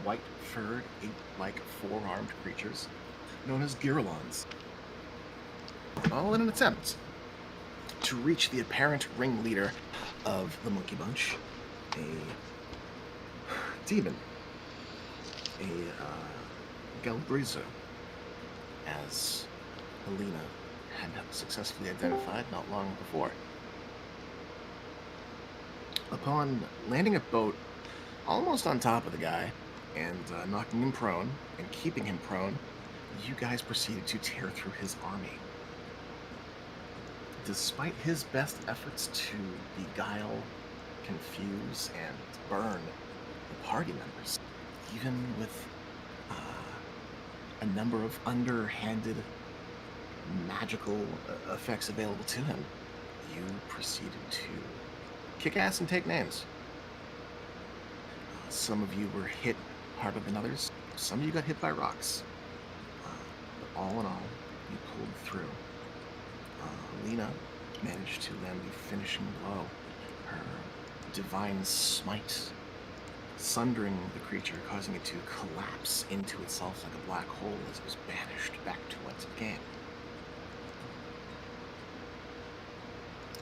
white-furred, ape-like four-armed creatures known as Girolons, all in an attempt to reach the apparent ringleader of the Monkey Bunch, a demon, a Galbrizo, as Helena had successfully identified not long before. Upon landing a boat almost on top of the guy and knocking him prone and keeping him prone, you guys proceeded to tear through his army. Despite his best efforts to beguile, confuse, and burn the party members, even with a number of underhanded magical effects available to him, you proceeded to kick ass and take names. Some of you were hit harder than others. Some of you got hit by rocks. But all in all, you pulled through. Lena managed to land the finishing blow. Her divine smite sundering the creature, causing it to collapse into itself like a black hole as it was banished back to whence it came.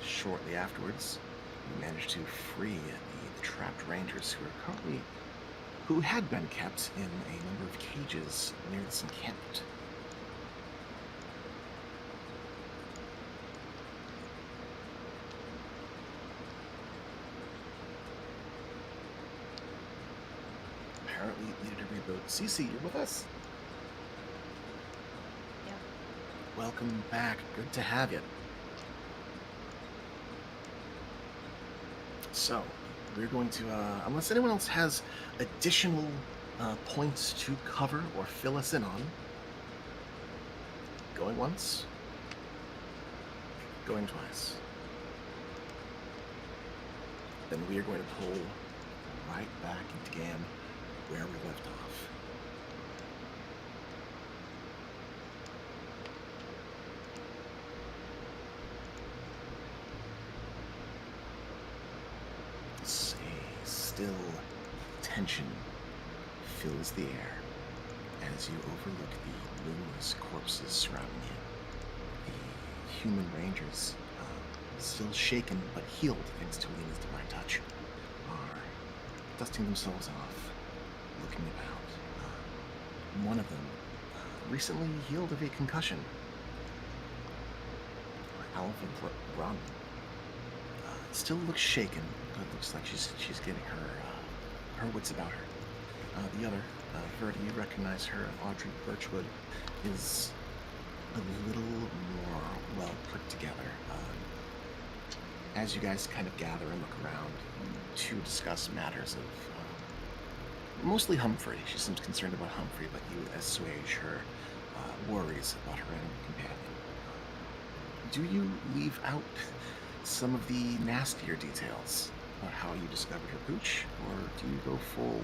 Shortly afterwards, you managed to free the trapped rangers who had been kept in a number of cages near this encampment. Apparently needed a reboot. Cece, you're with us? Yeah. Welcome back. Good to have you. So, we're going to, unless anyone else has additional points to cover or fill us in on, going once, going twice. Then we are going to pull right back into game where we left off. A still tension fills the air as you overlook the numerous corpses surrounding you. The human rangers, still shaken but healed thanks to Lena's divine touch, are dusting themselves off, looking about. One of them recently healed of a concussion. Alpha Brun still looks shaken, but it looks like she's getting her wits about her. The other, Verdi, you recognize her, Audrey Birchwood, is a little more well put together. As you guys kind of gather and look around to discuss matters of mostly Humphrey. She seems concerned about Humphrey, but you assuage her worries about her enemy companion. Do you leave out some of the nastier details about how you discovered her pooch, or do you go full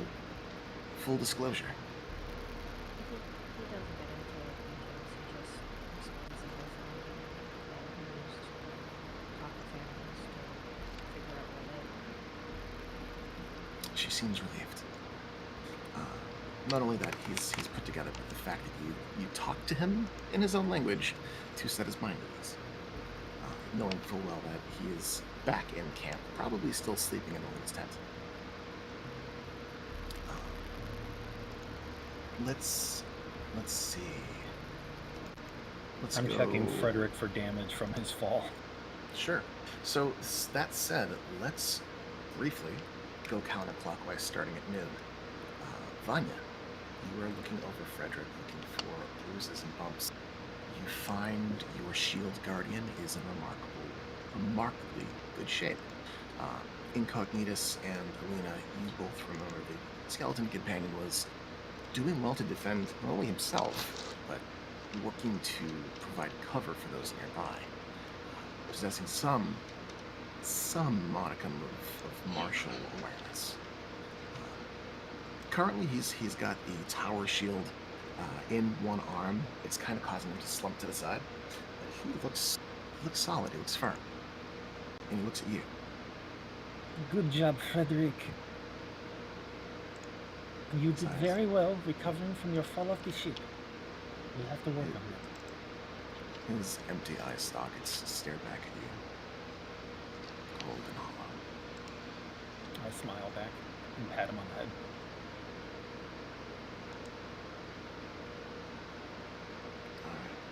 disclosure? He doesn't get into details. He just explains the whole thing that he used to talk to families to figure out what it is. She seems relieved. Not only that he's put together, but the fact that you talked to him in his own language to set his mind at ease. Knowing full well that he is back in camp, probably still sleeping in Olin's tent. Let's see. I'm checking Frederick for damage from his fall. Sure. So that said, let's briefly go counterclockwise starting at noon. Vanya, you are looking over Frederick, looking for bruises and bumps. You find your shield guardian is in remarkably good shape. Incognitus and Alina, you both remember the skeleton companion was doing well to defend not only himself, but working to provide cover for those nearby, possessing some modicum of martial awareness. Currently, he's got the tower shield in one arm. It's kind of causing him to slump to the side. But he looks solid. He looks firm, and he looks at you. Good job, Frederick. You did Sighs. very well recovering from your fall off the ship. We'll have to work on it. His empty eye sockets stare back at you, cold and hollow. I smile back and pat him on the head.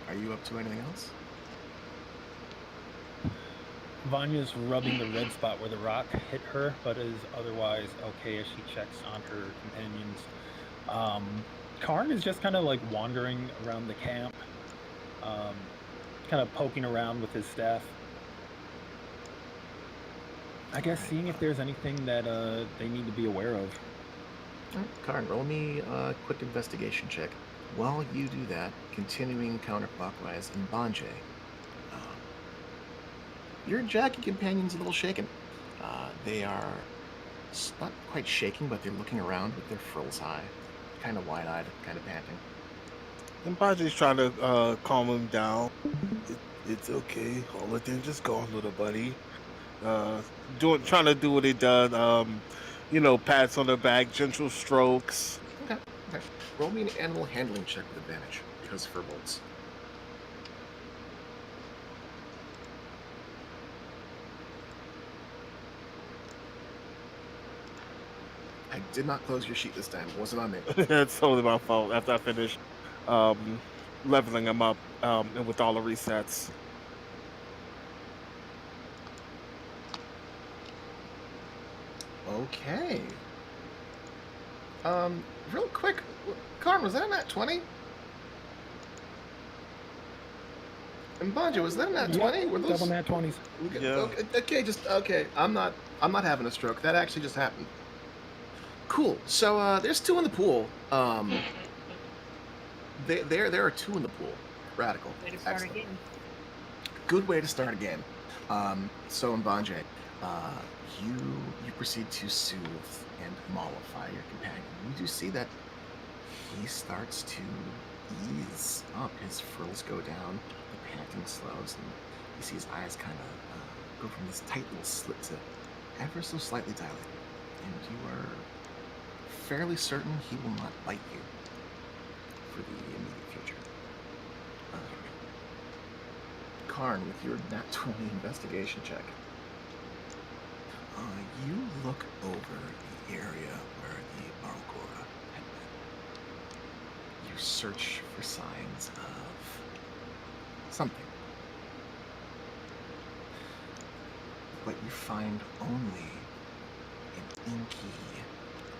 Are you up to anything else? Vanya's rubbing the red spot where the rock hit her, but is otherwise okay as she checks on her companions. Karn is just kind of like wandering around the camp, kind of poking around with his staff. I guess Alright, seeing if there's anything that they need to be aware of. Karn, roll me a quick investigation check. While you do that, continuing counterclockwise in Banjay, your Jackie companion's a little shaken. They are not quite shaking, but they're looking around with their frills high, kind of wide-eyed, kind of panting. And Baji's trying to calm him down. It's okay. All the things just go, little buddy. Trying to do what he does. Pats on the back, gentle strokes. Okay. Roll me an animal handling check with advantage, because firbolts. I did not close your sheet this time. It wasn't on me. It's totally my fault. After I finish leveling him up and with all the resets. Okay. Real quick, Karn, was that a nat 20? And Banja, was that a nat 20? Were those Double nat 20s. Yeah. Okay. I'm not having a stroke. That actually just happened. Cool. So there's two in the pool. There are two in the pool. Radical. Way to start Excellent. again. Good way to start a game. So in Banjay, you proceed to soothe and mollify your companion. You do see that he starts to ease up. His frills go down, the panting slows, and you see his eyes kind of go from this tight little slit to ever so slightly dilated. And you are fairly certain he will not bite you for the immediate future. Karn, with your nat 20 investigation check, you look over the area where the Barogora had been. You search for signs of something. But you find only an inky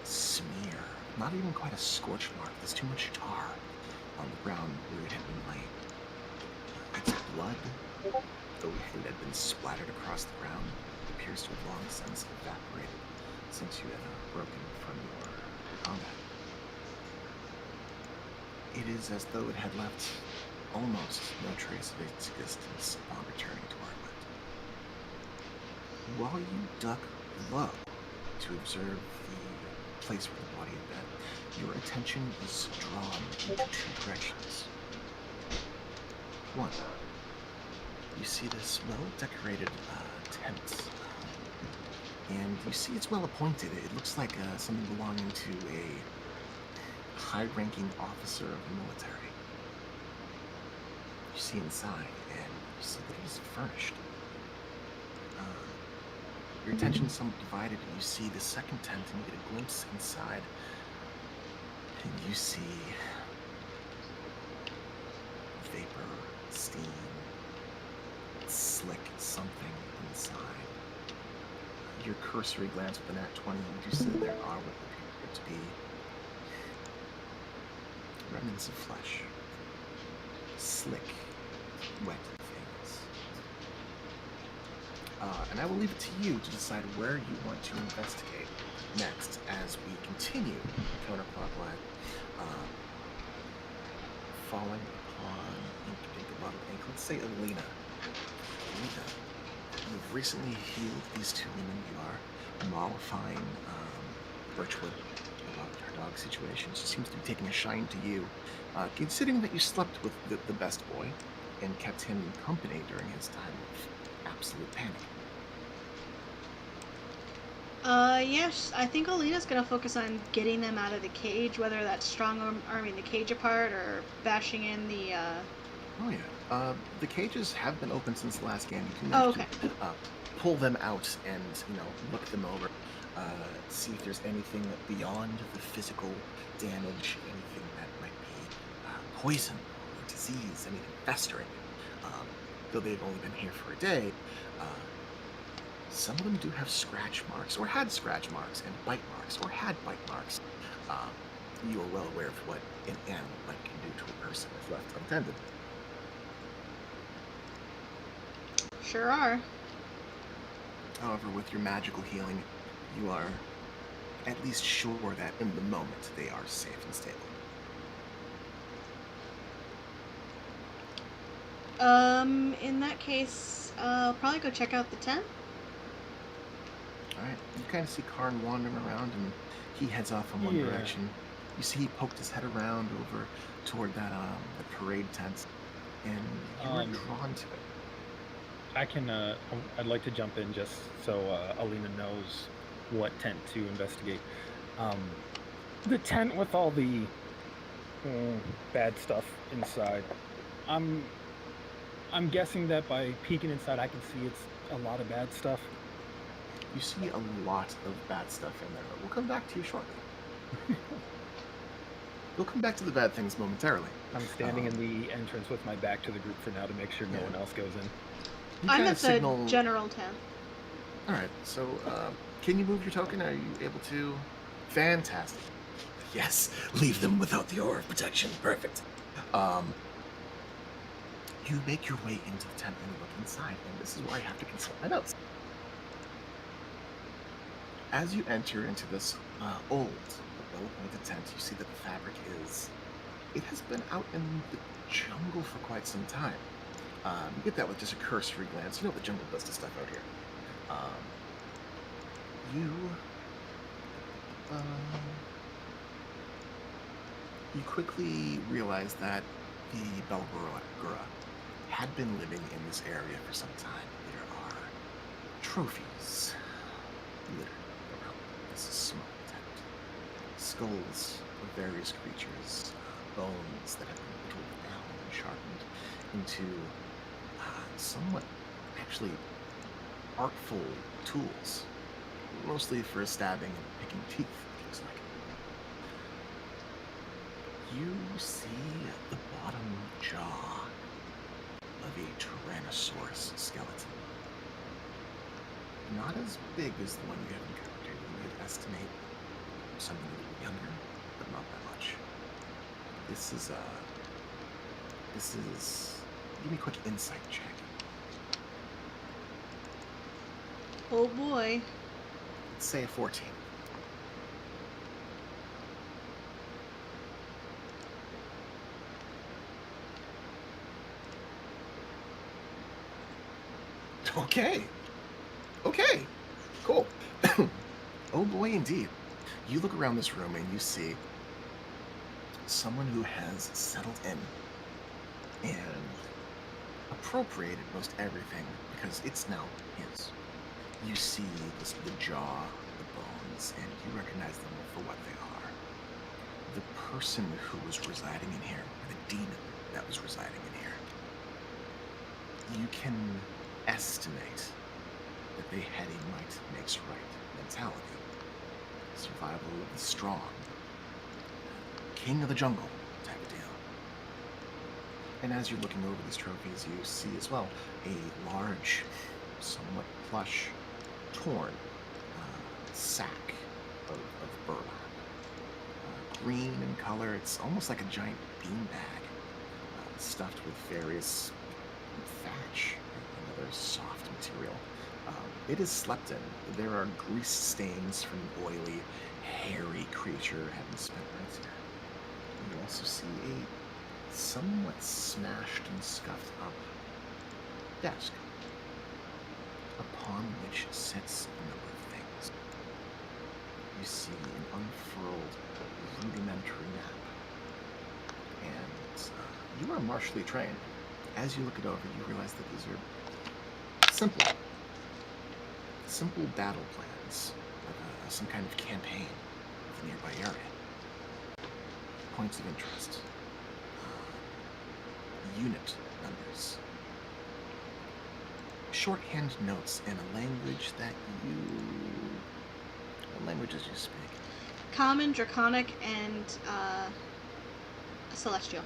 smear. Not even quite a scorch mark. There's too much tar on the ground where it had been laid. Its blood, though it had been splattered across the ground, appears to have long since evaporated since you had broken from your combat. It is as though it had left almost no trace of its existence upon returning to Artland. While you duck low to observe the place where the body had been, your attention is drawn in two directions. One, you see this well-decorated tent, and you see it's well-appointed. It looks like something belonging to a high-ranking officer of the military. You see inside, and you see that it is furnished. Your attention is somewhat divided, and you see the second tent, and you get a glimpse inside, and you see vapor, steam, slick something inside. Your cursory glance with the nat 20, you do see that there are what appear to be remnants of flesh. Slick, wet things. And I will leave it to you to decide where you want to investigate next as we continue counterclockwise, falling upon let's say Alina. Alina, you've recently healed these two women. You are mollifying Birchwood about her dog situation. She seems to be taking a shine to you, considering that you slept with the best boy and kept him company during his time of absolute panic. Yes, I think Alina's gonna focus on getting them out of the cage, whether that's arming the cage apart or bashing in the, Oh yeah. The cages have been open since the last game. You can Oh, manage okay. to pull them out and look them over, see if there's anything beyond the physical damage, anything that might be poison or disease, anything festering. Um, though they've only been here for a day, uh, some of them do have scratch marks, or had scratch marks, and bite marks, or had bite marks. Um, you are well aware of what an animal bite can do to a person if left untended. Sure are. However, with your magical healing, you are at least sure that in the moment they are safe and stable. In that case, I'll probably go check out the tent. Alright, you kind of see Karn wandering around, and he heads off in one Yeah. direction. You see he poked his head around over toward that the parade tent, and you were drawn to it. I can. I'd like to jump in just so Alina knows what tent to investigate. The tent with all the bad stuff inside. I'm guessing that by peeking inside, I can see it's a lot of bad stuff. You see a lot of bad stuff in there, but we'll come back to you shortly. We'll come back to the bad things momentarily. I'm standing in the entrance with my back to the group for now to make sure no one else goes in. You I'm kinda at the general tent. Alright, so can you move your token? Are you able to? Fantastic. Yes, leave them without the aura of protection. Perfect. You make your way into the tent and look inside, and this is where I have to consult my notes. As you enter into this old, well-appointed tent, you see that the fabric it has been out in the jungle for quite some time. You get that with just a cursory glance. You know what the jungle does to stuff out here. You quickly realize that the Belgora had been living in this area for some time. There are trophies littered around this small tent. Skulls of various creatures, bones that have been whittled down and sharpened into somewhat actually artful tools, mostly for stabbing and picking teeth, it looks like. You see the bottom jaw of a Tyrannosaurus skeleton. Not as big as the one you have encountered. You would estimate something a little younger, but not that much. This is give me a quick insight check. Oh boy. Let's say a 14. Okay. Cool. Oh boy, indeed. You look around this room and you see someone who has settled in and appropriated most everything because it's now his. You see the jaw, the bones, and you recognize them for what they are. The person who was residing in here, or the demon that was residing in here, you can estimate that they had a might makes right mentality. Survival of the strong. King of the jungle type of deal. And as you're looking over these trophies, you see as well a large, somewhat plush, torn sack of burlap. Green in color, it's almost like a giant beanbag, stuffed with various thatch and other soft material. It is slept in. There are grease stains from an oily, hairy creature having spent nights here. You also see a somewhat smashed and scuffed up desk, upon which sits a number of things. You see an unfurled, rudimentary map, and you are martially trained. As you look it over, you realize that these are simple battle plans of some kind of campaign of the nearby area. Points of interest. Unit numbers. Shorthand notes in a language that you... What languages you speak? Common, Draconic, and Celestial.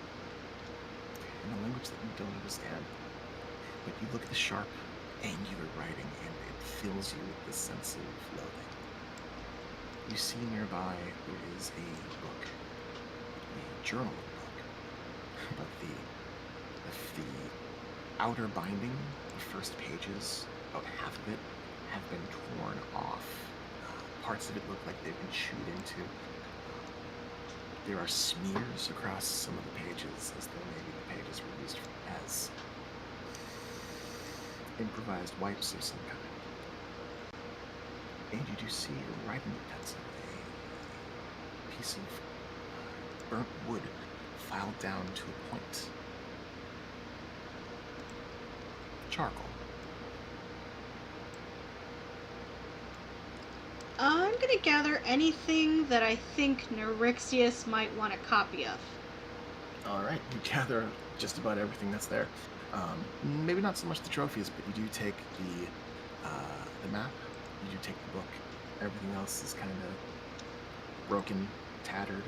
In a language that you don't understand. But you look at the sharp, angular writing and it fills you with this sense of loathing. You see nearby there is a book, a journaling book, but the outer binding, the first pages, about half of it, have been torn off. Parts of it look like they've been chewed into. There are smears across some of the pages, as though maybe the pages were used as improvised wipes of some kind. And you do see a writing utensil, a piece of burnt wood filed down to a point. Charcoal. I'm gonna gather anything that I think Neurixius might want a copy of. All right, you gather just about everything that's there. Maybe not so much the trophies, but you do take the map. You do take the book. Everything else is kind of broken, tattered,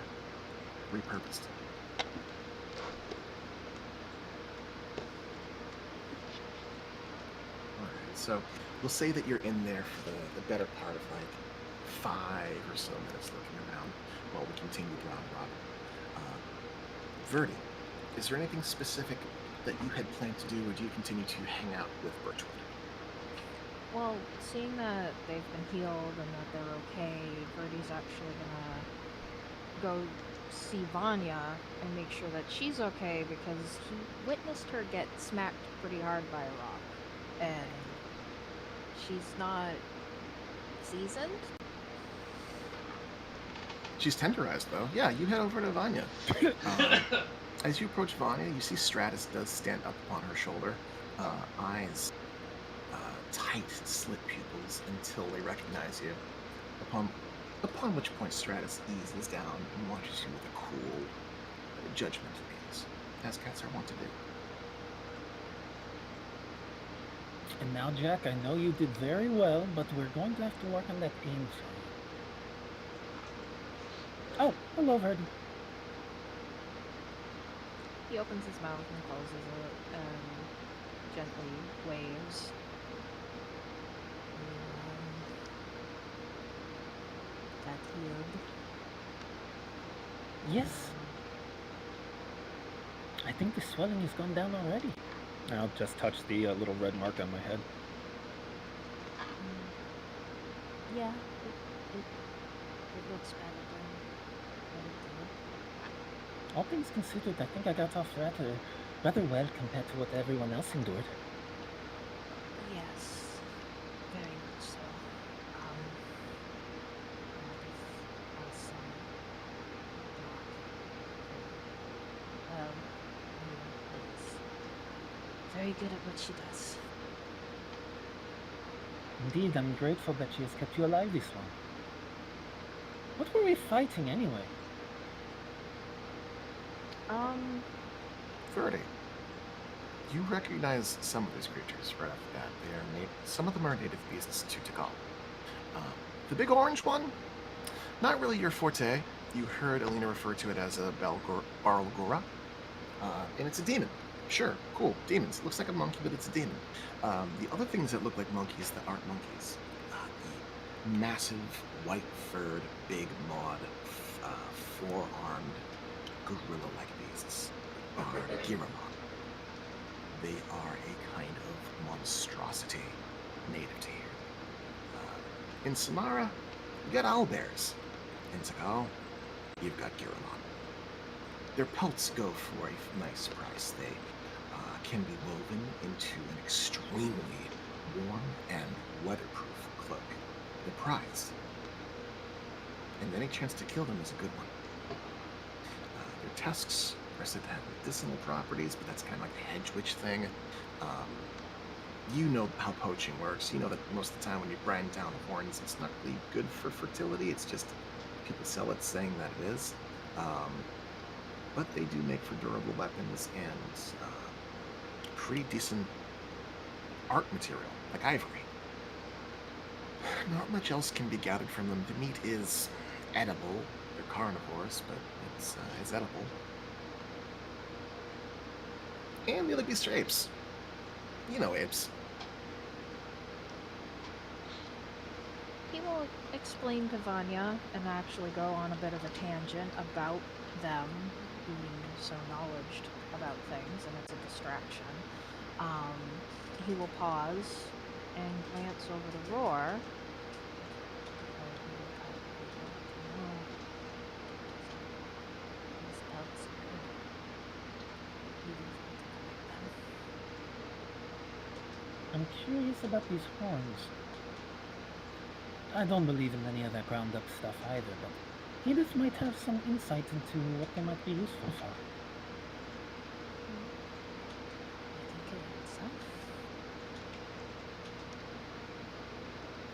repurposed. All right, so we'll say that you're in there for the better part of like 5 or so minutes looking around while we continue round robin. Verdi, is there anything specific that you had planned to do, or do you continue to hang out with Birchwood? Well, seeing that they've been healed and that they're okay, Verdi's actually gonna go see Vanya and make sure that she's okay because he witnessed her get smacked pretty hard by a rock. And she's not seasoned? She's tenderized, though. Yeah, you head over to Vanya. As you approach Vanya, you see Stratus does stand up upon her shoulder, eyes tight, slit pupils until they recognize you. Upon which point Stratus eases down and watches you with a cool, judgmental gaze, as cats are wont to do. And now, Jack, I know you did very well, but we're going to have to work on that aim for you. Oh, hello, Verdi. He opens his mouth and closes it and gently waves. That healed. Yes. I think the swelling has gone down already. I'll just touch the little red mark on my head. Yeah, it looks better than it did. All things considered, I think I got off rather well compared to what everyone else endured. Yes, very much so. Very good at what she does. Indeed, I'm grateful that she has kept you alive this long. What were we fighting anyway? Verdi, you recognize some of these creatures right off the bat. They are some of them are native beasts to Tikal. The big orange one, not really your forte. You heard Alina refer to it as a Barlgora, and it's a demon. Sure, cool, demons. Looks like a monkey, but it's a demon. The other things that look like monkeys that aren't monkeys, the massive, white-furred, big-mawed, four-armed, gorilla-like beasts are Giramon. They are a kind of monstrosity native to here. In Samara, you got owlbears. In Tikal, you've got Giramon. Their pelts go for a nice price. They can be woven into an extremely warm and weatherproof cloak. The prize. And any chance to kill them is a good one. Their tusks are said to have medicinal properties, but that's kind of like the hedge witch thing. you know how poaching works. You know that most of the time when you brand down horns, it's not really good for fertility. It's just people sell it saying that it is. Um, but they do make for durable weapons and pretty decent art material, like ivory. Not much else can be gathered from them. The meat is edible. They're carnivores, but it's edible. And they like Easter apes. You know apes. He will explain to Vanya and actually go on a bit of a tangent about them being so knowledged about things, and it's a distraction. He will pause and glance over the roar. I'm curious about these horns. I don't believe in any of that ground up stuff either, but Edith might have some insight into what they might be useful for.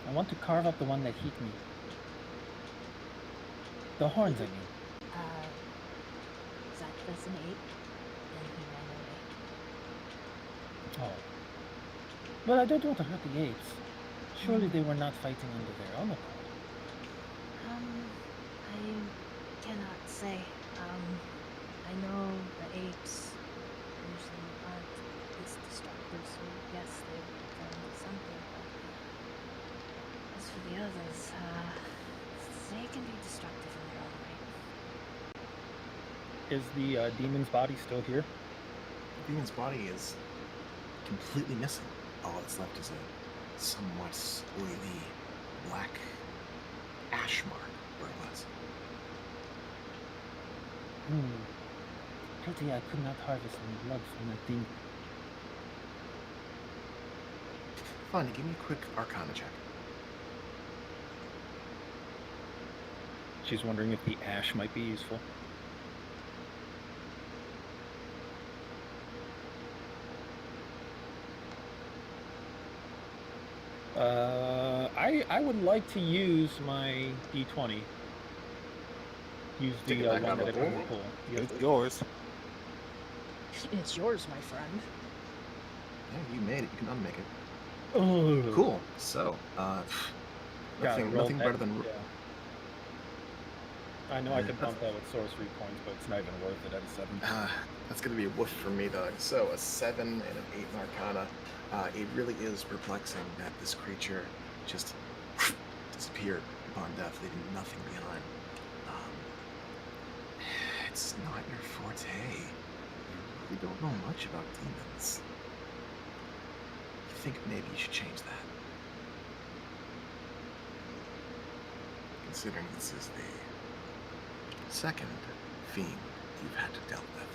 I want to carve up the one that hit me. The horns, I mean. Zach was an ape, and he ran away. Oh. But I don't want to hurt the apes. Surely they were not fighting under their own accord. I cannot say. I know the apes usually aren't this destructive, so yes, they would turn into something, but as for the others, they can be destructive in their own way. Is the demon's body still here? The demon's body is completely missing. All that's left is a somewhat oily black ash mark where it was. Pity I could not harvest any blood from that demon. Fine, give me a quick Arcana check. She's wondering if the ash might be useful. I would like to use my D20. Use Take the it back one out that of I the can bowl? pull. Yep. It's yours. It's yours, my friend. Yeah, you made it. You can unmake it. Oh, Cool. So, nothing better than. Yeah. I know I could bump that with sorcery points, but it's not even worth it at a 7. That's going to be a woof for me, Doug. So, a 7 and an 8 in Arcana. It really is perplexing that this creature just disappeared upon death, leaving nothing behind. It's not your forte. You really don't know much about demons. I think maybe you should change that. Considering this is the second fiend you've had to deal with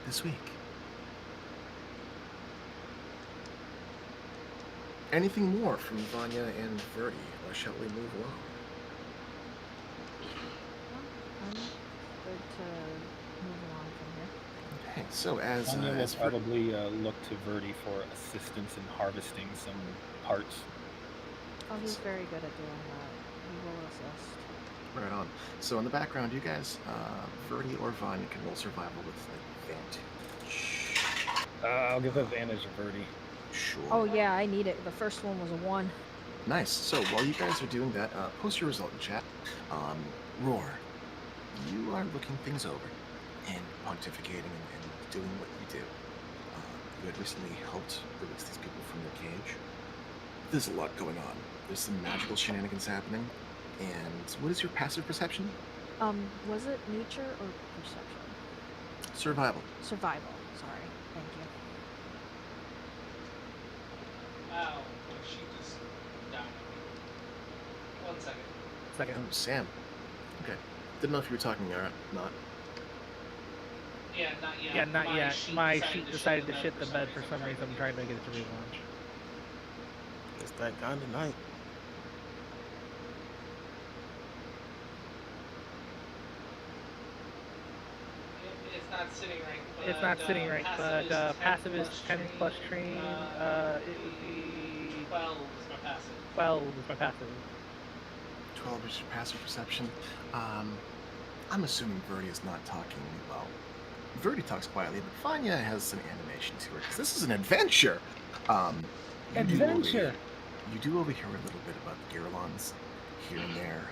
this week. Anything more from Vanya and Verdi, or shall we move along? I'm good to move along from here. Okay, so as Anya will as Ver- probably look to Verdi for assistance in harvesting some parts. Oh, he's very good at doing that. He will assist. right on. So in the background, you guys, Verdi or Vanya can roll survival with advantage. I'll give advantage to Verdi. Sure. Oh yeah, I need it. The first one was a 1. Nice. So while you guys are doing that, post your result in chat. Roar, you are looking things over and pontificating and doing what you do. You had recently helped release these people from their cage. There's a lot going on. There's some magical shenanigans happening. And what is your passive perception? Was it nature or perception? Survival. Survival. Sorry. Thank you. Ow, my sheet is down. 1 second. Oh, Sam. Okay. Didn't know if you were talking or not. Yeah, not yet. Yeah, not yet. My sheet decided to shit shit the bed for some reason. I'm trying to get it to relaunch. It's that kind of night. It's It's not sitting right. But, It's not sitting right, but passive is 10 plus train. train. It would be 12 is my passive. 12 is my passive. 12 is your passive perception. I'm assuming Verdi is not talking well. Verdi talks quietly, but Vanya has some animation to her because this is an adventure. Adventure. You do overhear a little bit about the Girlons here and there.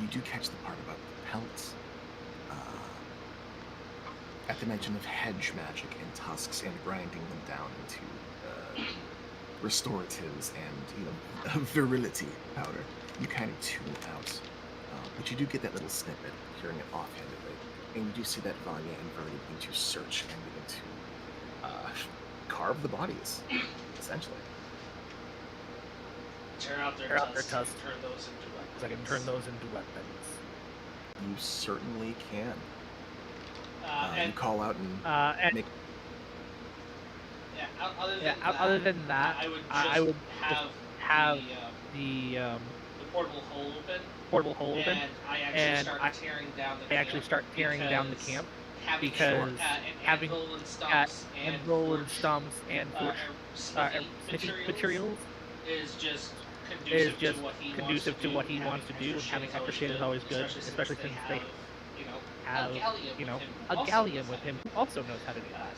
You do catch the part about the pelts. At the mention of hedge magic and tusks and grinding them down into restoratives and virility powder, you kind of tune out. But you do get that little snippet, hearing it offhandedly, and you do see that Vanya and Verdi begin to search and begin to carve the bodies, essentially. Tear out their tusks. And turn those into weapons. I can turn those into weapons. You certainly can. And you call out and make. Yeah. Other than that, I would have the portable hole open. And I actually start tearing down the camp. Because having anvil and stumps and smithy materials is just conducive to what he wants to do. Having extra shit is always good, especially since they have a galleon with him who also knows how to do that.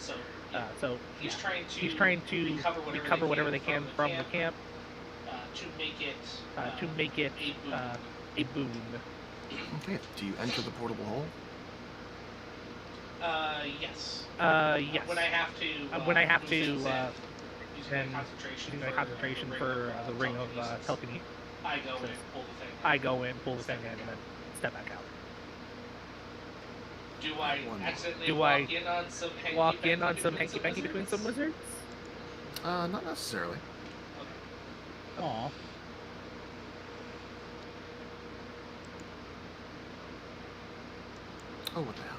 So he's trying to recover whatever they can from the camp to make it a boon. Okay. Do you enter the portable hole? Yes. Yes. When I have to. Using my concentration for the ring of Telkany. I go in, pull the thing. I go in, pull the thing in, and then step back out. Do I accidentally walk in on some hanky panky between some wizards? Not necessarily. Okay. Aw. Oh, what the hell?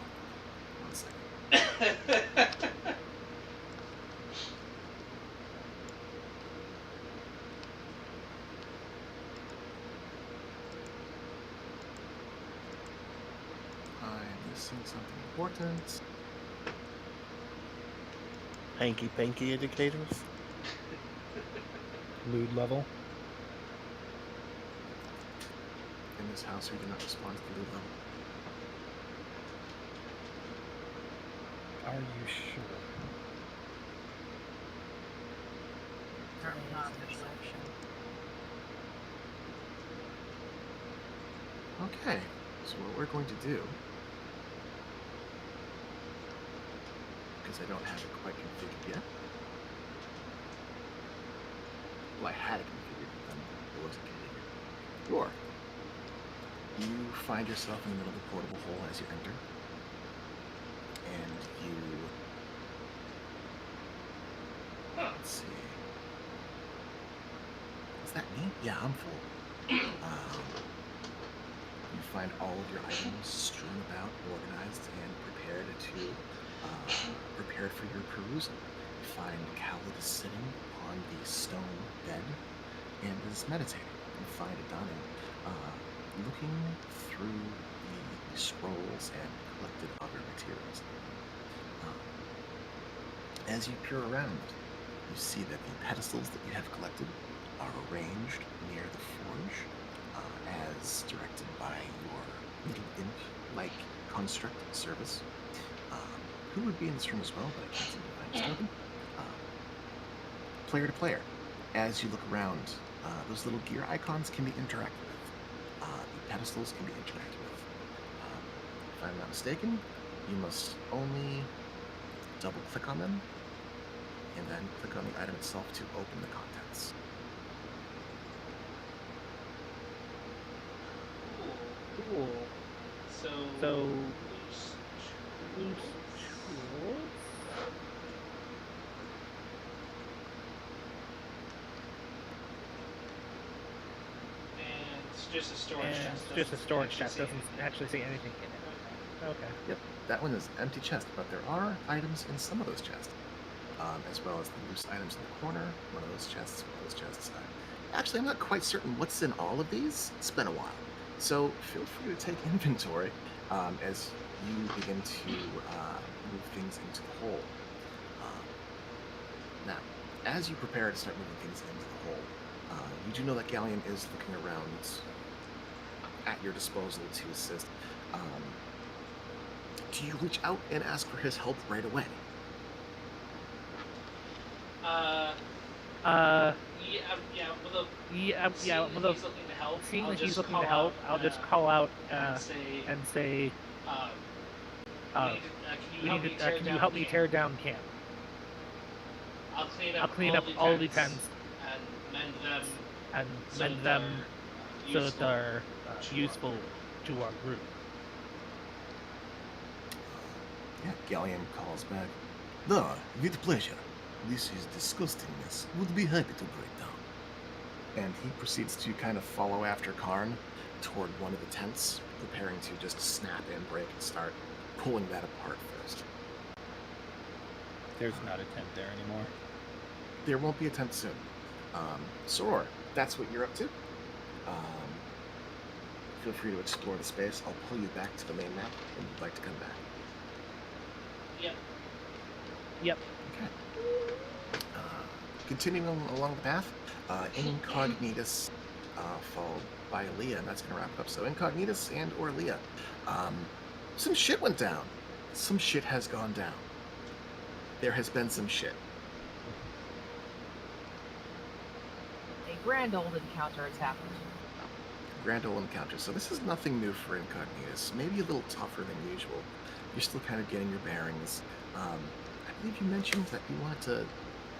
1 second. I'm missing something important. Hanky panky indicators. Mood level. In this house, we do not respond to the loot level. Are you sure? Apparently not perception. Okay, so what we're going to do, because I don't have it quite configured yet. Well, I had it configured, but then it wasn't configured. Roar. You find yourself in the middle of the portable hole as you enter. And you... Let's see. Is that me? Yeah, I'm full. You find all of your items strewn about, organized, and prepared for your perusal. You find Khaled is sitting on the stone bed and is meditating. You find Adani looking through the scrolls and collected other materials. As you peer around, you see that the pedestals that you have collected are arranged near the forge, as directed by your little imp-like construct service, who would be in this room as well, but I can't seem to find his token. Player to player, as you look around, those little gear icons can be interacted with. The pedestals can be interacted with. If I'm not mistaken, you must only double-click on them, and then click on the item itself to open the contents. Cool. So loose tools. and it's just a storage And chest. it's just a storage chest. Doesn't Doesn't actually say anything in it. Okay. Yep, that one is empty chest, but there are items in some of those chests, as well as the loose items in the corner, one of those chests, one of those chests. Actually, I'm not quite certain what's in all of these. It's been a while. So feel free to take inventory as you begin to move things into the hole. Now, as you prepare to start moving things into the hole, you do know that Galleon is looking around at your disposal to assist. Do you reach out and ask for his help right away? Seeing that he's looking to help, I'll just call out and say, can you help me tear down camp? I'll clean up all the tents and mend them so that they're useful to our group. Yeah, Galleon calls back. No, with pleasure. This is disgustingness. Would be happy to break down. And he proceeds to kind of follow after Karn toward one of the tents, preparing to just snap and break and start pulling that apart first. There's not a tent there anymore. There won't be a tent soon. Soror, that's what you're up to. Feel free to explore the space. I'll pull you back to the main map when you'd like to come back. Yep. Okay. Continuing along the path, Incognitus, followed by Leah, and that's going to wrap it up. So Incognitus and or Leah. Some shit went down. Some shit has gone down. There has been some shit. A grand old encounter has happened. Grand old encounter. So this is nothing new for Incognitus. Maybe a little tougher than usual. You're still kind of getting your bearings. I believe you mentioned that you wanted to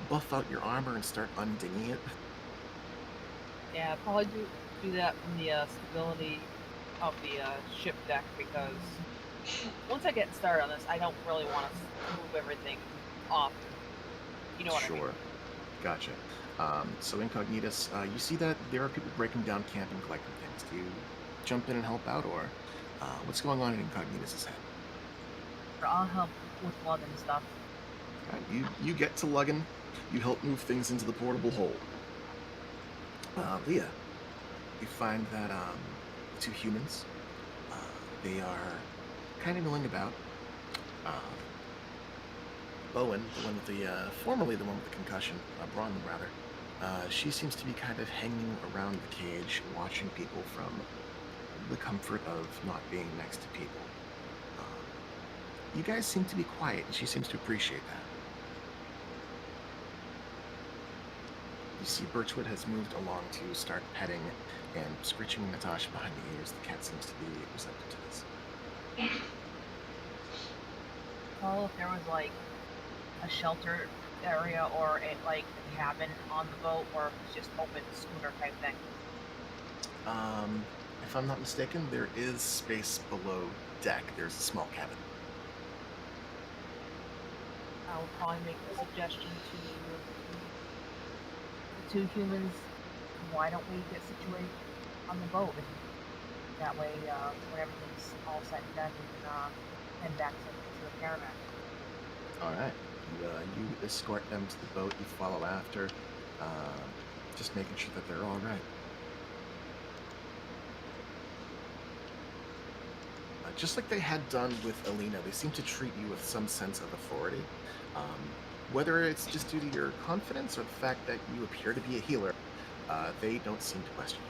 buff out your armor and start undinging it. Yeah, probably do that from the stability of the ship deck, because once I get started on this, I don't really want to move everything off. You know what I mean? Sure. Gotcha. So Incognitus, you see that there are people breaking down camp and collecting things. Do you jump in and help out, or what's going on in Incognitus' head? I'll help with lugging stuff. You get to lugging. You help move things into the portable hole. Leah, you find that the two humans, they are kind of milling about. Bowen, the one with the, formerly the one with the concussion, Bronwyn rather, she seems to be kind of hanging around the cage, watching people from the comfort of not being next to people. You guys seem to be quiet, and she seems to appreciate that. You see Birchwood has moved along to start petting and screeching Natasha behind the ears. The cat seems to be receptive to this. Well, if there was like a shelter area or a cabin on the boat, or if it's just open schooner type thing. If I'm not mistaken, there is space below deck. There's a small cabin. I will probably make the suggestion to the two humans, why don't we get situated on the boat? And that way, when everything's all set and done, we can head back to the Caravan. Alright. You escort them to the boat, you follow after, just making sure that they're alright. Just like they had done with Alina, they seem to treat you with some sense of authority. Whether it's just due to your confidence or the fact that you appear to be a healer, they don't seem to question you.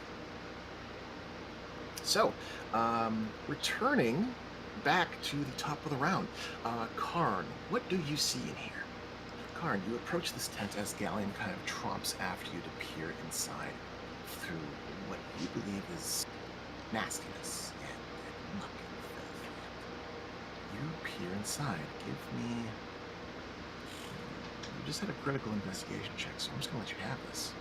So, returning back to the top of the round, Karn, what do you see in here? Karn, you approach this tent as Galleon kind of tromps after you to peer inside through what you believe is nastiness and muck and filth. You peer inside. Give me... You just had a critical investigation check, so I'm just going to let you have this.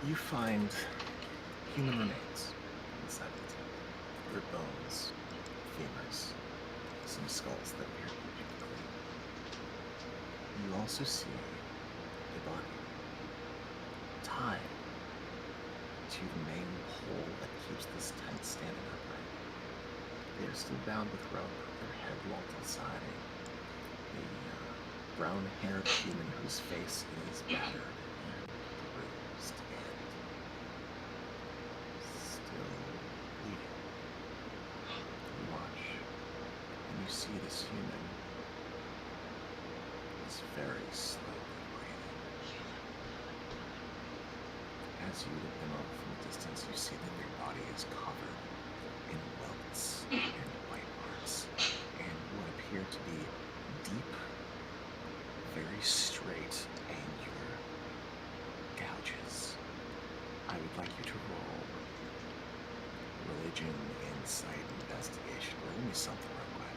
You find human remains inside the tent. Their bones, femurs, some skulls that appear to be clean. You also see a body tied to the main pole that keeps this tent standing upright. They are still bound with rope, their head locked inside a brown-haired human whose face is battered and bruised and This human is very slowly breathing. As you look them over from a distance, you see that their body is covered in welts and bite marks, and what appear to be deep, very straight, angular gouges. I would like you to roll religion, insight, investigation. Roll me something real quick.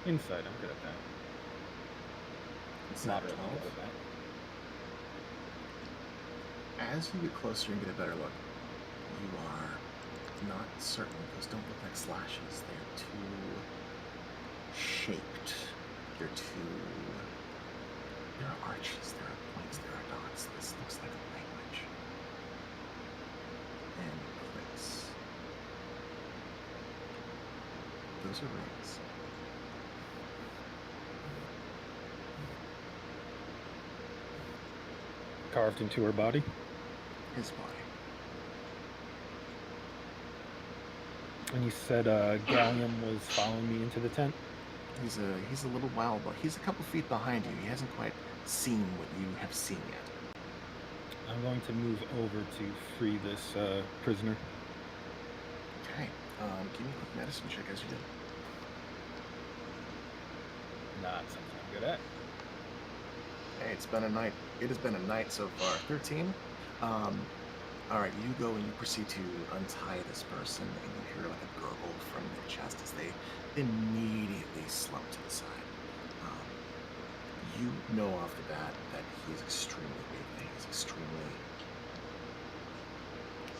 Inside, I'm good at that. It's Not not really 12. good at that. As you get closer and get a better look, you are not certain. Those don't look like slashes. They're too shaped. There are arches, there are points, there are dots. This looks like a language. And clicks. Those are rings. Carved into her body. His body. And you said Gallium was following me into the tent? He's a little wild, but he's a couple feet behind you. He hasn't quite seen what you have seen yet. I'm going to move over to free this prisoner. Okay. Give me a quick medicine check as you do. Not something I'm good at. Hey, it's been a night. It has been a night so far. 13. All right, you go and you proceed to untie this person, and you hear like a gurgle from their chest as they immediately slump to the side. You know off the bat that he is extremely weak. That he's extremely.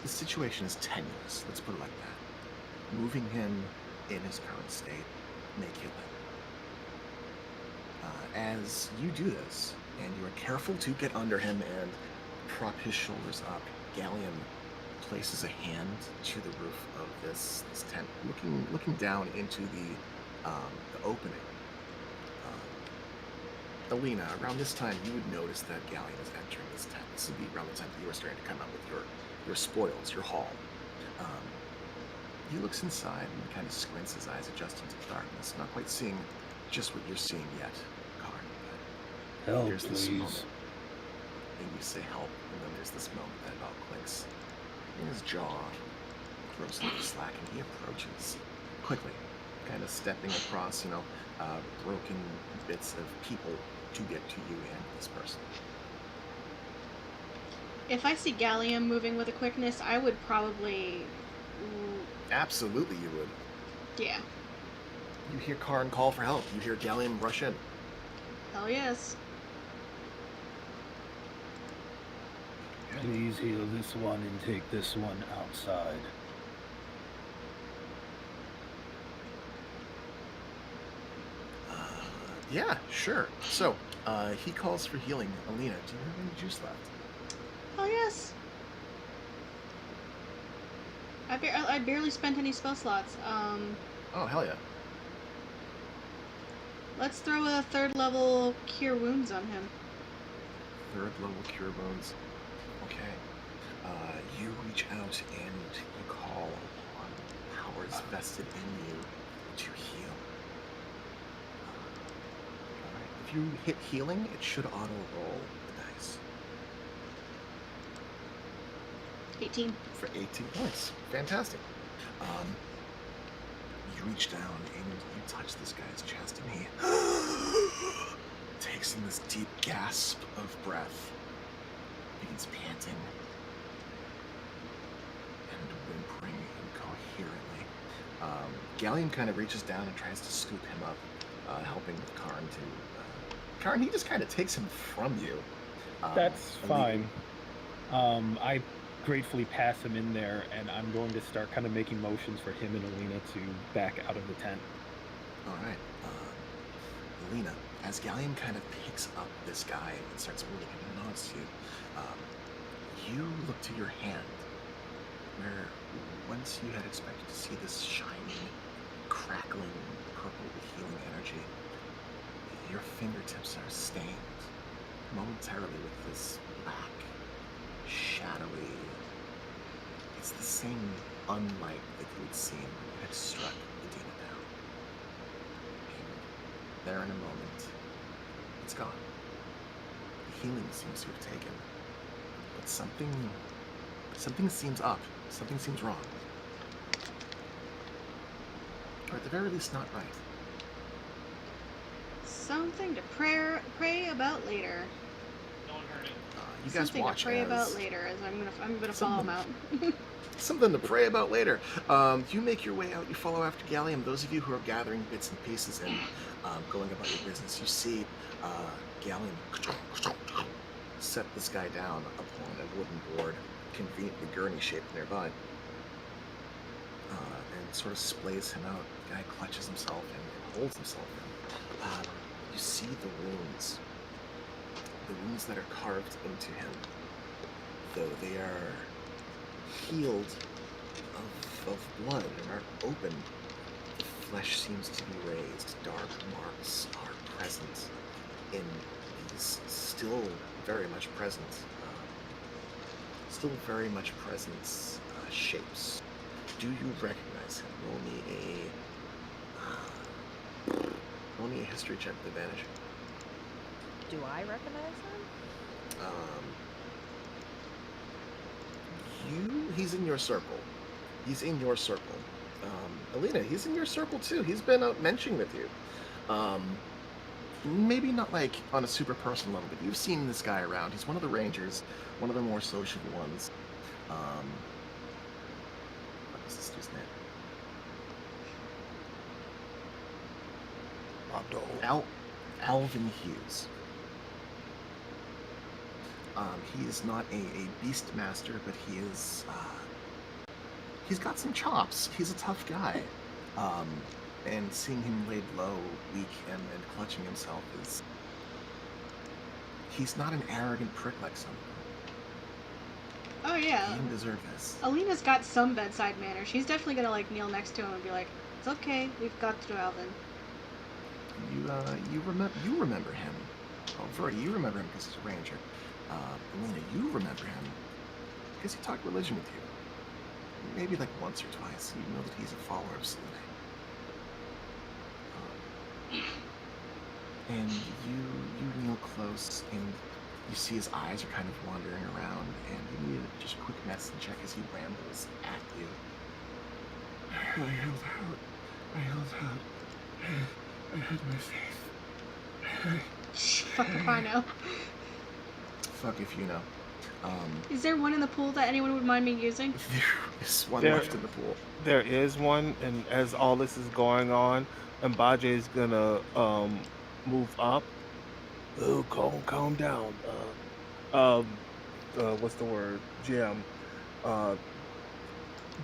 The situation is tenuous. Let's put it like that. Moving him in his current state may kill him. As you do this, and you are careful to get under him and prop his shoulders up, Gallium places a hand to the roof of this tent, looking down into the opening. Alina, around this time, you would notice that Gallium is entering this tent. This would be around the time that you are starting to come out with your spoils, your haul. He looks inside and kind of squints his eyes, adjusting to the darkness, not quite seeing just what you're seeing yet, Karn. Help, There's this please. moment, and you say help, and then there's this moment that it all clicks. And his jaw grows a little slack, and he approaches quickly, kind of stepping across, broken bits of people to get to you and this person. If I see Gallium moving with a quickness, I would probably... Absolutely, you would. Yeah. You hear Karn call for help. You hear Gallium rush in. Hell yes. Please heal this one and take this one outside. Yeah, sure. So, he calls for healing. Alina, do you have any juice left? Hell yes. I barely spent any spell slots. Oh, hell yeah. Let's throw a 3rd level Cure Wounds on him. 3rd level cure wounds. Okay. You reach out and you call upon powers vested in you to heal. Alright. If you hit healing, it should auto-roll the dice. 18. For 18 points. Fantastic. You reach down and you touch this guy's chest, and he takes in this deep gasp of breath, begins panting and whimpering incoherently. Gallium kind of reaches down and tries to scoop him up, helping with Karn to... Karn, he just kind of takes him from you. That's and fine. I gratefully pass him in there, and I'm going to start kind of making motions for him and Alina to back out of the tent. All right. Alina, as Gallium kind of picks up this guy and starts moving him and nods to you, you look to your hand, where once you had expected to see this shining, crackling, purple healing energy, your fingertips are stained momentarily with this black, shadowy... It's the same unlike that you had seen when you had struck Medina down. And there in a moment, it's gone. The healing seems to have taken, but something seems up. Something seems wrong. Or at the very least, not right. Something to pray about later. No one heard it. You guys Something watch to pray as about later. As I'm gonna follow him out. something to pray about later. You make your way out. You follow after Gallium. Those of you who are gathering bits and pieces and going about your business, you see Gallium set this guy down upon a wooden board, conveniently gurney-shaped nearby, and sort of splays him out. The guy clutches himself and holds himself in. You see the wounds that are carved into him, though they are healed of blood and are open. The flesh seems to be raised. Dark marks are present in these still very much present shapes. Do you recognize him? Roll me a history check with advantage. Do I recognize him? He's in your circle. Alina, he's in your circle too. He's been out mentioning with you. Maybe not like on a super personal level, but you've seen this guy around. He's one of the rangers, one of the more sociable ones. What is this dude's name? Alvin Hughes. He is not a beast master, but he is. He's got some chops. He's a tough guy. And seeing him laid low, weak, and clutching himself is. He's not an arrogant prick like some. Oh yeah. He didn't deserve this. Alina's got some bedside manner. She's definitely gonna like kneel next to him and be like, "It's okay. We've got through Alvin." You remember him. Oh, Verdi, you remember him because he's a ranger. Alina, you remember him because he talked religion with you. Maybe like once or twice. You know that he's a follower of Selene. And you kneel close, and you see his eyes are kind of wandering around, and you need just a quick medicine check as he rambles at you. I held out. I had my faith. Fuck if I know. Fuck if you know. Is there one in the pool that anyone would mind me using? There is one left in the pool. There is one, and as all this is going on, Mbaje is gonna move up. Oh, calm down. What's the word? Jim.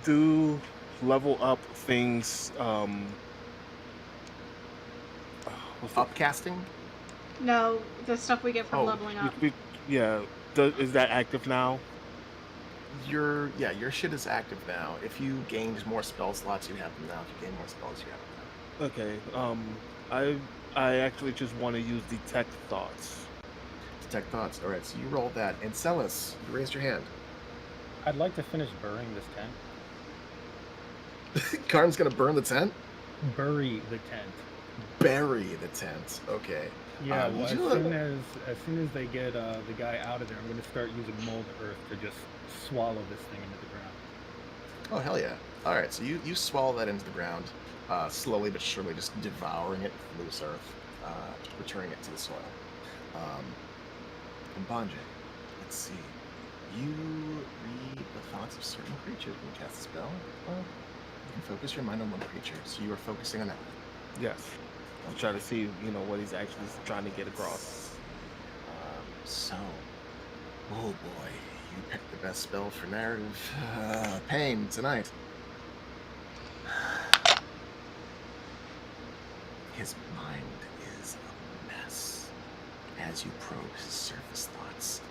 Do level up things. Upcasting? No, the stuff we get from leveling up. Is that active now? Your shit is active now. If you gained more spell slots, you have them now. If you gain more spells, you have them now. Okay. I actually just want to use detect thoughts. Detect thoughts. All right. So you rolled that. And Celis, you raised your hand. I'd like to finish burying this tent. Karn's gonna burn the tent. Bury the tent. Bury the tent. Okay. Yeah. Well, as soon as they get the guy out of there, I'm going to start using mold earth to just swallow this thing into the ground. Oh hell yeah! All right. So you swallow that into the ground, slowly but surely, just devouring it with loose earth, returning it to the soil. And Banje, let's see. You read the thoughts of certain creatures when you cast a spell. Well, you can focus your mind on one creature, so you are focusing on that one. Yes. I'm trying to see, what he's actually trying to get across. Oh boy, you picked the best spell for narrative pain tonight. His mind is a mess. As you probe his surface thoughts,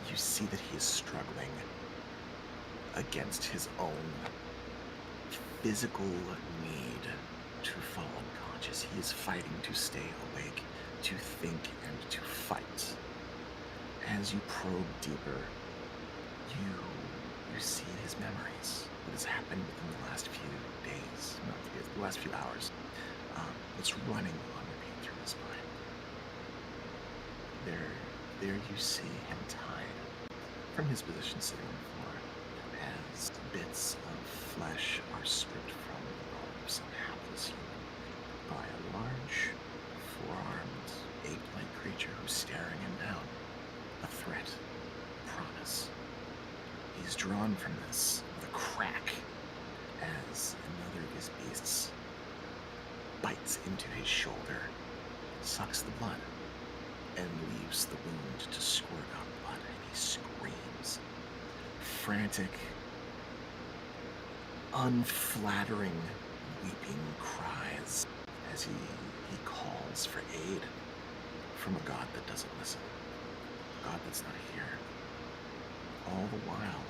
you see that he is struggling against his own physical need to fall unconscious. He is fighting to stay awake, to think, and to fight. As you probe deeper, you You see his memories, what has happened within the last few days, not days, the last few hours. What's running on repeat through his mind. There you see him tied from his position sitting on the floor as bits of flesh are stripped from the bone of some hapless human by a large, four-armed, ape-like creature who's staring him down. A threat, a promise. He's drawn from this with a crack as another of his beasts bites into his shoulder, sucks the blood, and leaves the wound to squirt out blood, and he screams. Frantic, unflattering, weeping cries as he calls for aid from a god that doesn't listen, a god that's not here. All the while,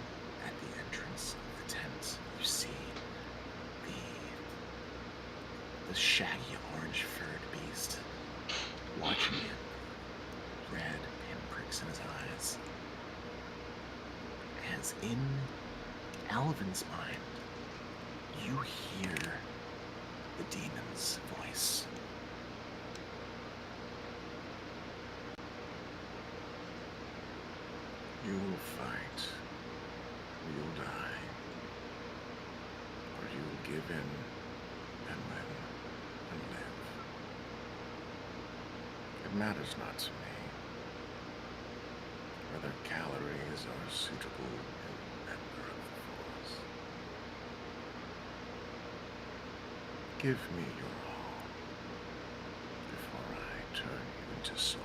at the entrance of the tent, you see the shaggy orange-furred beast watching him, red pinpricks in his eyes, as in Alvin's mind, you hear the demon's voice. You'll fight, or you'll die, or you'll give in and win and live. It matters not to me whether calories are suitable in member of the force. Give me your all before I turn you into soil.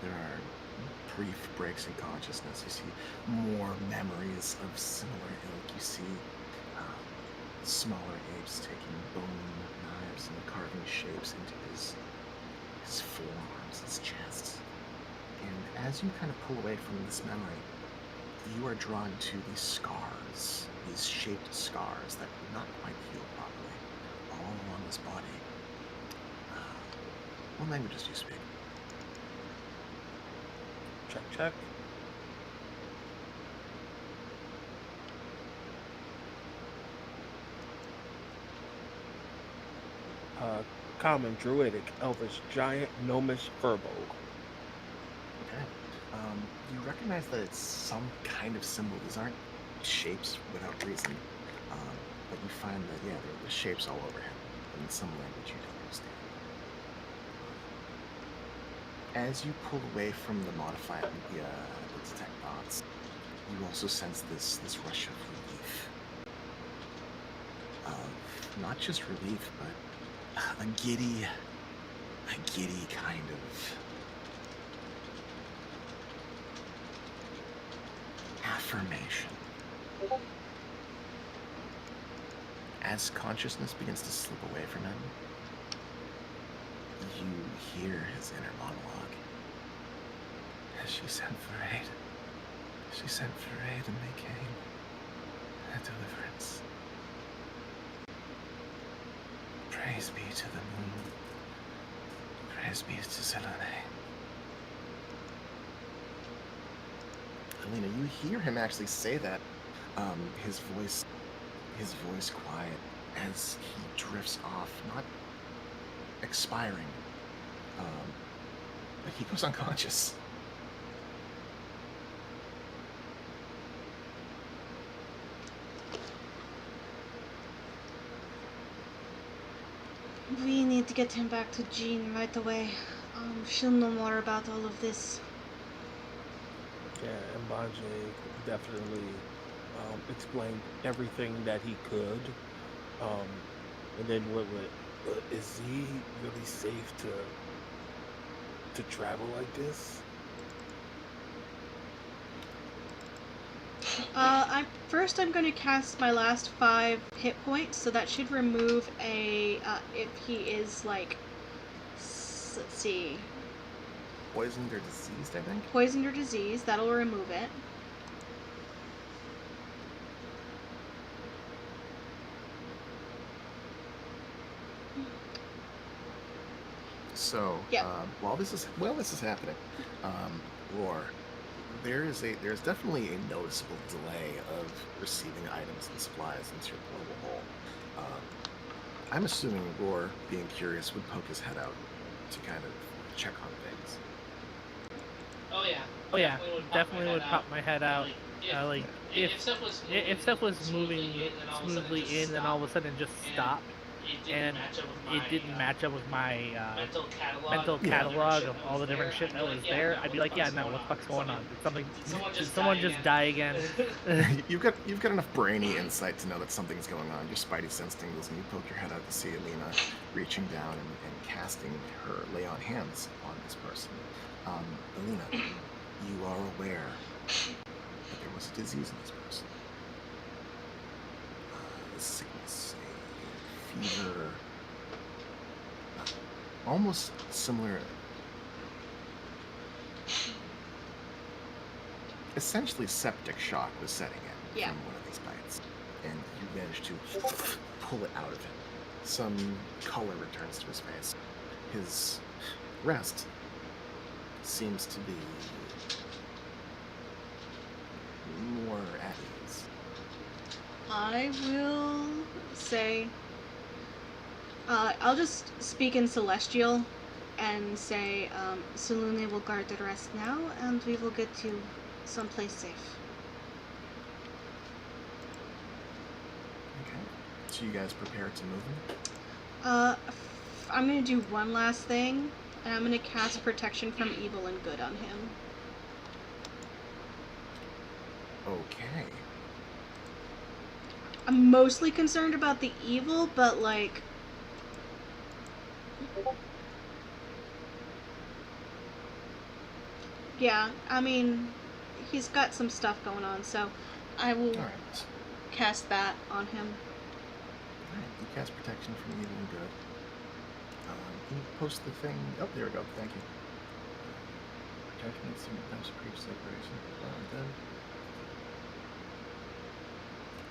There are brief breaks in consciousness. You see more memories of similar ilk. You see smaller apes taking bone knives and carving shapes into his forearms, his chest. And as you kind of pull away from this memory, you are drawn to these scars, these shaped scars that do not quite heal properly, all along his body. What languages do you speak? Check. Common, Druidic, Elvish, Giant, Gnomish, Furbolg. Okay. You recognize that it's some kind of symbol. These aren't shapes without reason. But you find that, there are shapes all over him in some language you don't understand. As you pull away from the modifier, the detect thoughts, you also sense this rush of relief. Of not just relief, but a giddy kind of affirmation. As consciousness begins to slip away from him, you hear his inner monologue. She sent for aid. She sent for aid and they came. A deliverance. Praise be to the moon. Praise be to Selene. Helena, you hear him actually say that. His voice quiet as he drifts off, not expiring, but he goes unconscious. We need to get him back to Jean right away. She'll know more about all of this. Yeah, and Banje definitely explained everything that he could. And then is he really safe to travel like this? I'm going to cast my last 5 hit points, so that should remove a, if he is, like, let's see. Poisoned or diseased, I think? Poisoned or diseased, that'll remove it. So, Yep. while this is happening, Roar, there's definitely a noticeable delay of receiving items and supplies into your portable hole. I'm assuming Roar, being curious, would poke his head out to kind of check on things. Oh yeah. Oh yeah, definitely would pop my head out. Like if stuff was moving smoothly in and all of a sudden just stopped, and it didn't match up with my mental catalog of all the different shit that was there, I'd be like, yeah, no, what the fuck's going on? Did someone just die again? You've got enough brainy insight to know that something's going on. Your spidey sense tingles, and you poke your head out to see Alina reaching down and casting her lay on hands on this person. Alina, you are aware that there was a disease in this person. A sickness, a fever, almost similar. Essentially, septic shock was setting in from one of these bites, and you managed to pull it out of him. Some color returns to his face. His rest seems to be more at ease. I will say, I'll just speak in Celestial and say, Salune will guard the rest now, and we will get to someplace safe. Okay. So you guys prepare to move him? I'm gonna do one last thing, and I'm gonna cast Protection from Evil and Good on him. Okay. I'm mostly concerned about the evil, but like... Yeah, I mean, he's got some stuff going on, so I will cast that on him. Alright, you cast Protection from Evil and Good. Can you post the thing? Oh, there we go. Thank you. Protection and some types of creature separation. Dead.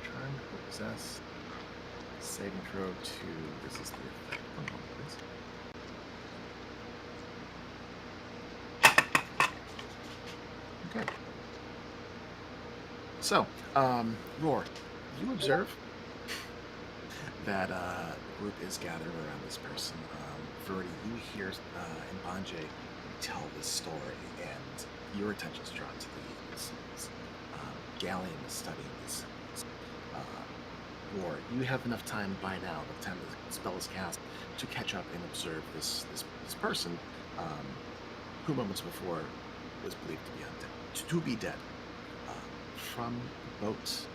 Trying to possess. Saving throw to resist the effect. One moment, please. Okay. So, Roar, you observe that the group is gathered around this person. Verdi, you hear Mbanje tell this story, and your attention's drawn to the symbols. Galleon is studying these symbols. Roar, you have enough time by now, by the time the spell is cast, to catch up and observe this person, who moments before was believed to be undead, to be dead. From the boat,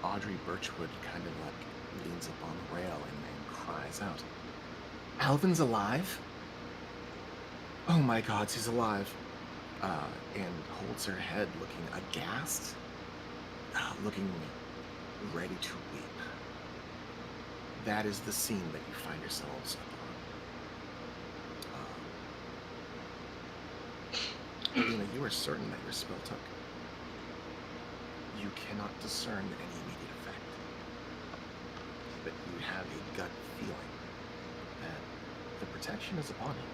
Audrey Birchwood kind of like leans up on the rail and cries out, "Alvin's alive? Oh my God, he's alive!" And holds her head, looking aghast, looking ready to weep. That is the scene that you find yourselves upon. Alina, you are certain that your spell took. You cannot discern any immediate effect, but you have a gut feeling that the protection is upon you.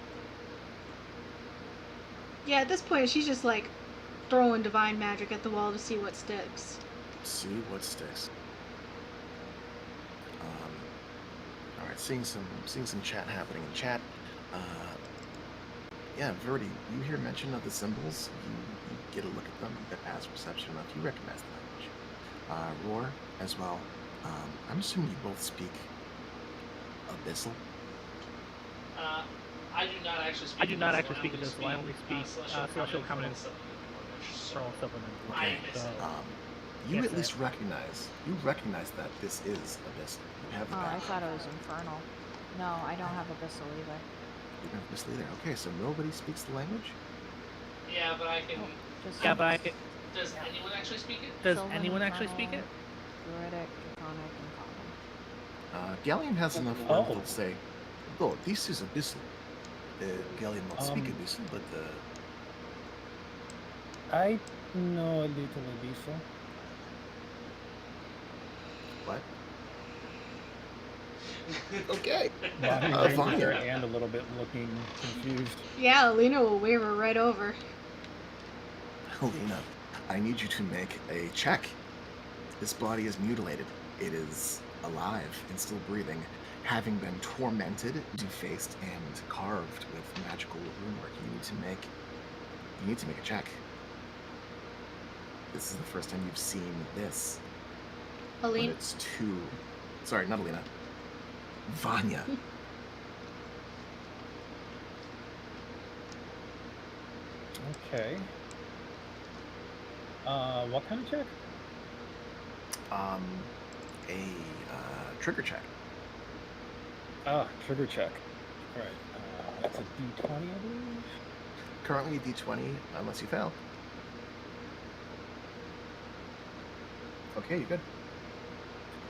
Yeah, at this point, she's just like throwing divine magic at the wall to see what sticks. See what sticks. All right, seeing some chat happening in chat. Yeah, Verdi, you hear mention of the symbols. You get a look at them. You get past perception enough. You recognize the language. Roar as well. I'm assuming you both speak Abyssal. I do not actually speak Abyssal. I only speak Celestial Common and Pearl Supplement. Okay. So, you at least recognize that this is Abyssal. You have the Oh, I background. thought it was Infernal. No, I don't have Abyssal either. You don't have Abyssal either. Okay, so nobody speaks the language? Yeah, but I can. Just Does anyone actually speak it? Does Sylvan, anyone actually speak it? Druidic, Draconic, and Common. Galleon has enough wherewithal to say, "Oh, this is Abyssal." Galleon not speak Abyssal, but I know a little Abyssal. what? Okay. Vanya and a little bit looking confused. Yeah, Alina will wave her right over. Alina, I need you to make a check. This body is mutilated. It is alive and still breathing, having been tormented, defaced, and carved with magical runework. You need to make a check. This is the first time you've seen this. Alina. But it's too. Sorry, not Alina. Vanya. Okay. What kind of check? A trigger check. Trigger check. All right. That's a D20, I believe. Currently D20, unless you fail. Okay, you're good.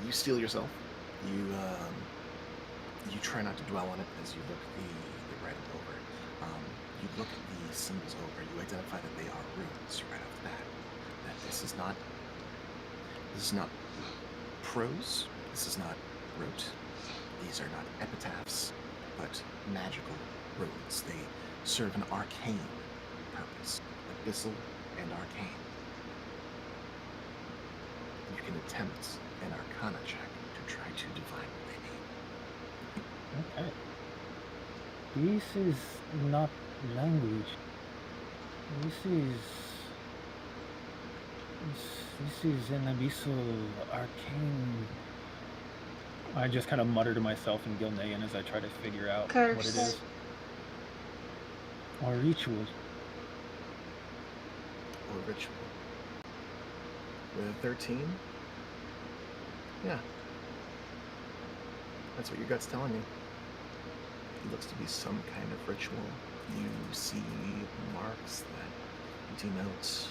You steel yourself. You try not to dwell on it as you look the writing over. You look at the symbols over. You identify that they are runes right off the bat. That this is not prose. This is not rote. These are not epitaphs, but magical runes. They serve an arcane purpose, abyssal and arcane. You can attempt an arcana check to try to divine what they mean. Okay. This is not language. This is an abyssal arcane. I just kind of mutter to myself in Gilnean as I try to figure out what it is. Or ritual. Or ritual. With a 13? Yeah. That's what your gut's telling you. It looks to be some kind of ritual. You see marks that denote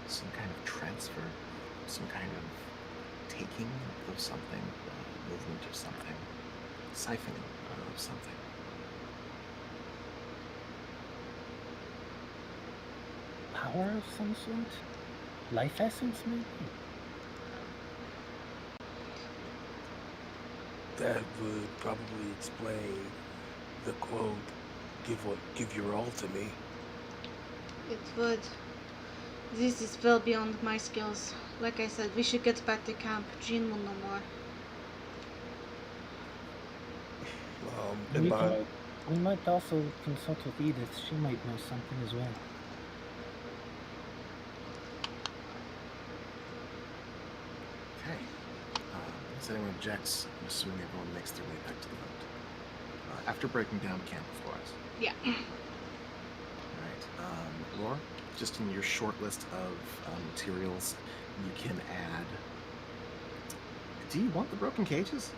some kind of transfer, some kind of taking of something, movement of something, siphoning of something. Power of some sort? Life essence, maybe? That would probably explain the quote, give your all to me. It would. This is well beyond my skills. Like I said, we should get back to camp. Jean will know more. We might also consult with Edith. She might know something as well. Okay. If anyone objects, I'm assuming everyone makes their way back to the boat. After breaking down camp before us. Yeah. Alright. Laura, just in your short list of materials, you can add... Do you want the broken cages?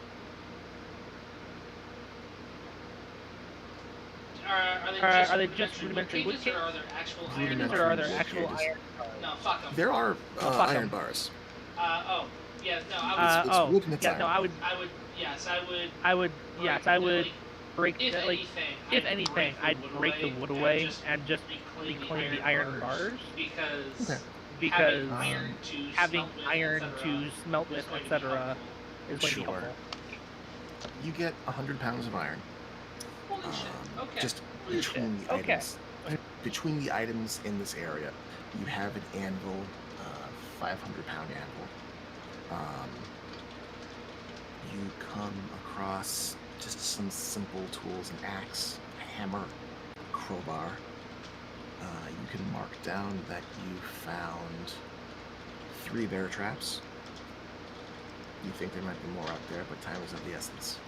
Are they just rudimentary wood cages, or are there actual iron Rudimentary bars? or are there wood actual cages. iron? No, fuck them. There are fuck iron 'em. bars. Oh, yeah, no, I would. It's wood and it's yeah, iron. no, I would break If that, like, if anything, I'd break the wood away and just reclaim the iron bars because having iron to smelt with, etc., is going to be Sure. helpful. You get 100 pounds of iron. Holy shit. Okay. Just Holy between shit. the Okay. items. Between the items in this area, you have an anvil, 500-pound anvil. You come across just some simple tools: an axe, a hammer, crowbar. You can mark down that you found 3 bear traps. You think there might be more out there, but time is of the essence.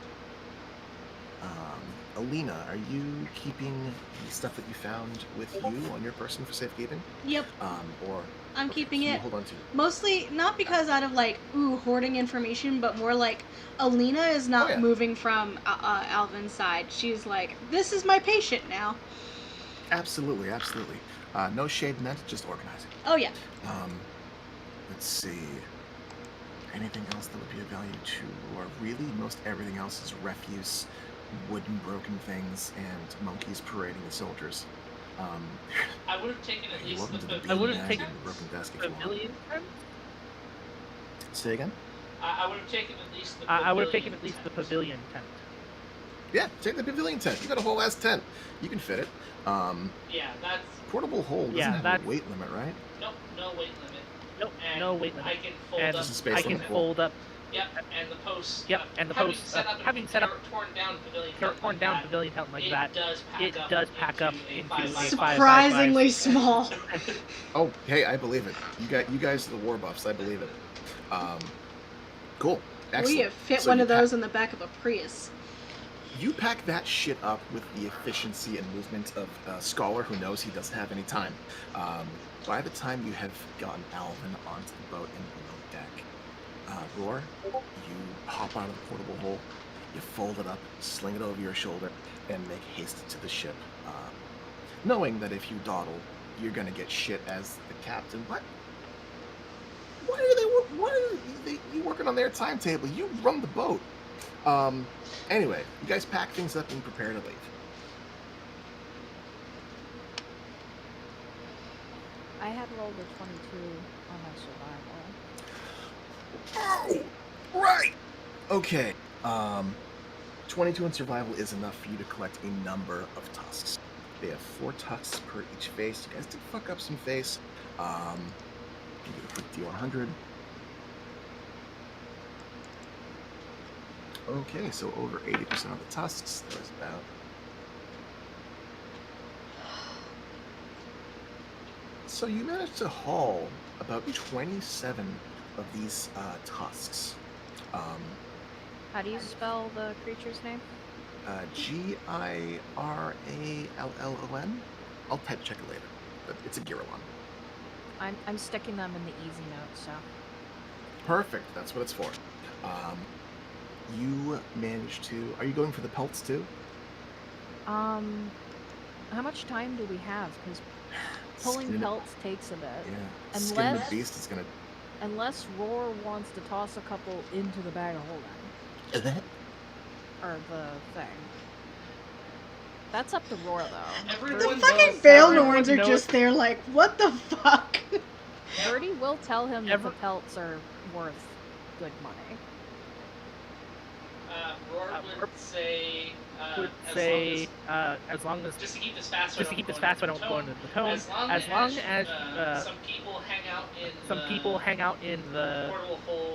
Alina, are you keeping the stuff that you found with you on your person for safekeeping? Yep. Or I'm keeping so you it. hold on to. Mostly not because out of like hoarding information, but more like Alina is not moving from Alvin's side. She's like, this is my patient now. Absolutely. No shade meant, just organizing. Oh yeah. Let's see. Anything else that would be of value to, or really most everything else is refuse, wooden broken things, and monkeys parading the soldiers. I would have taken at You're least welcome to the the I would bean have bag taken and the broken desk if you want. Pavilion tent? Say again? I would have taken at least the I would have taken at least the pavilion tent. Yeah, take the pavilion tent. You got a whole ass tent. You can fit it. Yeah, that's Portable hole doesn't have that's- a weight limit, right? no weight limit. Nope, And no weight limit. I can fold And up. Just a space I can limit. fold up. Yep, and the posts. Yep, and the posts. Having set up torn down pavilion tent like that, it does pack up into a 5x5. Surprisingly small. Oh, hey, I believe it. You guys are the war buffs. I believe it. Cool. Excellent. We have fit So one you of those in the back of a Prius. You pack that shit up with the efficiency and movement of a scholar who knows he doesn't have any time. By the time you have gotten Alvin onto the boat and below deck, Roar, you hop out of the portable hole, you fold it up, sling it over your shoulder, and make haste to the ship, knowing that if you dawdle, you're gonna get shit as the captain. What? Why are they you working on their timetable? You run the boat. Anyway, you guys pack things up and prepare to leave. I had rolled a 22 on my survival. Oh, right. Okay. 22 in survival is enough for you to collect a number of tusks. They have 4 tusks per each face. You guys did fuck up some face. Give you a quick D100. Okay, so over 80% of the tusks. There's about... So you managed to haul about 27 of these tusks. How do you spell the creature's name? Girallon. I'll type check it later, but it's a Girallon. I'm sticking them in the easy notes, so. Perfect, that's what it's for. You managed to... Are you going for the pelts too? How much time do we have? Because pulling pelts takes a bit. Yeah. Skin the beast is gonna... Unless Roar wants to toss a couple into the bag of holding. Or the thing. That's up to Roar, though. The fucking Vailnorns are just there like, what the fuck? Birdie will tell him that the pelts are worth good money. Roar would say, as long as just to keep this fast, so I don't go into the tone. As long as some people hang out in the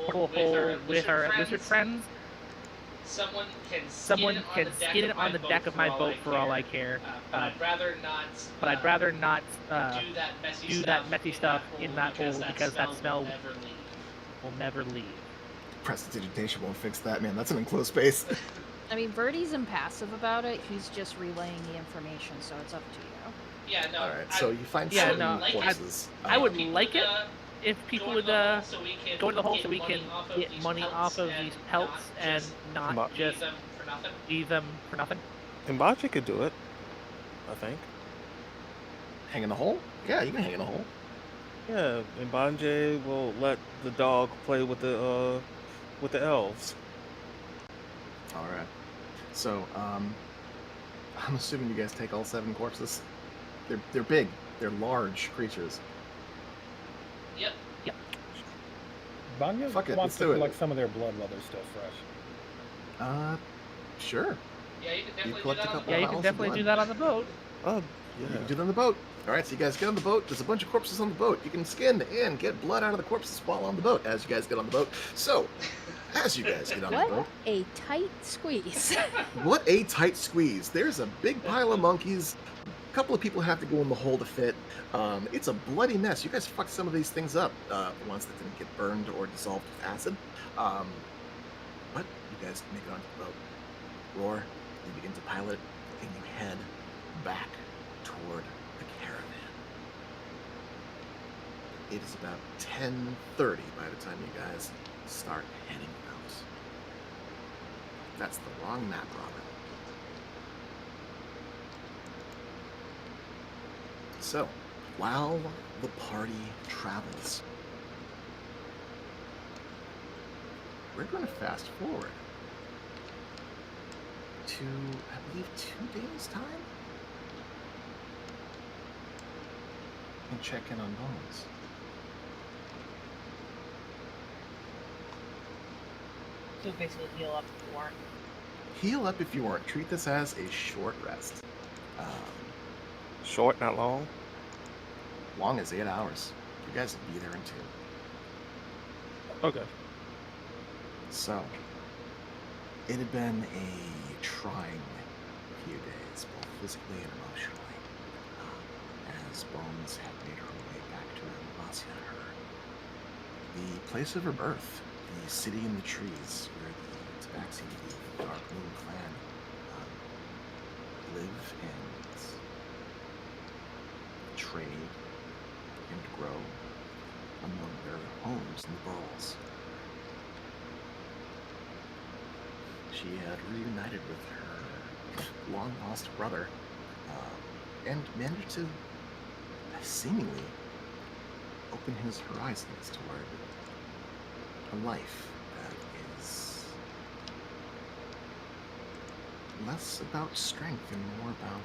portal hole with our lizard friends, someone can skin it on the deck of my boat for all I care. But I'd rather not do that messy stuff in that hole because that smell will never leave. Prestidigitation won't fix that, man. That's an enclosed space. I mean, Birdie's impassive about it. He's just relaying the information, so it's up to you. Yeah, no. Alright, so you find corpses. I would like it if people would go to the hole so we can get money off of these pelts and not just leave them for nothing. Imbachi could do it, I think. Hang in the hole? Yeah, you can hang in the hole. Yeah, and Banje will let the dog play with the elves. All right. So, I'm assuming you guys take all 7 corpses. They're big. They're large creatures. Yep. Vanya Fuck it, wants let's to do it. collect some of their blood while they're still fresh. Sure. Yeah, you can definitely collect do a that on the couple boat. Yeah, you Miles can of definitely blood. do that on the boat. Oh, You yeah. can do that on the boat. All right, so you guys get on the boat. There's a bunch of corpses on the boat. You can skin and get blood out of the corpses while on the boat as you guys get on the boat. So, as you guys get on the What boat, a tight squeeze. what a tight squeeze. There's a big pile of monkeys. A couple of people have to go in the hole to fit. It's a bloody mess. You guys fucked some of these things up. The ones that didn't get burned or dissolved with acid. But you guys make it onto the boat. Roar, you begin to pilot, and you head back toward the caravan. It is about 10:30 by the time you guys start heading out. That's the wrong map, Robert. So, while the party travels, we're going to fast forward to, I believe, 2 days' time? And check in on Bones. So basically heal up before. Heal up if you want. Treat this as a short rest. Um, Short, not long. long as 8 hours. You guys will be there in 2. Okay. So, it had been a trying few days, both physically and emotionally, as Bones had made her way back to Demacia, the place of her birth, the city in the trees where the Tabaxi, the Dark Moon clan, live and trade and grow among their homes in the burls. She had reunited with her long-lost brother, and managed to seemingly open his horizons toward a life that is less about strength and more about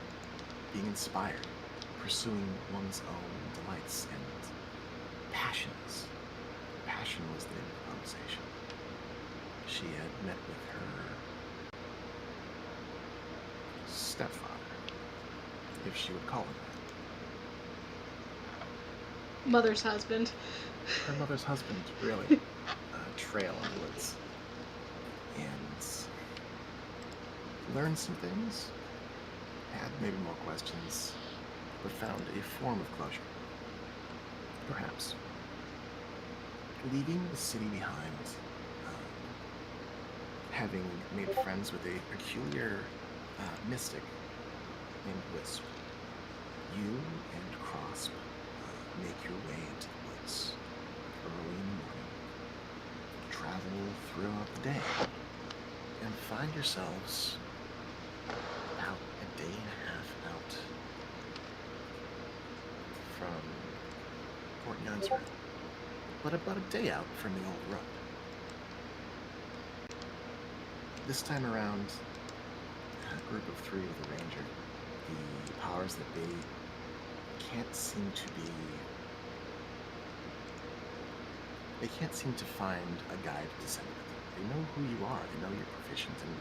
being inspired, pursuing one's own delights and passions. Passion was the name of the conversation. She had met with her stepfather, if she would call him that. Mother's husband. Her mother's husband, really. Trail in the woods. And learned some things, had maybe more questions, but found a form of closure. Perhaps. Leaving the city behind, having made friends with a peculiar mystic named Wisp, you and Crosp make your way into the woods early in the morning, travel throughout the day, and find yourselves about a day and a half out from Fort Yunsburg, but about a day out from the old road. This time around, a group of 3 with the Ranger, the powers that be can't seem to find a guide to send with. They know who you are, they know you're proficient, and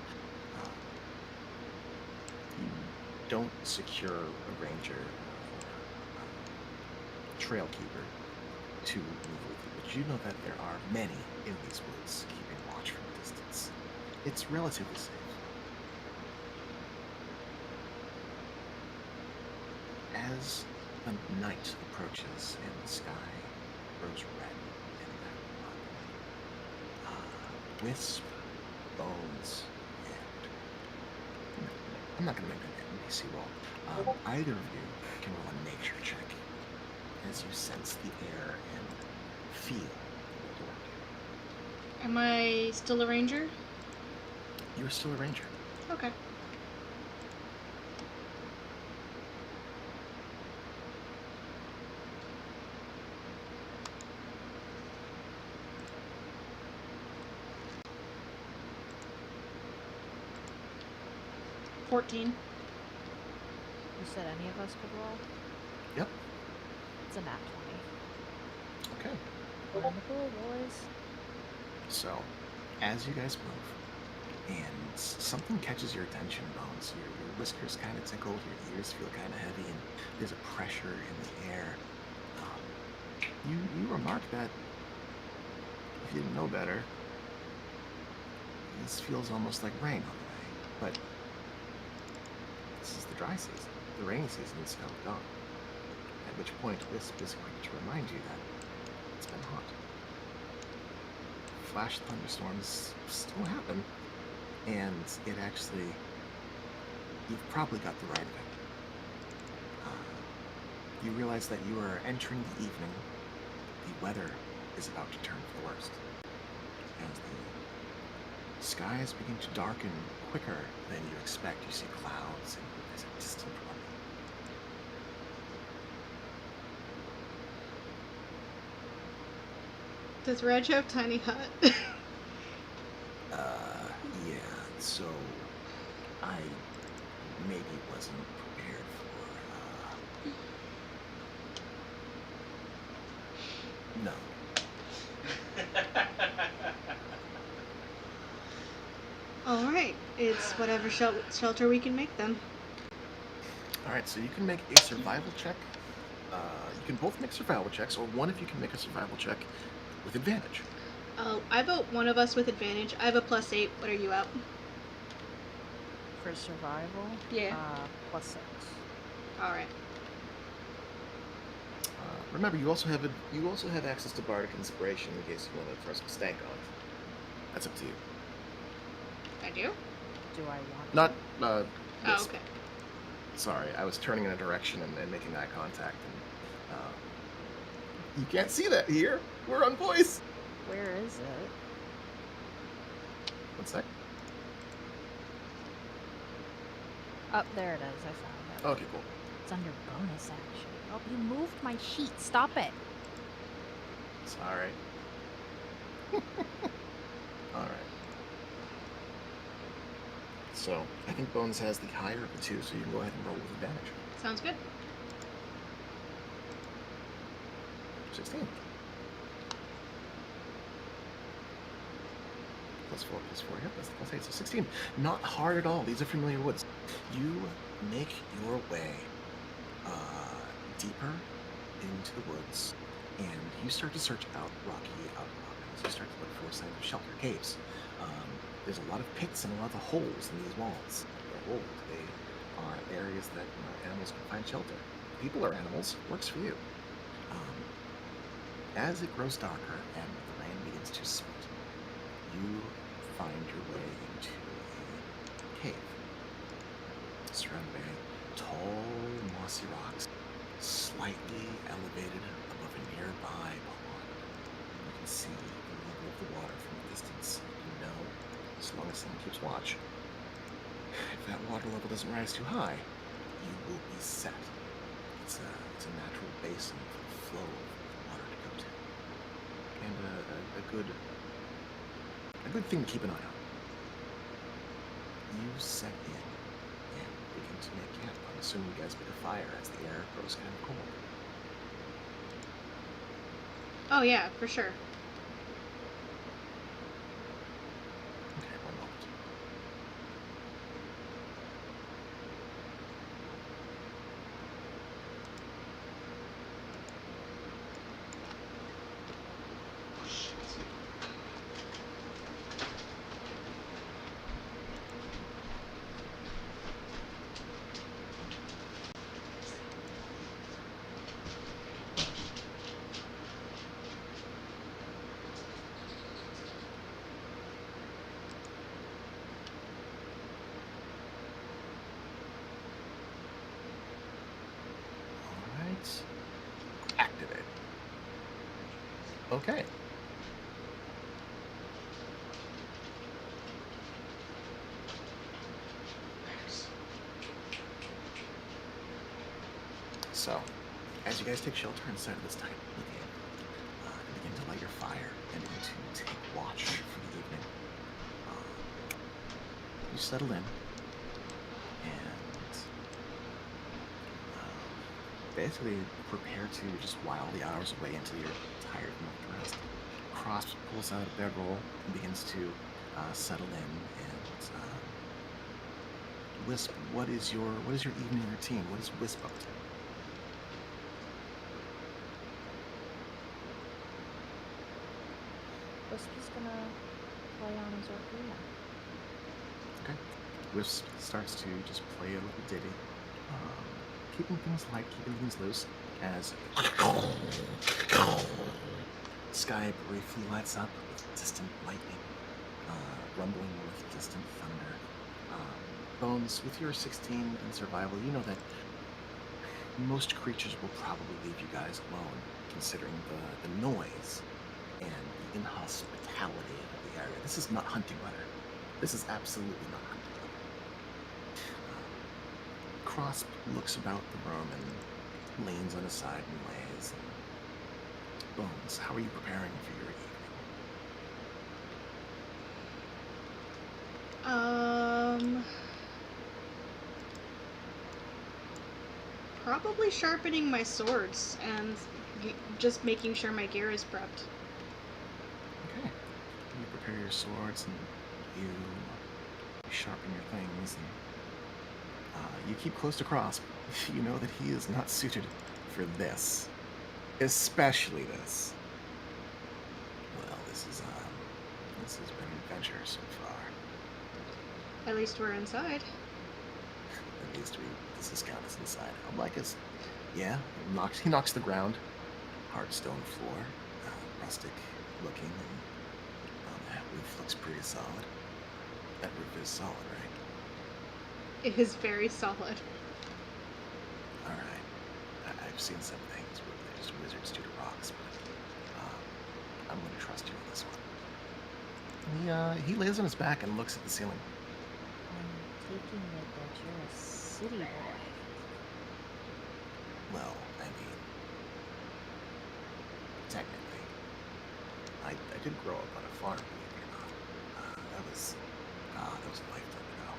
you don't secure a Ranger trail keeper to move with you, but you know that there are many in these woods keeping watch from a distance. It's relatively safe. As the night approaches and the sky grows red in that blood, Wisp, Bones, and I'm not going to make an NPC roll. Either of you can roll a nature check as you sense the air and feel the wind. Am I still a ranger? You're still a ranger. Okay. $14. You said any of us could roll? Yep. It's a nat 20. Okay. Wonderful, boys. So, as you guys move, and something catches your attention, Bones. Your whiskers kind of tickle, your ears feel kind of heavy, and there's a pressure in the air. You remark that, if you didn't know better, this feels almost like rain on the way. But this is the dry season. The rainy season is now gone. At which point, Wisp is going to remind you that it's been hot. Flash thunderstorms still happen, and it actually, you've probably got the right of it. You realize that you are entering the evening. The weather is about to turn for the worst. As the skies begin to darken quicker than you expect, you see clouds and there's a distant rumbling. Does Reg have tiny hut? Yeah, so I maybe wasn't prepared for, no. Alright. It It's whatever shelter we can make them. Alright, so you can make a survival check. You can both make survival checks, or one if you can make a survival check with advantage. I vote one of us with advantage. I have a +8. What are you at? For survival? Yeah. +6. Alright. Remember, you also have access to Bardic Inspiration in case you want to throw some stank on. That's up to you. I do? Do I want Not, Oh, yes. okay. Sorry, I was turning in a direction and making eye contact, and you can't see that here. We're on voice. Where is it? 1 sec. Up there it is. I found it. Okay, cool. It's under bonus action. Oh, you moved my sheet. Stop it. Sorry. Alright. So, I think Bones has the higher of the two, so you can go ahead and roll with advantage. Sounds good. 16. +4, +4, yep, that's the +8, so 16. Not hard at all. These are familiar woods. You make your way deeper into the woods, and you start to search out rocky outcroppings. You start to look for signs of shelter, caves. There's a lot of pits and a lot of holes in these walls. They're old. They are areas that animals can find shelter. People or animals, works for you. As it grows darker and the rain begins to split, you find your way into a cave surrounded by tall, mossy rocks, slightly elevated above a nearby pond. You can see the level of the water from a distance. You know, as long as someone keeps watch, if that water level doesn't rise too high, you will be set. It's a natural basin for the flow of water to go to, and a good thing to keep an eye on. You set in and begin to make camp. I'm assuming you guys make a fire as the air grows kind of cold. Oh, yeah, for sure. Okay, 1 moment. Alright. Activate. Okay. So, as you guys take shelter inside of this tight little cave, and begin to light your fire and begin to take watch for the evening, you settle in and basically prepare to just while the hours away until you're tired enough to rest. Cross pulls out a bedroll and begins to settle in. And Wisp, what is your evening routine? What is Wisp up to? Wisp is gonna play on his ocarina. Okay. Wisp starts to just play a little ditty, keeping things light, keeping things loose, as sky briefly lights up with distant lightning, rumbling with distant thunder. Bones, with your 16 in survival, you know that most creatures will probably leave you guys alone, considering the noise and the inhospitality of the area. This is not hunting weather. This is absolutely not hunting weather. Crosp looks about the room and leans on his side and lays. Bones, how are you preparing for your evening? Probably sharpening my swords and just making sure my gear is prepped. Okay. You prepare your swords and you sharpen your things, and you keep close to Crosp. You know that he is not suited for this. Especially this. Well, this has been an adventure so far. At least we're inside. At least this is count as inside. Oblikus, yeah, he knocks the ground. Hard stone floor, rustic looking, and that roof looks pretty solid. That roof is solid, right? It is very solid. Alright. I've seen some things where they're just wizards due to rocks, but I'm going to trust you on this one. He lays on his back and looks at the ceiling. I'm taking it that you're a city boy. Well, I mean, technically, I did grow up on a farm, believe it or not. That was a lifetime ago.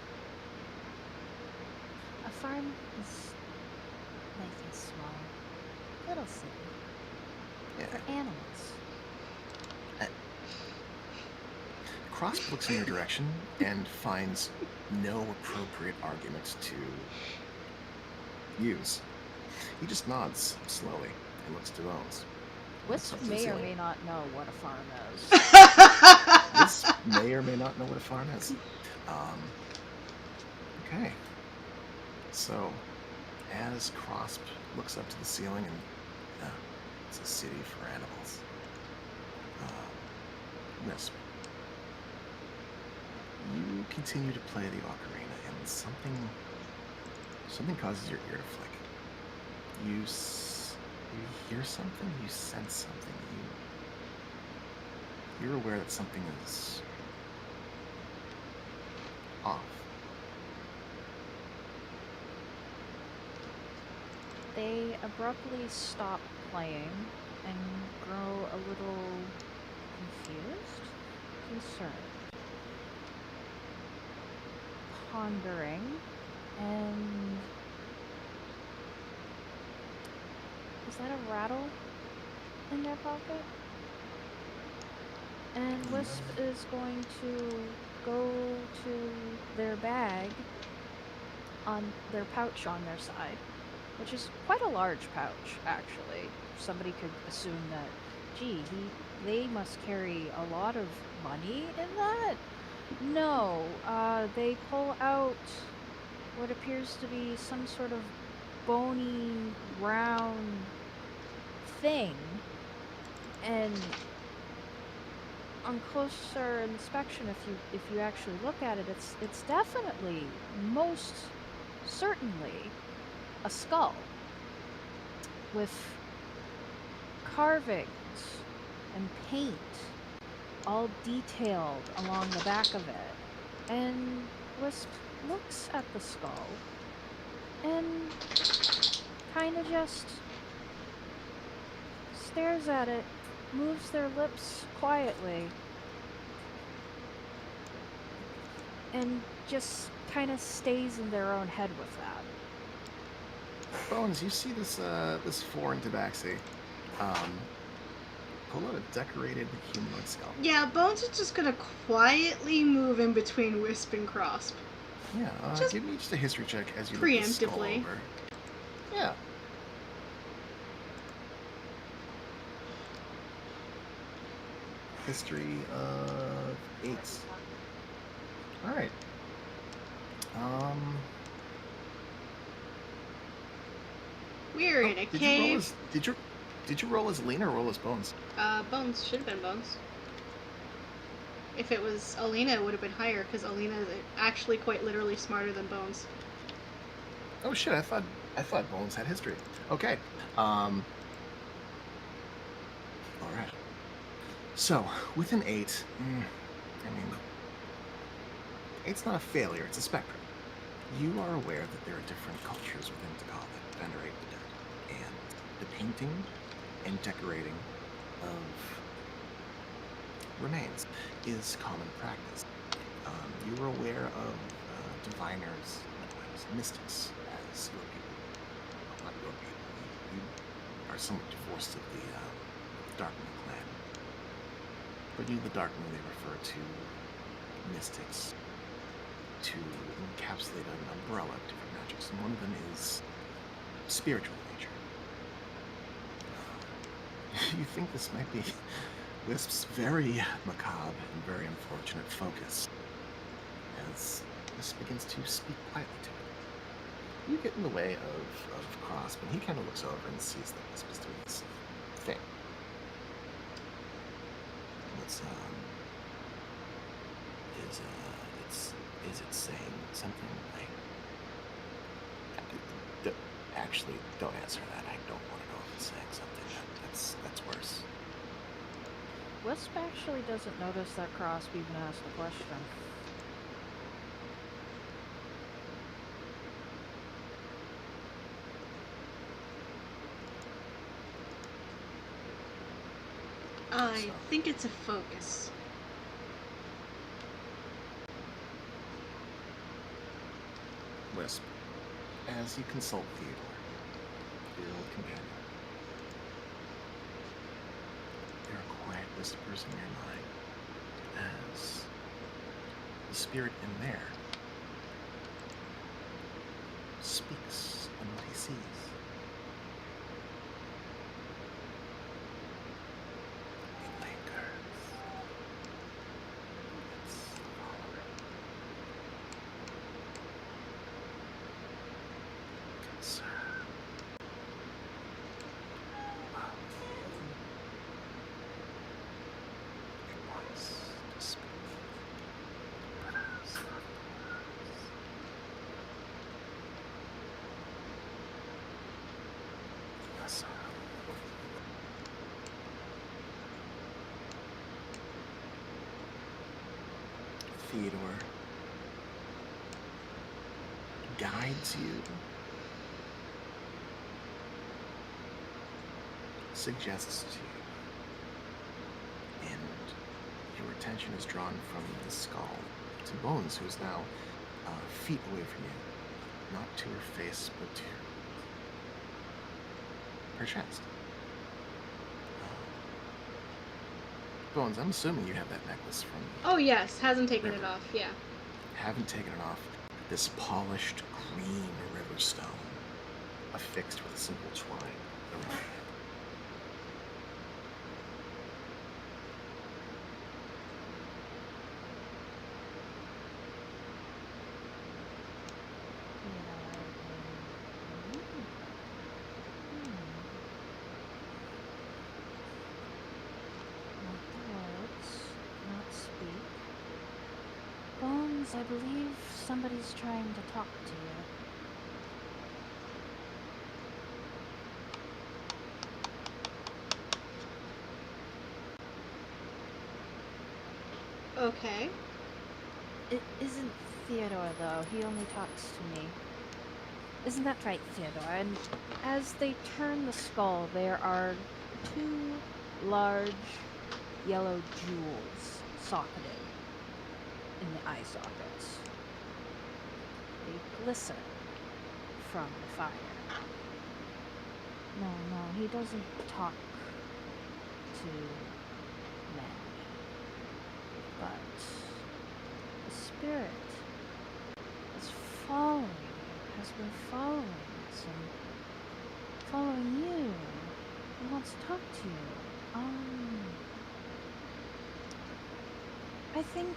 A farm is nice and small. Little city. Yeah. For animals. Cross looks in your direction and finds no appropriate argument to use. He just nods slowly and looks to Bones. Wisp may or may not know what a farm is. Wisp may or may not know what a farm is. Okay. So, as Crosp looks up to the ceiling, and it's a city for animals. Wisp, you continue to play the ocarina, and something causes your ear to flick. You hear something, you sense something, you're aware that something is off. They abruptly stop playing and grow a little confused, concerned, pondering, and is that a rattle in their pocket? And Wisp is going to go to their bag on their pouch on their side, which is quite a large pouch, actually. Somebody could assume that, gee, they must carry a lot of money in that? No, they pull out what appears to be some sort of bony, round thing, and on closer inspection, if you actually look at it, it's definitely, most certainly, a skull with carvings and paint all detailed along the back of it. And Wisp looks at the skull and kind of just stares at it, moves their lips quietly, and just kind of stays in their own head with that. Bones, you see this foreign tabaxi. Pull out a decorated humanoid skull. Yeah, Bones is just gonna quietly move in between Wisp and Crosp. Yeah, just give me just a history check as you look this skull preemptively. over. Yeah. History of 8. All right. We're in a cave. Did you roll as Lena or roll as Bones? Bones should have been Bones. If it was Alina, it would have been higher, because Alina is actually quite literally smarter than Bones. Oh shit! I thought Bones had history. Okay. All right. So with an 8, I mean, 8's not a failure; it's a spectrum. You are aware that there are different cultures within Tikal that venerate the dead, and the painting and decorating of remains is common practice. You are aware of diviners, mystics, as your people. Well, not your people. You are somewhat divorced of the Darkmoon clan. But you, the Darkmoon, they refer to mystics, to encapsulate an umbrella of different magics, and one of them is spiritual nature. You think this might be Wisp's very macabre and very unfortunate focus, as Wisp begins to speak quietly to him. You get in the way of Crosp, and he kind of looks over and sees that Wisp is doing this thing. What's, is it saying something like... Actually, don't answer that. I don't want to know if it's saying something. That's worse. Wisp actually doesn't notice that Crosp even asked the question. I think it's a focus. Wisp, as you consult Theodore, your old companion, there are quiet whispers in your mind as the spirit in there speaks on what he sees. It lingers. It's following. Concern. Love. It wants to speak, but has not words. Listen. Theodore guides you, suggests to you, and your attention is drawn from the skull to Bones, who is now feet away from you, not to her face, but to her chest. Bones, I'm assuming you have that necklace from... Oh yes, hasn't taken it River. off, yeah. Haven't taken it off. This polished green river stone, affixed with a simple twine around it. Not the words, not speak. Bones, I believe somebody's trying to talk to you. Okay. It isn't Theodore, though. He only talks to me. Isn't that right, Theodore? And as they turn the skull, there are two large yellow jewels socketed in the eye sockets. They glisten from the fire. No, he doesn't talk to men. But the spirit is following you, has been following us and following you. He wants to talk to you. I think...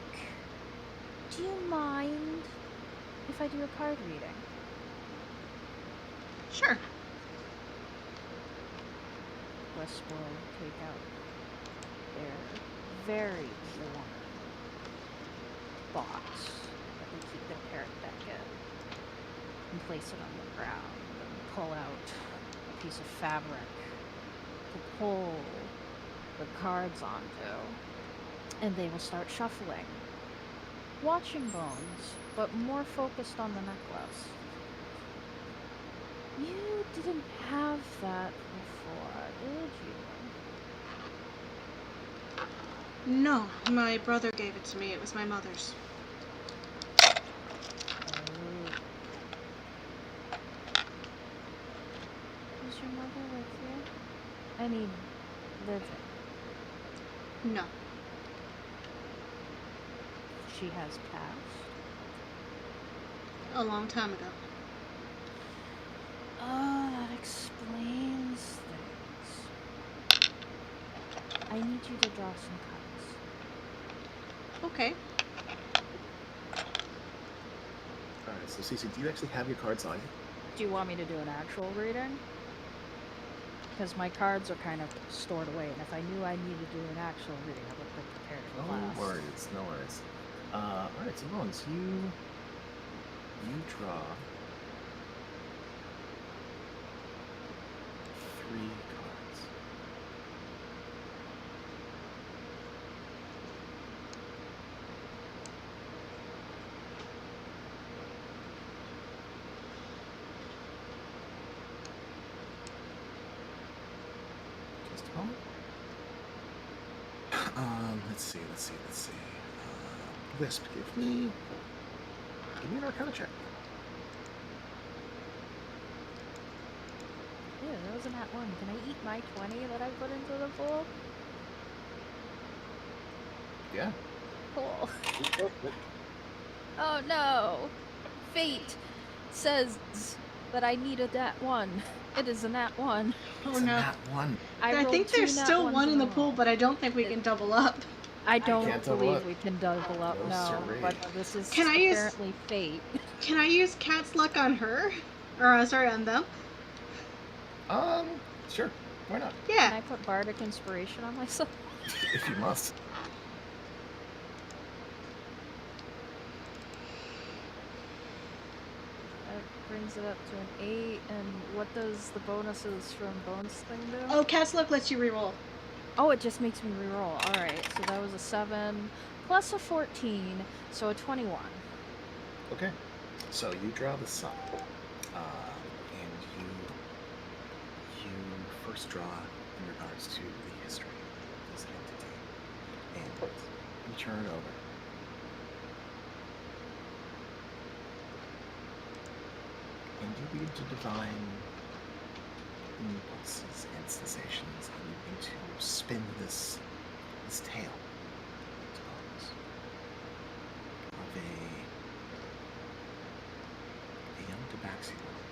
Do you mind if I do a card reading? Sure. Wisp will take out their very worn box that they keep their parrot deck in and place it on the ground and pull out a piece of fabric to pull the cards onto, and they will start shuffling, watching Bones, but more focused on the necklace. You didn't have that before, did you? No, my brother gave it to me. It was my mother's. Oh. Is your mother with you? I mean, living. No. She has passed? a long time ago. That explains things. I need you to draw some cards. Okay. Alright, so Cece, do you actually have your cards on you? Do you want me to do an actual reading? Because my cards are kind of stored away, and if I knew I needed to do an actual reading, I would have been prepared for class. No worries, no worries. Alright, so Bones, you draw 3 cards. Just a moment. Let's see. Wisp, give me an Arcana check. Yeah, that was a nat 1. Can I eat my 20 that I put into the pool? Yeah. Cool. Oh no! Fate says that I need a nat 1. It is a nat 1. Oh It's a no. nat 1. I rolled think 2 there's nat still 1s one in the a pool, row. but I don't think we can double up. I can't don't double believe up. we can double up, No, no. sirree. But this is Can I use- apparently fate. Can I use Cat's Luck on her? Or, sorry, on them? Sure. Why not? Can Yeah. I put Bardic Inspiration on myself? If you must. That brings it up to an 8, and what does the bonuses from bonus thing do? Oh, Cat's Luck lets you reroll. Oh, it just makes me reroll. Alright, so that was a 7 plus a 14, so a 21. Okay. So you draw the sun. And you first draw in regards to the history of this entity. And you turn it over. And you begin to divine impulses and sensations, and you begin to spin this tale, suppose, of a young tabaxi woman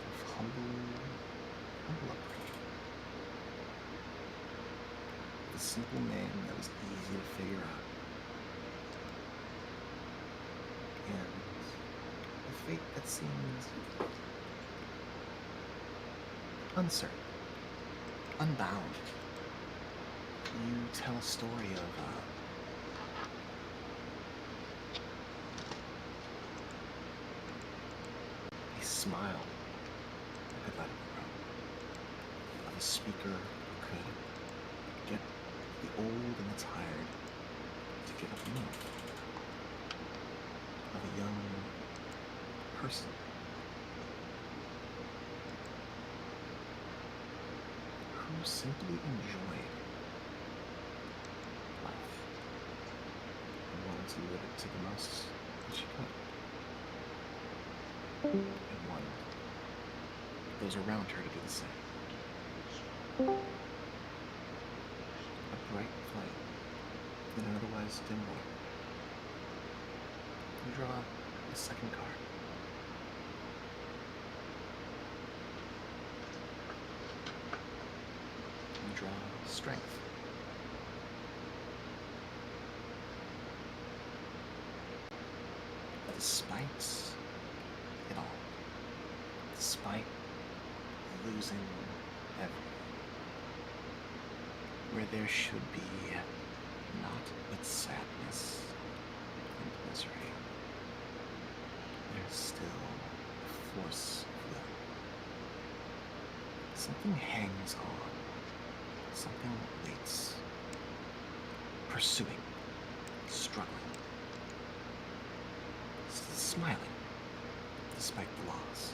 of humble upbringing, with a simple name that was easy to figure out, and a fate that seems uncertain, unbound. You tell a story of a smile that could let it grow, of a speaker who could get the old and the tired to get up and move, of a young person who simply enjoyed life and wanted to live it to the most that she could. And wanted those around her to do the same. A bright flame in an otherwise dim world. You draw a second card. You draw strength. Despite it all, despite losing everything, where there should be naught but sadness and misery, there's still a force of will. Something hangs on. Something waits. Pursuing. Struggling. Smiling. Despite the loss.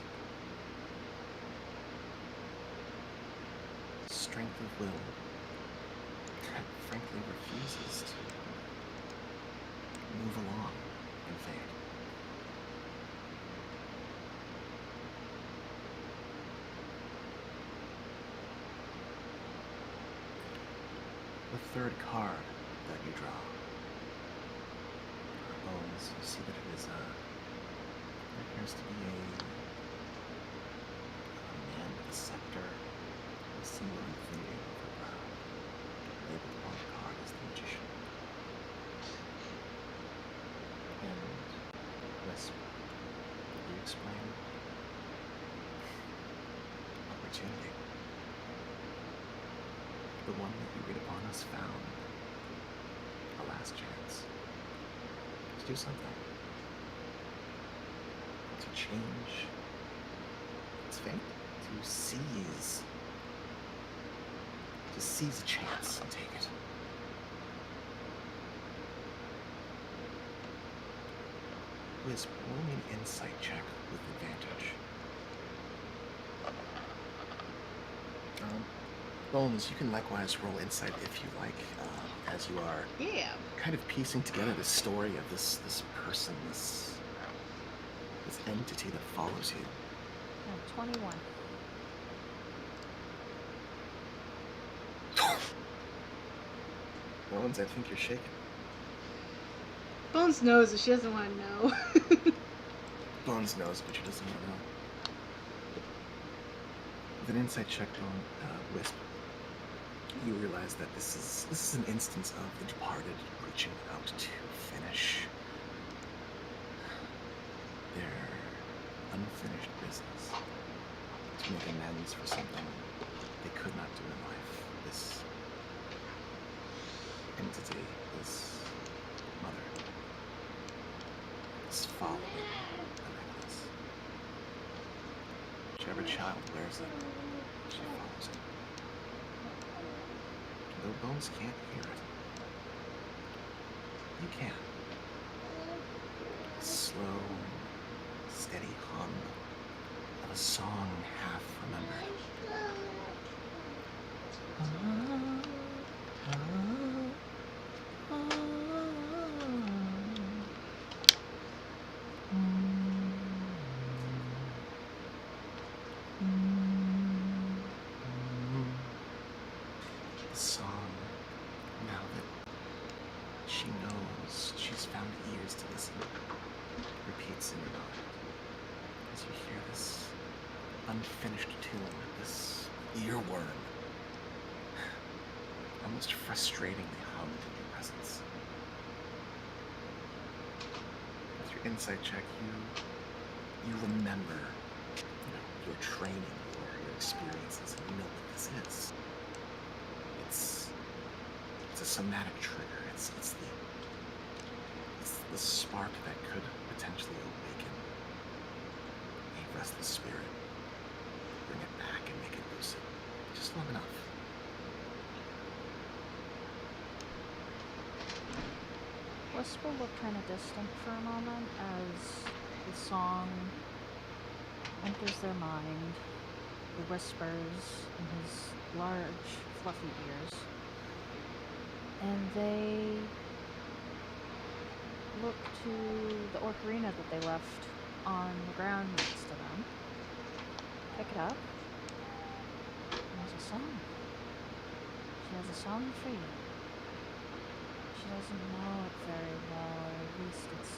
Strength of will that frankly refuses to move along and fade. The third card that you draw are bones Bones, you see that it is there appears to be a man with a scepter, a single infinity over the brow, labeled on the card as the magician. And Wisp, you explain opportunity. The one that you read upon us found, a last chance to do something, to change its fate, to seize a chance and take it. Wisp, roll me an insight check with advantage. Bones, you can likewise roll insight if you like, as you are kind of piecing together the story of this person, this entity that follows you. 21. Bones, I think you're shaking. Bones knows, but she doesn't want to know. Bones knows, but she doesn't want to know. With an insight check, Wisp, you realize that this is an instance of the departed reaching out to finish their unfinished business, to make amends for something they could not do in life. This entity, this mother, is following the necklace. Whichever child wears it, she follows it. Though Bones can't hear it, you can. A slow, steady hum of a song half remembered. The song, now that she knows she's found ears to listen, repeats in your mind as you hear this unfinished tune, this earworm, almost frustratingly hummed in your presence. With your insight check, you remember, your training, your experiences, and you know what this is. It's a somatic trigger. It's the spark that could potentially awaken a restless spirit, bring it back and make it lucid, just long enough. Wisp will look kind of distant for a moment as the song enters their mind, the whispers in his large, fluffy ears, and they look to the ocarina that they left on the ground next to them, pick it up, and there's a song. She has a song for you. She doesn't know it very well, or at least it's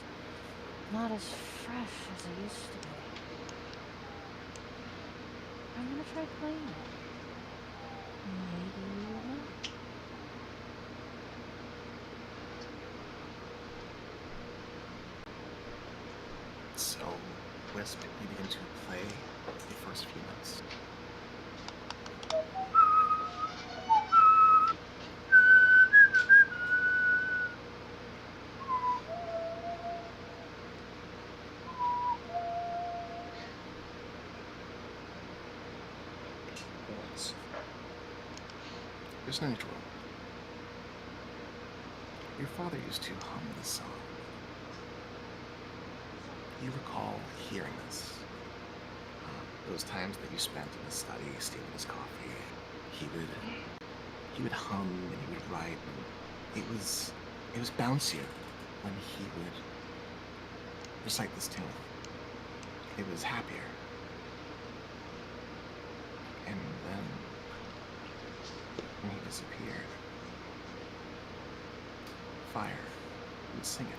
not as fresh as it used to be. I'm gonna try playing it. Maybe you will know. So, Wisp, you begin to play the first few notes. Once. There's no need to roll. Your father used to hum this song. You recall hearing this. Those times that you spent in the study stealing his coffee. He would hum and he would write, and it was bouncier when he would recite this tune. It was happier. And then when he disappeared, Fire would sing it.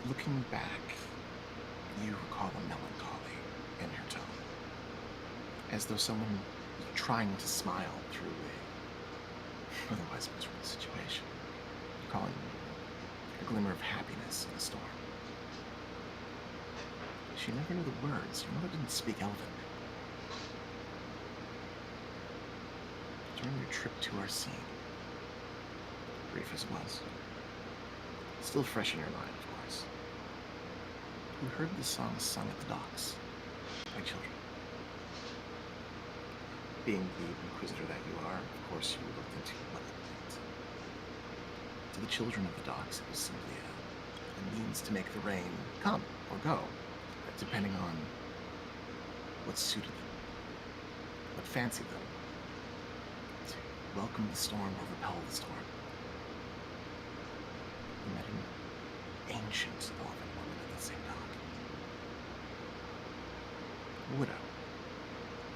Looking back, you recall a melancholy in her tone, as though someone was trying to smile through a otherwise miserable situation, recalling a glimmer of happiness in a storm. She never knew the words. Your mother didn't speak Elven. During your trip to our scene, brief as it was, still fresh in your mind, of course, you heard the song sung at the docks by children. Being the inquisitor that you are, of course, you looked into what it meant. To the children of the docks, it was simply a means to make the rain come or go, depending on what suited them, what fancied them, to welcome the storm or repel the storm. You met an ancient elven woman at the same dock, a widow,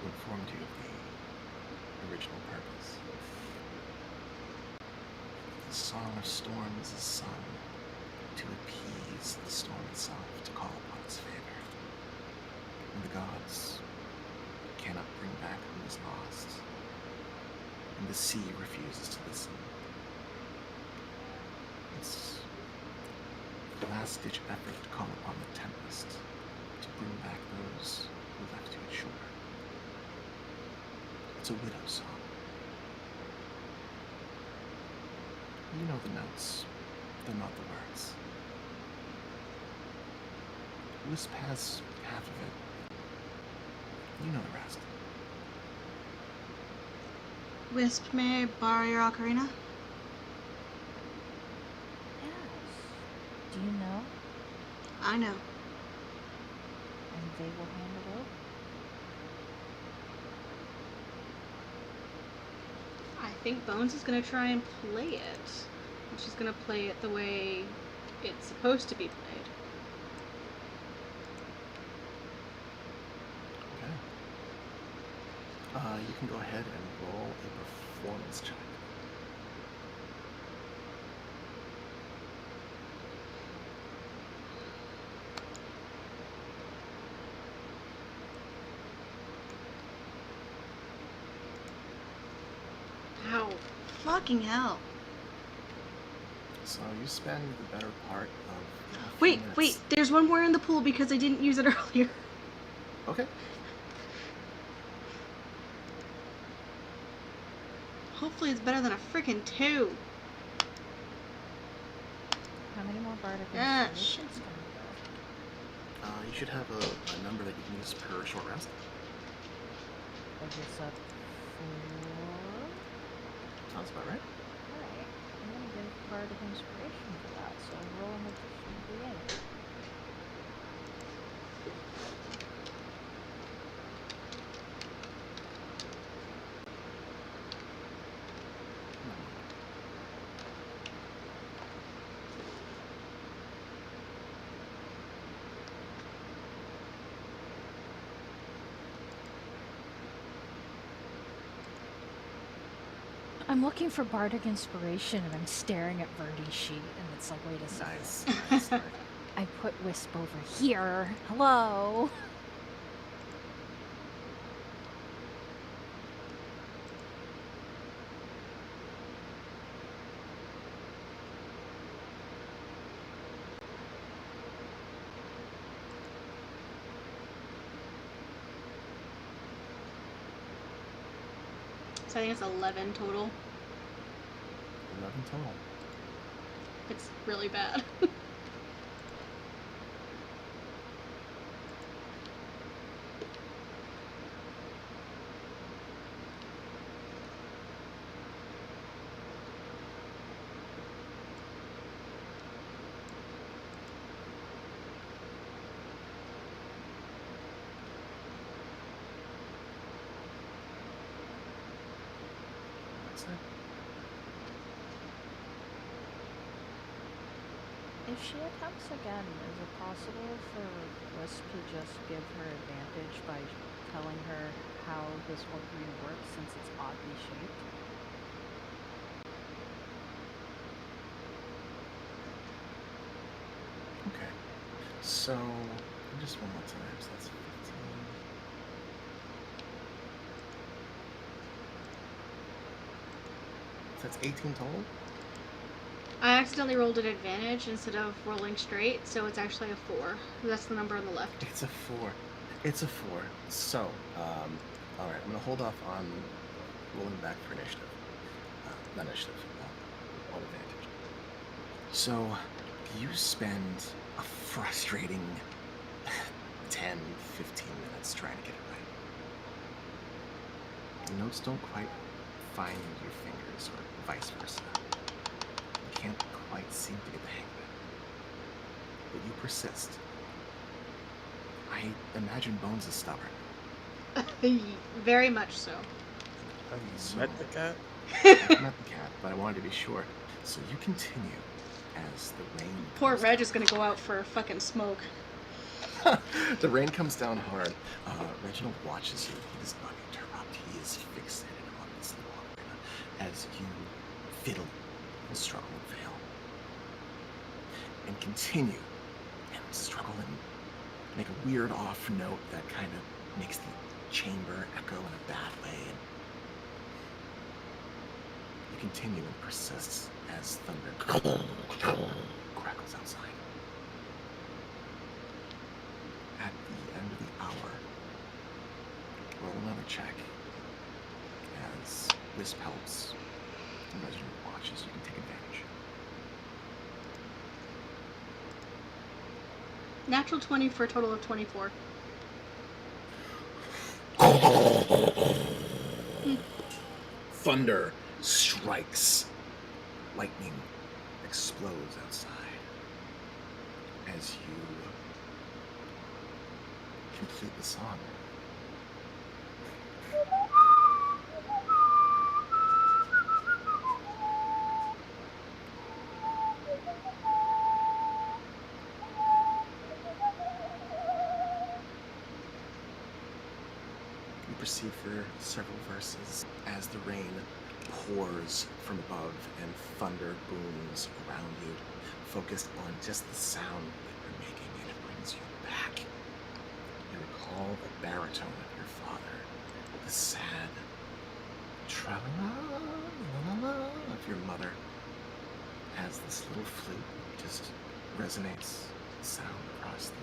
who informed you of the original purpose. The Song of Storms is sung to appease the storm itself, to call upon its favor. And the gods cannot bring back what is lost, and the sea refuses to listen. It's the last-ditch effort to call upon the tempest to bring back those who left you at shore. It's a widow's song. You know the notes, though not the words. Wisp has half of it. You know the rest. Wisp, may I borrow your ocarina? Yes. Do you know? I know. And they will hand it over? I think Bones is gonna try and play it. And she's gonna play it the way it's supposed to be played. Okay. You can go ahead and roll a performance check. Ow. Fucking hell. So you spend the better part of a few Wait, minutes. wait, there's one more in the pool because I didn't use it earlier. Okay. Hopefully it's better than a freaking 2. How many more bardic Ah, inspirations can we go? You should have a number that you can use per short rest. I guess up 4. Sounds about right. Alright. I'm gonna give bardic inspiration for that, so roll an additional d8. I'm looking for bardic inspiration and I'm staring at Verdi's sheet and it's like, wait a second. Nice. Nice. Nice. I put Wisp over here. Hello? So I think it's 11 total. 11 total. It's really bad. That's it. If she attempts again, is it possible for Wisp to just give her advantage by telling her how this ocarina works since it's oddly shaped? Okay. So, just one more time. So that's 15. So that's 18 total? I accidentally rolled an advantage instead of rolling straight, so it's actually a 4. That's the number on the left. It's a 4. It's a 4. So, alright, I'm going to hold off on rolling back for initiative. Not initiative, on advantage. So, you spend a frustrating 10, 15 minutes trying to get it right. The notes don't quite find your fingers, or vice versa. You can't quite seem to get the hang of it. But you persist. I imagine Bones is stubborn. Very much so. Have you met the cat? I've met the cat, but I wanted to be sure. So you continue as the rain. Poor Reg is gonna go out for a fucking smoke. The rain comes down hard. Reginald watches you. He does not interrupt. He is fixated on this little arena as you fiddle and struggle and fail. And continue and struggle and make a weird off note that kind of makes the chamber echo in a bad way. And you continue and persists as thunder crackles outside. At the end of the hour, roll another check as Wisp helps and Reginald watches. You can take advantage. Natural 20 for a total of 24. Thunder strikes. Lightning explodes outside as you complete the song. You proceed for several verses as the rain pours from above and thunder booms around you, focused on just the sound that you're making, and it brings you back. You recall the baritone of your father, the sad tra-la-la of your mother, as this little flute just resonates the sound across the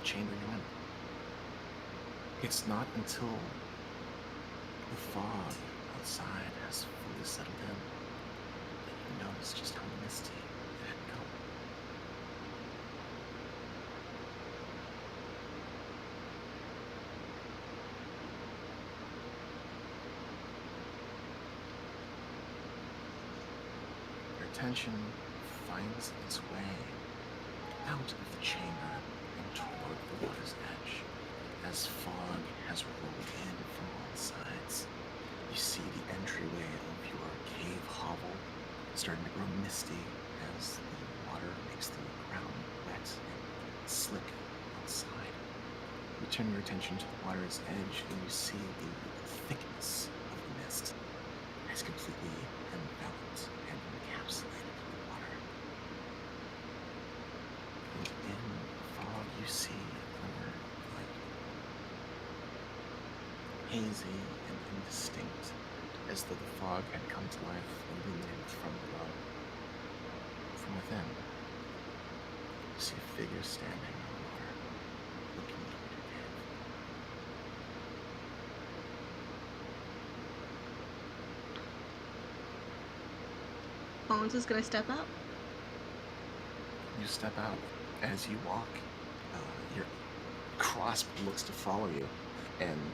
chamber you're in. It's not until the fog outside has fully settled in that you notice just how misty it had become. Your attention finds its way out of the chamber and toward the water's edge. As fog has rolled in from all sides, you see the entryway of your cave hovel starting to grow misty as the water makes the ground wet and slick outside. You turn your attention to the water's edge and you see the thickness of the mist has completely enveloped and encapsulated the water. And in the fog you see a glimmer of light. Hazy and indistinct, as though the fog had come to life, illuminated from below. From within, you see a figure standing on the water, looking toward your cave. Bones is gonna step up. You step out. As you walk, your Crosp looks to follow you. And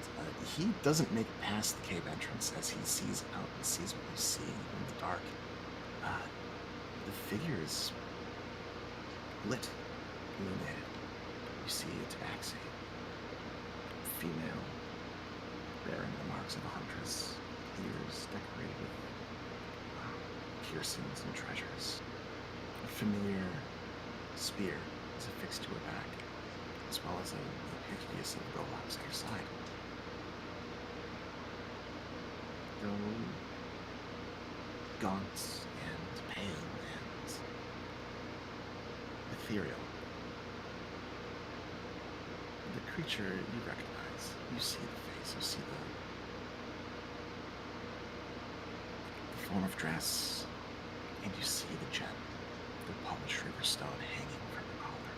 he doesn't make it past the cave entrance as he sees out and sees what you see in the dark. The figure is lit, illuminated. You see a tabaxi, female, bearing the marks of a huntress, ears decorated with piercings and treasures. A familiar spear is affixed to her back, as well as what appear to be a set of golocks at her side. Though gaunt and pale and ethereal, creature you recognize. You see the face, you see the form of dress, and you see the gem, the polished river stone hanging from her collar.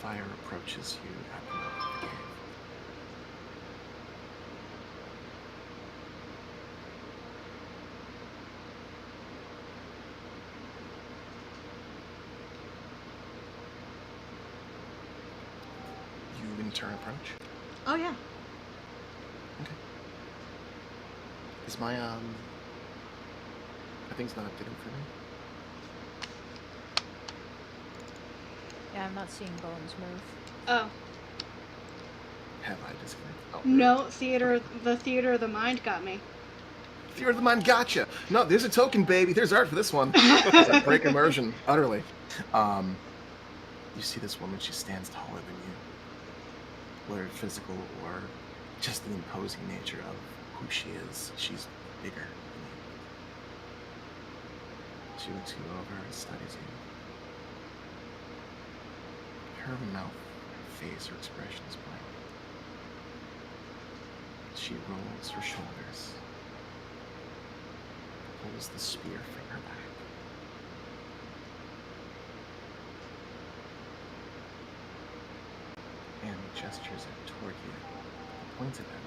Fire approaches you at the mouth of the cave. You in turn approach? Oh yeah. Okay. Is my are things not updated for me? Yeah, I'm not seeing Bones move. Oh. Have I disconnected? Oh, No, the theater of the mind got me. Theater of the Mind, gotcha. No, there's a token, baby. There's art for this one. It's like break immersion, utterly. You see this woman, she stands taller than you. Whether physical or just the imposing nature of who she is, she's bigger than you. She looks you over and studies you. Her mouth, her face, her expression is blank. She rolls her shoulders, pulls the spear from her back. And gestures it toward you, points at him.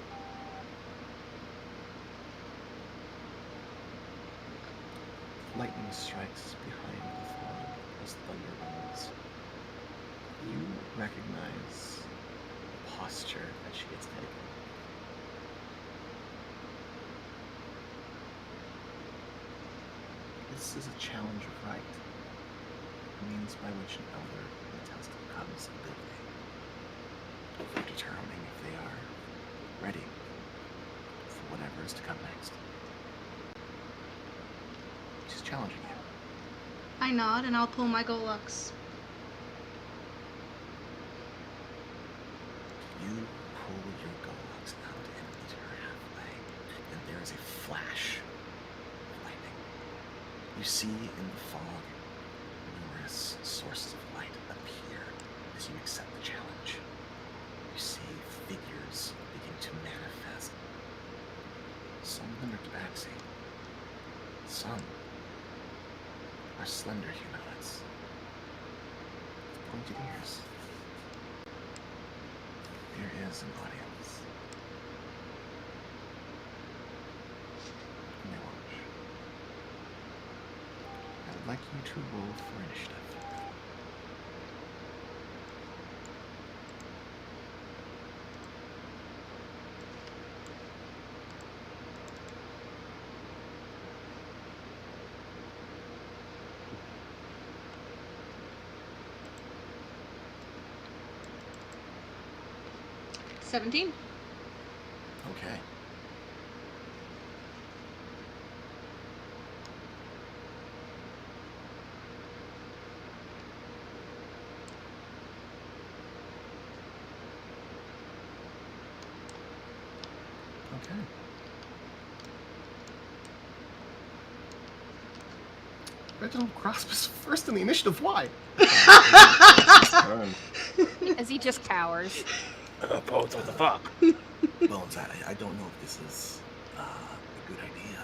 Lightning strikes behind the throne as thunder rolls. You recognize the posture that she has taken. This is a challenge of right, a means by which an elder will test the cub's ability for determining if they are ready for whatever is to come next. She's challenging you. I nod and I'll pull my Golux. You pull your Golux out and meet her halfway, and there is a flash of lightning. You see in the fog numerous sources of light appear as you accept the challenge. You see figures begin to manifest. Some of them are tabaxi. Some are slender humanoids with pointed ears. There is an audience. And they watch. I would like you to roll for initiative. – 17. Okay. Okay. Reginald Grasp is first in the initiative. Why? As he just cowers. What the fuck? Bones, I don't know if this is a good idea.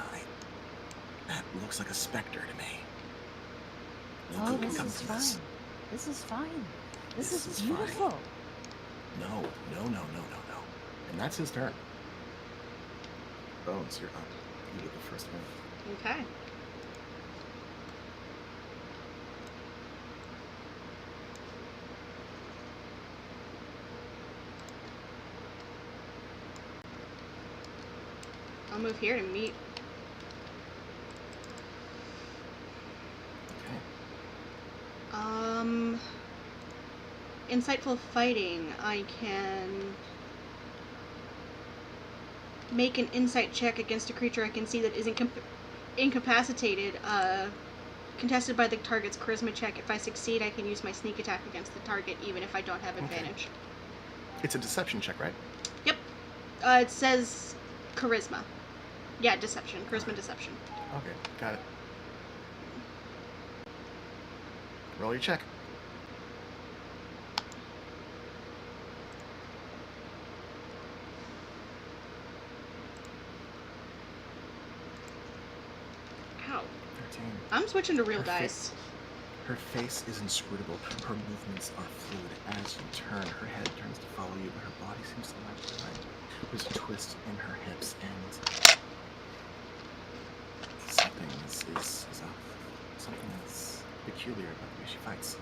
That looks like a specter to me. No Oh, good can this come is from fine. this. This is fine. This This is is fine. beautiful. No. And that's his turn. Bones, you're up. You get the first move. Okay. I'll move here to meet. Okay. Insightful fighting. I can make an insight check against a creature I can see that isn't incapacitated, contested by the target's charisma check. If I succeed, I can use my sneak attack against the target, even if I don't have advantage. It's a deception check, right? Yep. It says charisma. Yeah, deception. Charisma deception. Okay, got it. Roll your check. switching to real Her fa- dice. Her face is inscrutable. Her movements are fluid. As you turn, her head turns to follow you, but her body seems to lag behind. There's a twist in her hips, and something is off. Something is peculiar about the way she fights.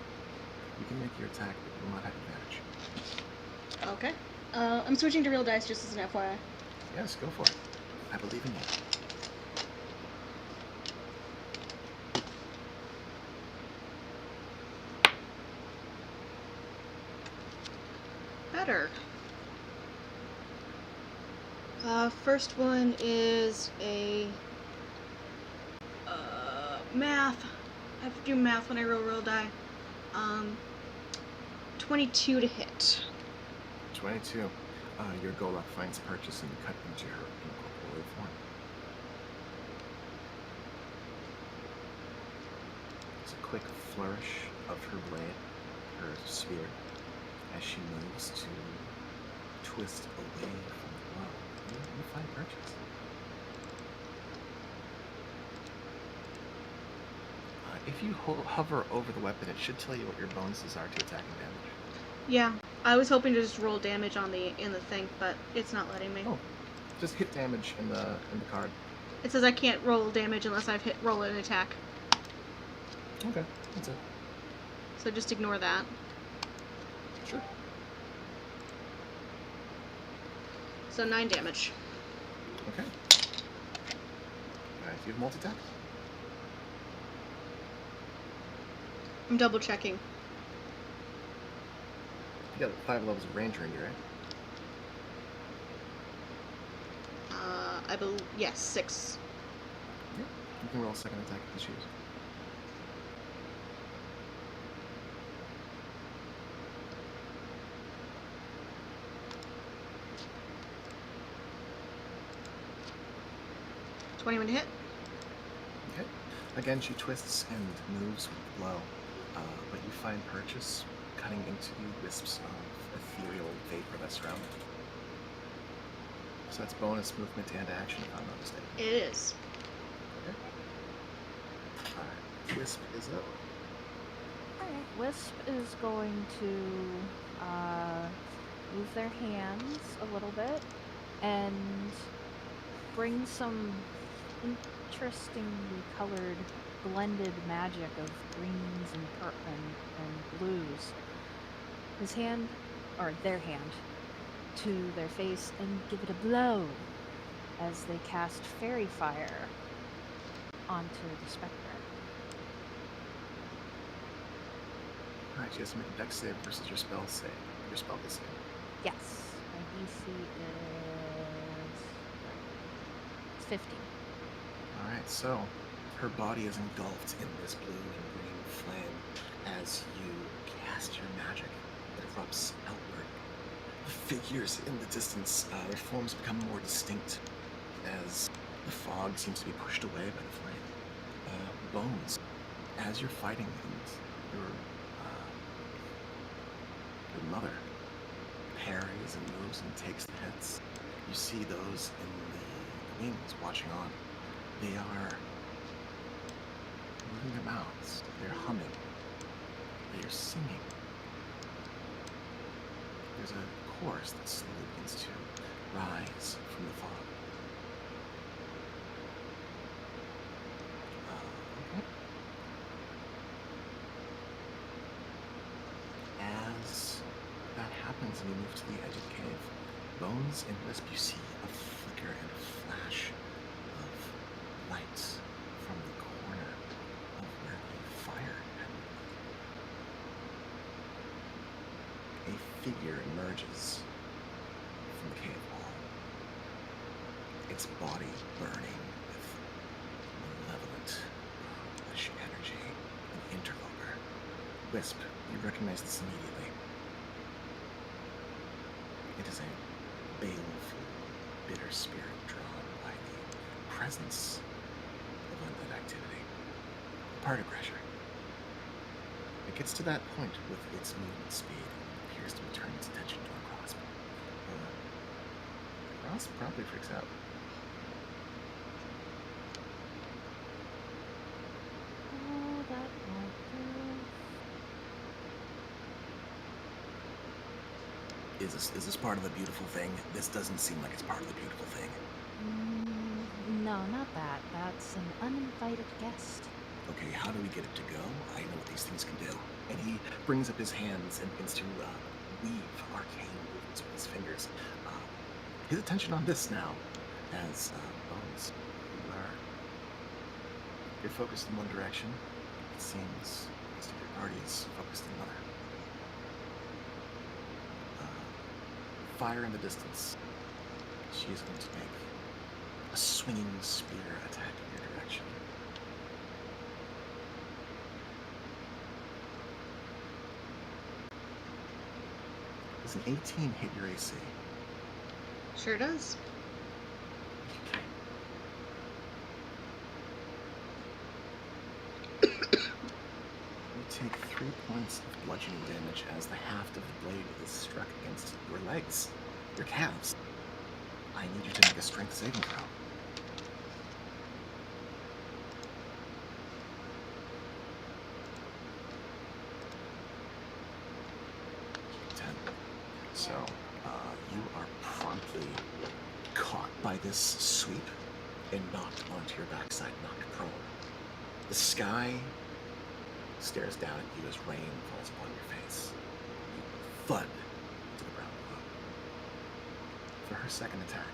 You can make your attack, but you will not have advantage. Okay. I'm switching to real dice just as an FYI. Yes, go for it. I believe in you. Better. First one is a math. I have to do math when I roll die. 22 to hit. 22. Your Golok finds purchase and cut into her incorporeal form. It's a quick flourish of her blade, her spear, as she moves to twist away from the blow. You find purchase. If you hover over the weapon, it should tell you what your bonuses are to attacking damage. Yeah, I was hoping to just roll damage in the thing, but it's not letting me. Oh, just hit damage in the card. It says I can't roll damage unless I've roll an attack. Okay, that's it. So just ignore that. Sure. So 9 damage. Okay. Do you have multi-attack? I'm double checking. You got 5 levels of ranger in you, right? I believe, yes, 6. Yeah. You can roll a second attack if you choose. $21 to hit. Okay. Again, she twists and moves with the blow, but you find purchase cutting into wisps of ethereal vapor that surround it. So that's bonus movement and action, if I'm not mistaken. It is. Okay. Alright, Wisp is up. Alright, Wisp is going to move their hands a little bit and bring some interestingly colored blended magic of greens and blues. His hand, or their hand, to their face and give it a blow as they cast fairy fire onto the spectre. Alright, she has to make a dex save versus your spell save. Your spell save. Yes, my DC is 15. Alright, so her body is engulfed in this blue and green flame as you cast your magic. It erupts outward. Figures in the distance, their forms become more distinct as the fog seems to be pushed away by the flame. Bones, as you're fighting and your mother parries and moves and takes the hits, you see those in the wings watching on. They are moving their mouths, they're humming, they are singing. There's a chorus that slowly begins to rise from the fog. Okay. As that happens and you move to the edge of the cave, Bones and Wisp, you see a flicker and a flash of lights from the corner of where the fire had moved. A figure emerges from the cave wall, its body burning with malevolent, purplish energy, an interloper. Wisp, you recognize this immediately. It is a baleful, bitter spirit drawn by the presence of undead activity. A party-crasher. It gets to that point with its movement speed and appears to turn its attention to a Grasp. Grasp probably freaks out. Is this part of the beautiful thing? This doesn't seem like it's part of the beautiful thing. No, not that. That's an uninvited guest. Okay, how do we get it to go? I know what these things can do. And he brings up his hands and begins to weave arcane movements with his fingers. His attention on this now, as Bones, you're focused in one direction. It seems the rest of your party is focused in another. Fire in the distance. She is going to make a swinging spear attack in your direction. Does an 18 hit your AC? Sure does. Okay. You take 3 points of bludgeoning damage as the haft of the blade is struck against your legs, your calves. I need you to make a strength saving throw. So, you are promptly caught by this sweep and knocked onto your backside, knocked prone. The sky stares down at you as rain falls upon your face. You thud to the ground below. For her second attack,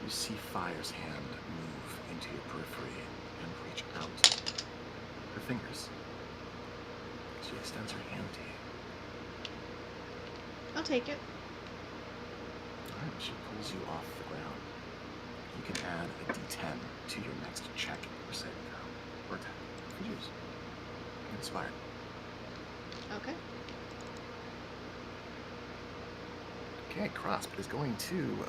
you see Fire's hand move into your periphery and reach out her fingers. She extends her hand to you. I'll take it. Alright, she pulls you off the ground. You can add a d10 to your next check or saving throw. Or attack. If you choose. Inspired. Okay. Okay, Crosp is going to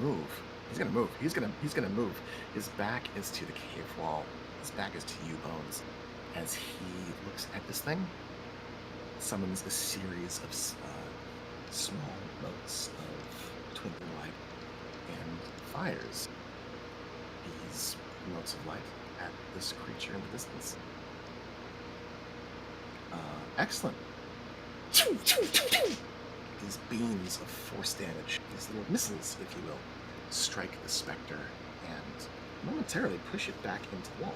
move. He's gonna move. He's gonna move. His back is to the cave wall. His back is to you, Bones. As he looks at this thing, summons a series of small motes of twinkling light and fires these motes of light at this creature in the distance. Excellent. These beams of force damage, these little missiles, if you will, strike the specter and momentarily push it back into the wall.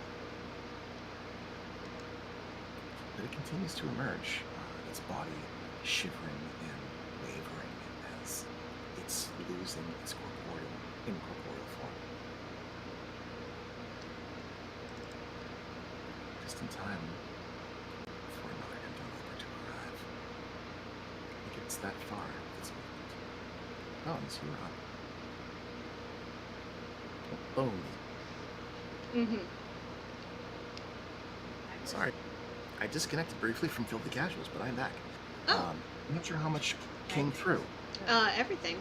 But it continues to emerge, its body shivering and wavering as it's losing its incorporeal form. Just in time for another interloper to arrive. It gets that far with its movement. Bones, you're up. Bones. Sorry. I disconnected briefly from Filthy Casuals, but I'm back. Oh. I'm not sure how much came through. Everything.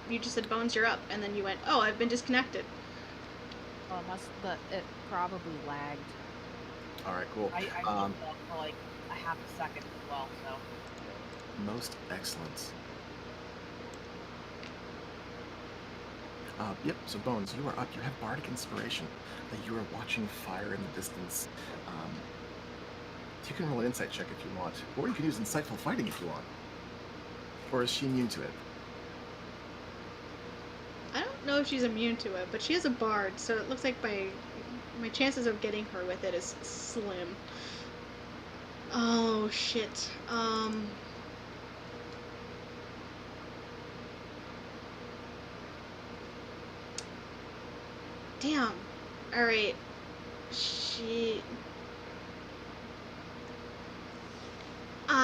You just said Bones, you're up, and then you went, oh, I've been disconnected. Well, it probably lagged. All right, cool. I looked up for like a half a second as well, so. Most excellent. Yep, so Bones, you are up. You have Bardic Inspiration. You are watching fire in the distance. You can roll an insight check if you want, or you can use Insightful Fighting if you want. Or is she immune to it? I don't know if she's immune to it, but she is a bard, so it looks like my chances of getting her with it is slim. Oh, shit. Damn. Alright.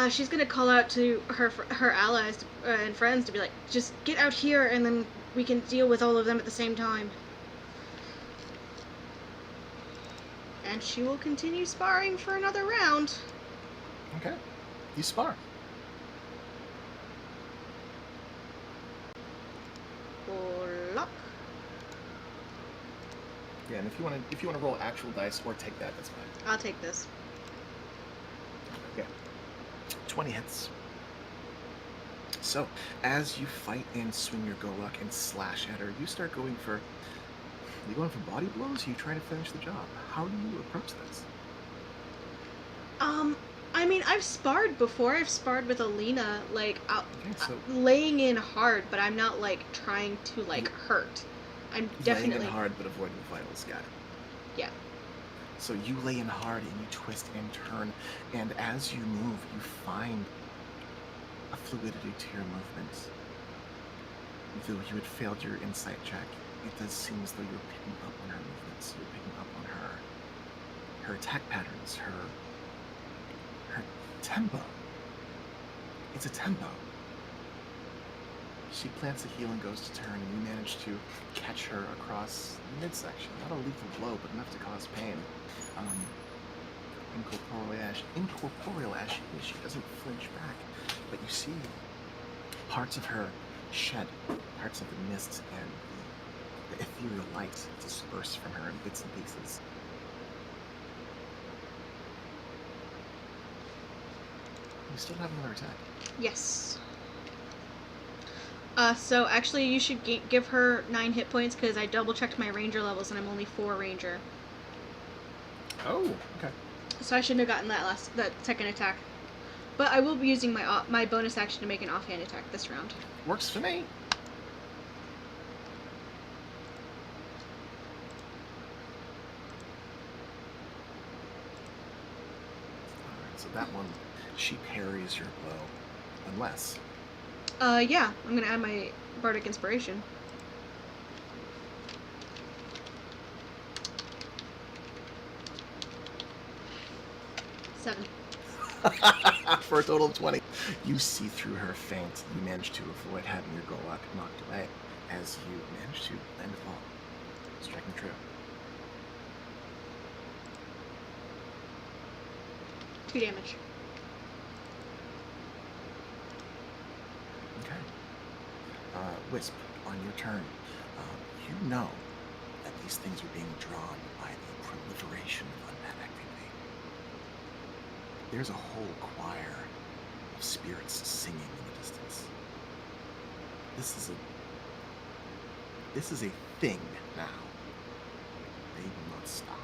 She's gonna call out to her allies and friends to be like, just get out here and then we can deal with all of them at the same time. And she will continue sparring for another round. Okay. You spar. For luck. Yeah, and if you want to roll actual dice or take that, that's fine. I'll take this. Okay. 20 hits. So, as you fight and swing your Golok and slash at her, you start going for... You going for body blows? Or you trying to finish the job? How do you approach this? I'm mean, I've sparred before. I've sparred with Alina, like, Okay, so laying in hard, but I'm not, like, trying to, like, hurt. I'm definitely... laying in hard, but avoiding the vitals. Got it. Yeah. So you lay in hard and you twist and turn, and as you move, you find a fluidity to your movements. Though you had failed your insight check, it does seem as though you're picking up on her movements. You're picking up on her attack patterns, her tempo. It's a tempo. She plants a heel and goes to turn, and you manage to catch her across the midsection. Not a lethal blow, but enough to cause pain. Incorporeal as she doesn't flinch back, but you see parts of her shed, parts of the mist and the ethereal light disperse from her in bits and pieces. You still have another attack. Yes. So actually you should give her 9 hit points because I double checked my ranger levels and I'm only 4 ranger. Oh, okay. So I shouldn't have gotten that second attack. But I will be using my bonus action to make an offhand attack this round. Works for me. Alright, so that one, she parries your blow. Unless... yeah. I'm gonna add my Bardic Inspiration. Seven. For a total of 20. You see through her feint. You manage to avoid having your Golok knocked away as you manage to land a fall. Striking true. 2 damage. Okay. Wisp, on your turn, you know that these things are being drawn by the proliferation of undead activity. There's a whole choir of spirits singing in the distance. This is a thing now. They will not stop.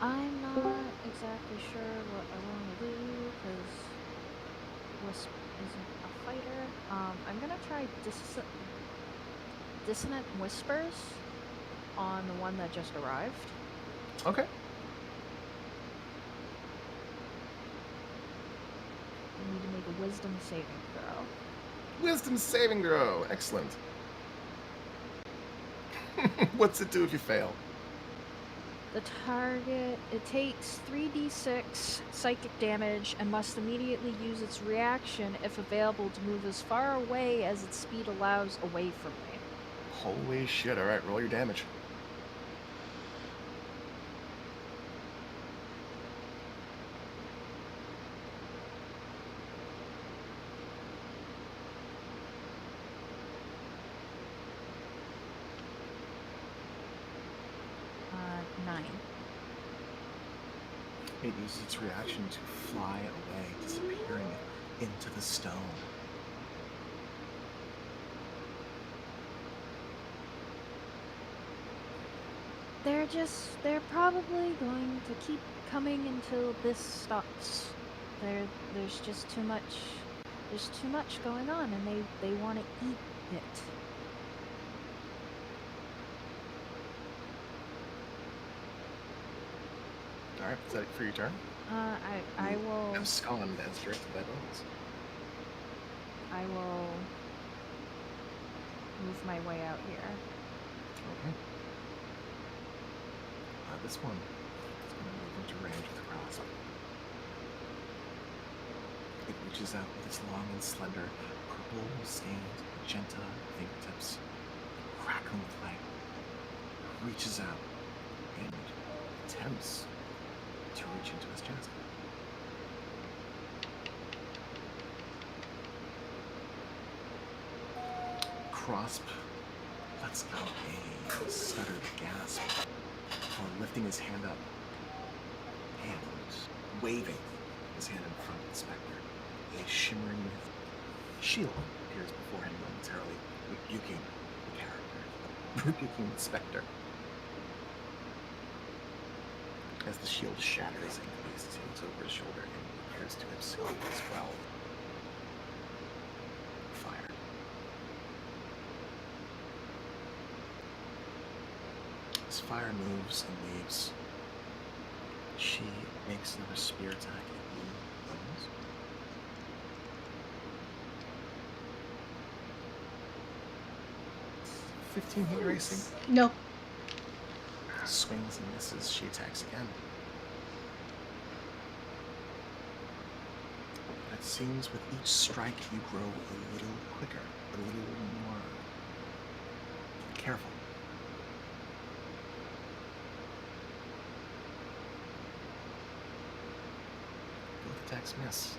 I'm not exactly sure what I want to do because Wisp isn't a fighter. I'm gonna try Dissonant Whispers on the one that just arrived. Okay. I need to make a Wisdom saving throw. Wisdom saving throw. Excellent. What's it do if you fail? The target, it takes 3d6 psychic damage and must immediately use its reaction, if available, to move as far away as its speed allows away from me. Holy shit. Alright, roll your damage. It uses its reaction to fly away, disappearing into the stone. They're probably going to keep coming until this stops. There's just too much going on, and they want to eat it. Alright, is that it for your turn? I will... Abscond as directed by bonus. I will move my way out here. Okay. This one is going to move into range with the grasp. It reaches out with its long and slender, purple-stained magenta fingertips, crackling with light. Reaches out and attempts to reach into his chest. Crosp lets out a stuttered gasp while lifting his hand up and waving his hand in front of the specter. A shimmering shield appears before him momentarily, rebuking the character, rebuking the specter. As the shield shatters and he looks over his shoulder and appears to himself as well. Fire. As fire moves and leaves, she makes another spear attack at you, Bones. $15 heat racing. No. Swings and misses. She attacks again. It seems with each strike you grow a little quicker, a little more careful. Both attacks miss.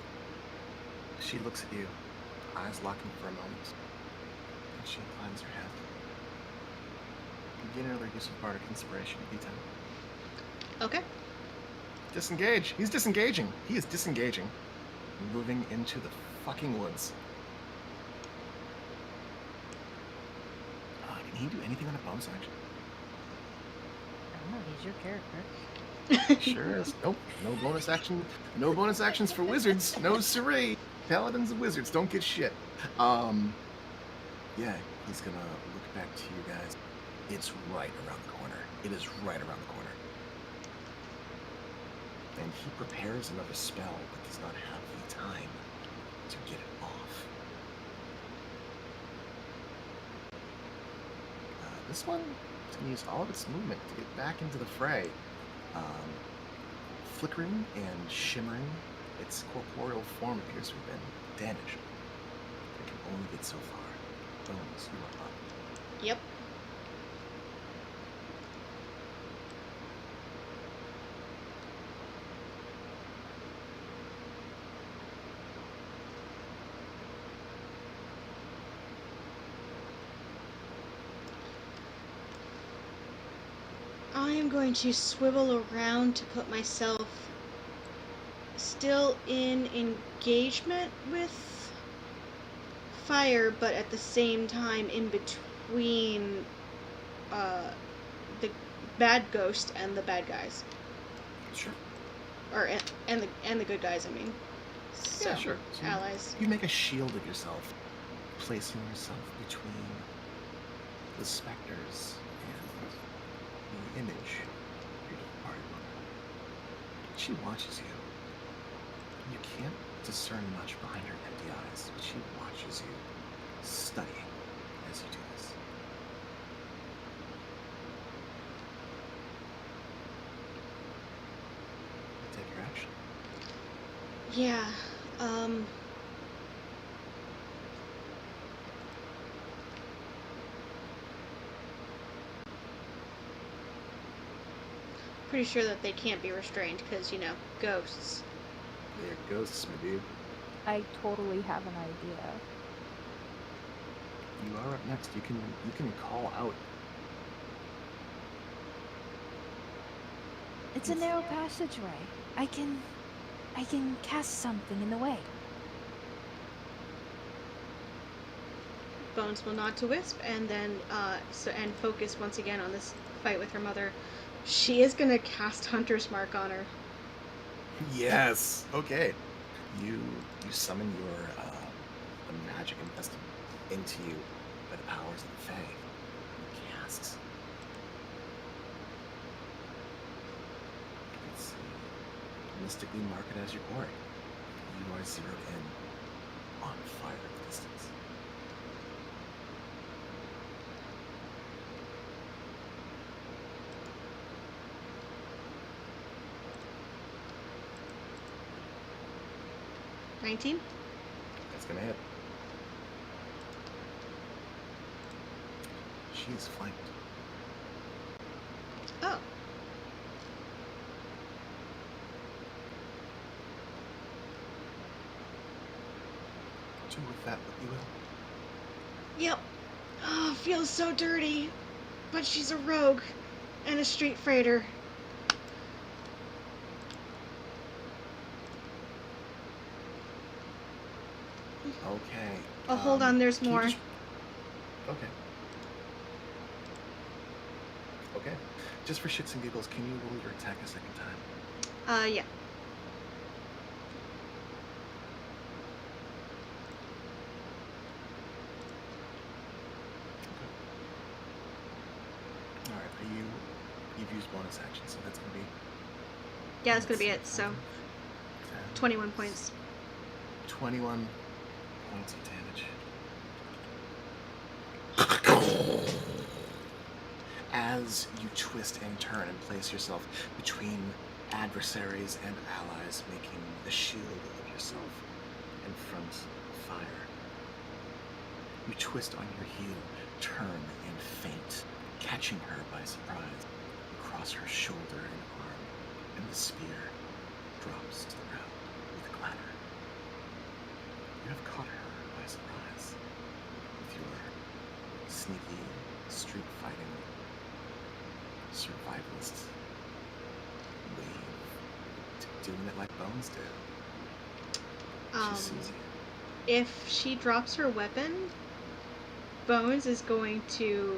She looks at you, eyes locking for a moment, and she inclines her head. Begin another use of Bardic Inspiration, D10. Okay. Disengage! He's disengaging! He is disengaging. Moving into the fucking woods. Can he do anything on a bonus action? I don't know, he's your character. Sure is. Nope. No bonus action. No bonus actions for wizards. No siree. Paladins and wizards don't get shit. Yeah, he's gonna look back to you guys. It's right around the corner. It is right around the corner. And he prepares another spell, but does not have the time to get it off. This one is going to use all of its movement to get back into the fray. Flickering and shimmering, its corporeal form appears to have been damaged. It can only get so far. Bones, you are up. Yep. I am going to swivel around to put myself still in engagement with fire, but at the same time in between the bad ghost and the bad guys, Sure. or and the good guys. I mean, so, Yeah, sure. So allies. You make a shield of yourself, placing yourself between the specters and the image of your departed mother. She watches you. You can't discern much behind her empty eyes, but she watches you, studying as you do this. Take your action. Yeah. Pretty sure that they can't be restrained because, you know, ghosts. They're ghosts, my dude. I totally have an idea. You are up next. You can call out. It's a narrow passageway. I can cast something in the way. Bones will nod to Wisp and then and focus once again on this fight with her mother. She is gonna cast Hunter's Mark on her. Yes. Okay. You summon your the magic invested into you by the powers of the Fae. You cast. Let's see. Mystically mark it as your quarry. You are zeroed in on fire distance. 19? That's gonna hit. She's flanked. Oh. Do with that what you will. Yep. Oh, feels so dirty. But she's a rogue and a street freighter. Okay. Oh, hold on, there's can you more. just- Okay. Okay. Just for shits and giggles, can you roll your attack a second time? Yeah. Alright, you've used bonus action, so that's gonna be... Yeah, that's gonna let's be see, it, so 5, 10, 21 points. 21 points of damage. As you twist and turn and place yourself between adversaries and allies, making a shield of yourself in front of fire. You twist on your heel, turn and feint, catching her by surprise across her shoulder and arm, and the spear drops to the ground with a clatter. You have caught her by surprise with your sneaky, street-fighting, survivalist way of doing it like Bones did. She sees you. If she drops her weapon, Bones is going to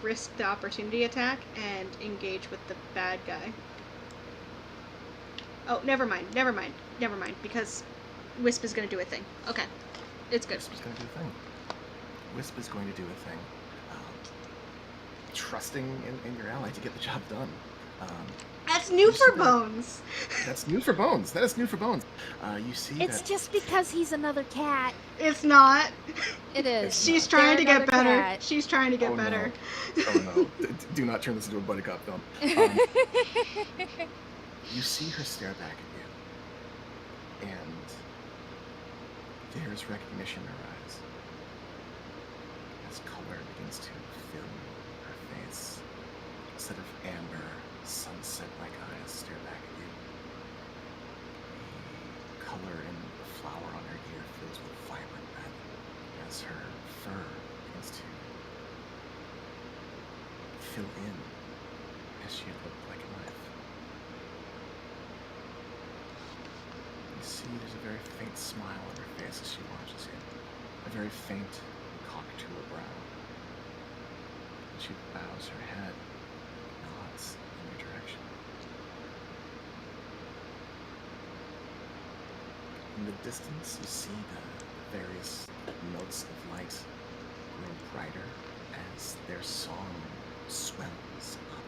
risk the opportunity attack and engage with the bad guy. Oh, never mind, because Wisp is going to do a thing. Okay, it's good. Wisp is going to do a thing. Wisp is going to do a thing. Trusting in your ally to get the job done. That's new for Bones. That's new for Bones. That is new for Bones. You see It's that... just because he's another cat. It's not. It is. She's trying to get better. Cat. She's trying to get Oh, better. No. Oh no. Do not turn this into a buddy cop film. You see her stare back at you, and there's recognition in her eyes as color begins to fill her face. Instead of amber, sunset-like eyes stare back at you. The color in the flower on her ear fills with vibrant red as her fur begins to fill in as she had looked like a knife. You see there's a very faint smile on her face as she watches you. A very faint cock to her brow. And she bows her head, nods in your direction. In the distance, you see the various notes of light grow brighter as their song swells up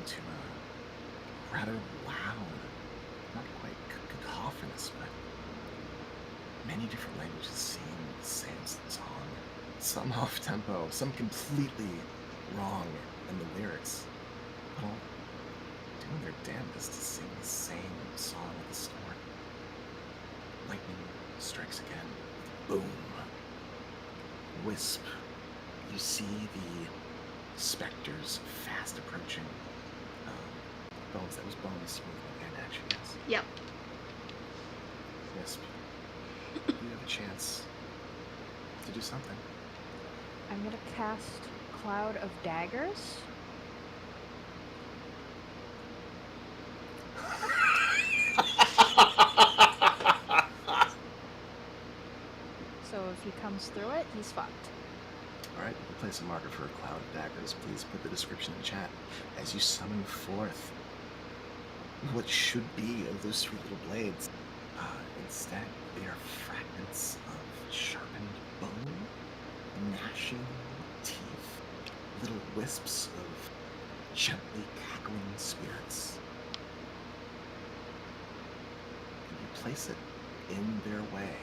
into a rather loud, not quite cacophonous, but many different languages singing the same song. Some off tempo, some completely wrong in the lyrics, but all doing their damnedest to sing the same song of the storm. Lightning strikes again. Boom. Wisp. You see the specters fast approaching. Bones, that was bonus movement and action, yes. Yep. Wisp. You have a chance to do something. I'm gonna cast Cloud of Daggers. So if he comes through it, he's fucked. Alright, we'll place a marker for a cloud of daggers. Please put the description in chat as you summon forth what should be illusory little blades. Instead, they are fragments of sharpened bone, gnashing teeth, little wisps of gently cackling spirits. And you place it in their way.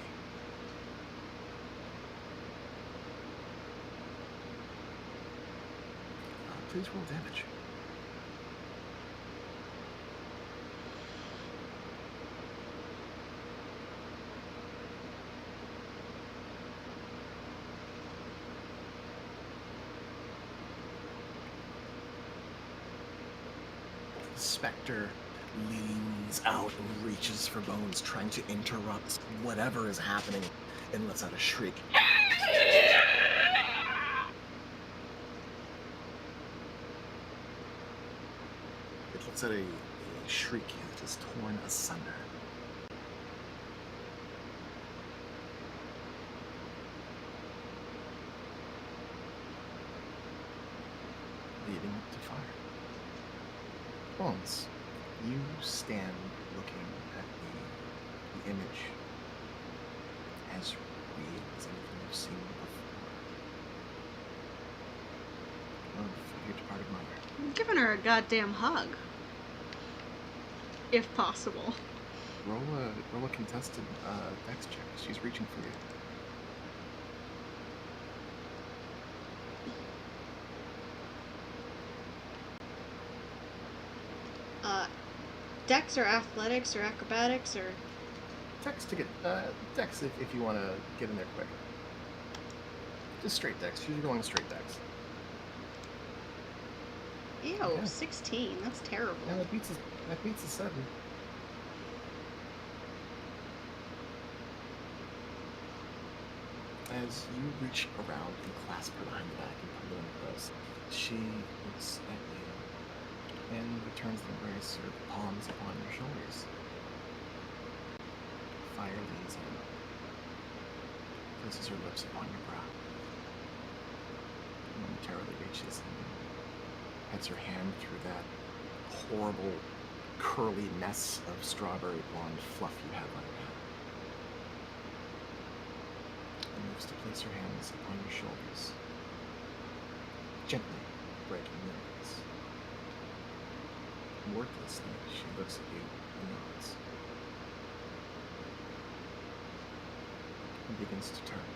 Please roll damage. The specter leans out and reaches for Bones, trying to interrupt whatever is happening, and lets out a shriek. It lets out a shriek that is torn asunder. leaving it to fire. Bones, you stand looking at the image as real as anything you've seen before of your departed mother. I'm giving her a goddamn hug. If possible. Roll a contested dex check. She's reaching for you. Dex or athletics or acrobatics or... Dex to get dex if you want to get in there quick. Just straight dex. She's going straight dex. Ew, Yeah. 16. That's terrible. Yeah, that beats a 7. As you reach around and clasp her behind the back and pull her in close, she looks at you and returns the embrace, her palms upon your shoulders. Fire leans in, places her lips upon your brow, momentarily reaches and heads her hand through that horrible, curly mess of strawberry blonde fluff you have on your head. And moves to place her hands upon your shoulders, gently breaking the embrace. Wordlessly, she looks at you and nods. And begins to turn.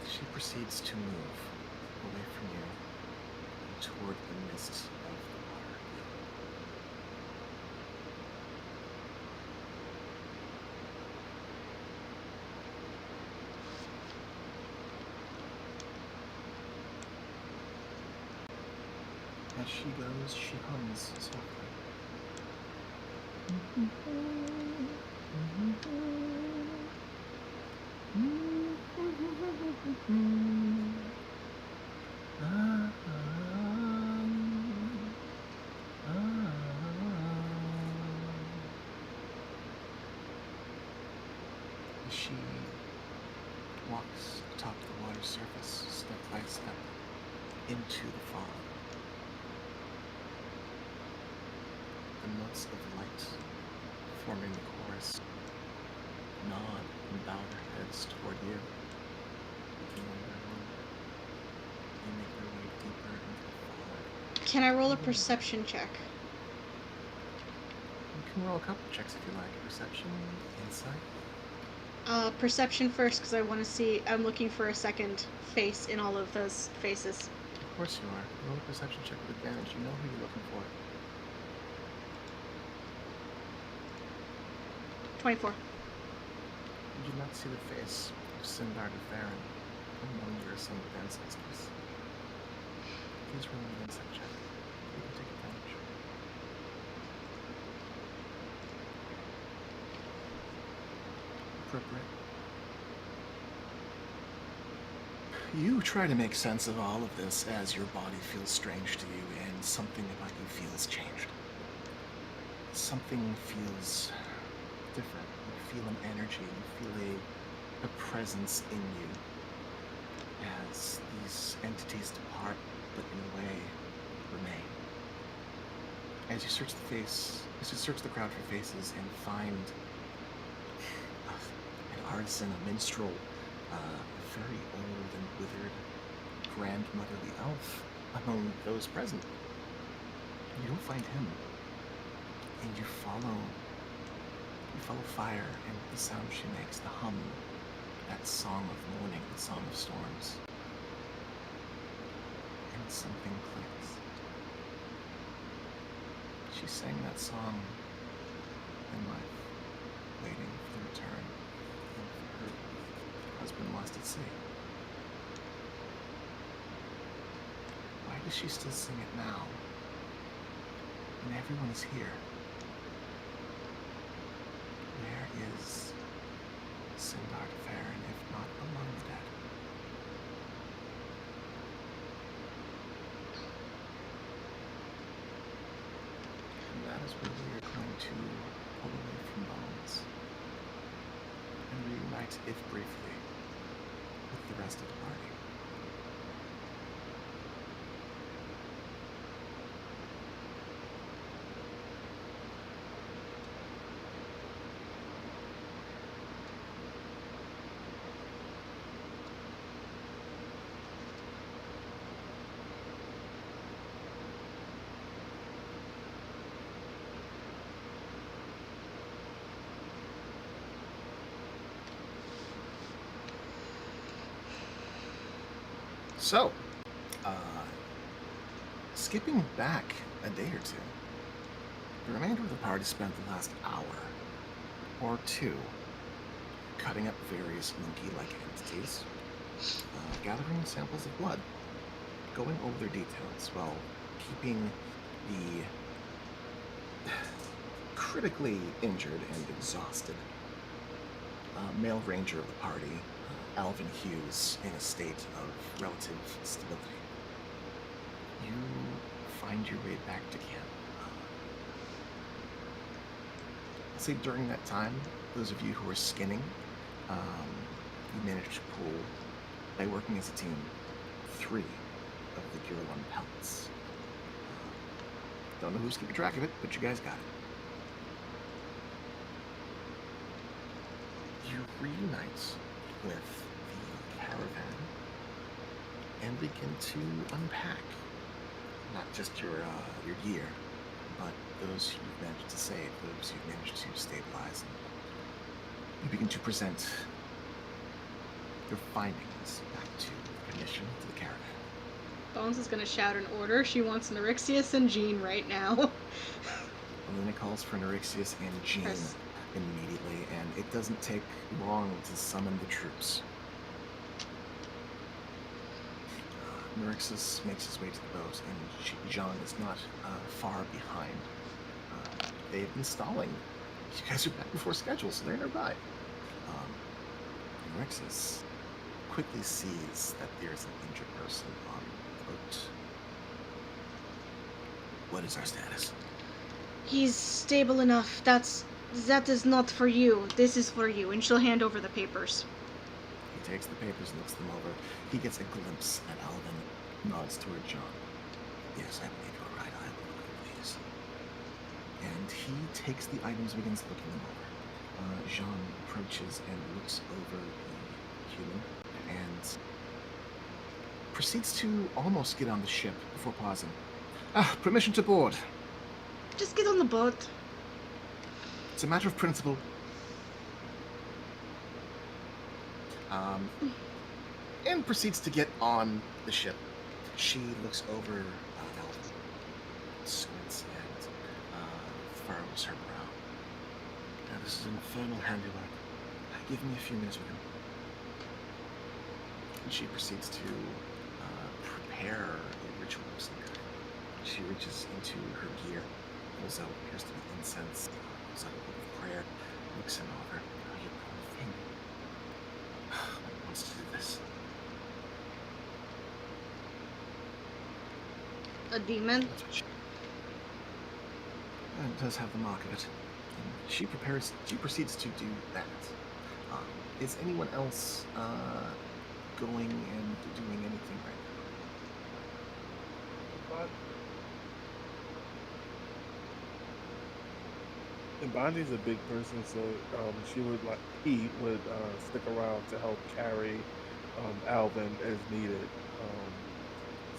She proceeds to move away from you and toward the mist of the water. As she goes, she hums softly. As she walks atop the water's surface, step by step, into the fog. The notes of light forming the chorus nod and bow their heads toward you. Looking one by one, they make their way deeper into the fog. Can I roll a perception check? You can roll a couple checks if you like. Perception, insight. Perception first, because I want to see. I'm looking for a second face in all of those faces. Of course you are. Roll a perception check with advantage. You know who you're looking for. 24. You do not see the face of Sindar de Farron among your assembled ancestors. Please roll an insight check. You can take advantage. Appropriate. You try to make sense of all of this as your body feels strange to you and something about you feels changed. Something feels different. You feel an energy, you feel a presence in you as these entities depart, but in a way remain. As you search the crowd for faces and find an artisan, a minstrel, a very old and withered grandmotherly elf among those present, you don't find him, and you follow fire and the sound she makes, the hum, that song of mourning, the song of storms. And something clicks. She sang that song in life, waiting for the return of her husband lost at sea. Why does she still sing it now? When everyone is here. Where is Sindar de Farron, if not among the dead? And that is where we are going to pull away from Bones and reunite, if briefly, the rest of the party. So, skipping back a day or two, the remainder of the party spent the last hour or two cutting up various monkey-like entities, gathering samples of blood, going over their details while keeping the critically injured and exhausted male ranger of the party, Alvin Hughes, in a state of relative stability. You find your way back to camp. I'll say during that time, those of you who are skinning, you managed to pull, by working as a team, 3 of the Caravan pellets. Don't know who's keeping track of it, but you guys got it. You reunite with the Caravan and begin to unpack not just your gear, but those you've managed to save, those you've managed to stabilize. And you begin to present your findings back to the commission, to the Caravan. Bones is gonna shout an order. She wants Neurixius and Jean right now. Elena calls for Neurixius and Jean Yes. immediately, and it doesn't take long to summon the troops. Neurixius makes his way to the boat, and Jean is not far behind. They've been stalling. You guys are back before schedule, so they're nearby. Neurixius quickly sees that there's an injured person on the boat. What is our status? He's stable enough. That is not for you. This is for you. And she'll hand over the papers. He takes the papers and looks them over. He gets a glimpse at Alvin, nods toward John. Yes, I believe you're right. I will look, please. And he takes the items and begins looking them over. Jean approaches and looks over the human and proceeds to almost get on the ship before pausing. Permission to board. Just get on the boat. It's a matter of principle. And proceeds to get on the ship. She looks over Alvin, squints, and furrows her brow. Now, this is infernal handiwork. Give me a few minutes with him. And she proceeds to prepare a ritual of some kind. She reaches into her gear, pulls out what appears to be incense, pulls out a book of prayer, looks him over. Oh, you poor thing. What wants to do this? A demon? That's what she... It does have the mark of it. And she proceeds to do that. Is anyone else going and doing anything right But and Bondi's a big person, so he would stick around to help carry Alvin as needed.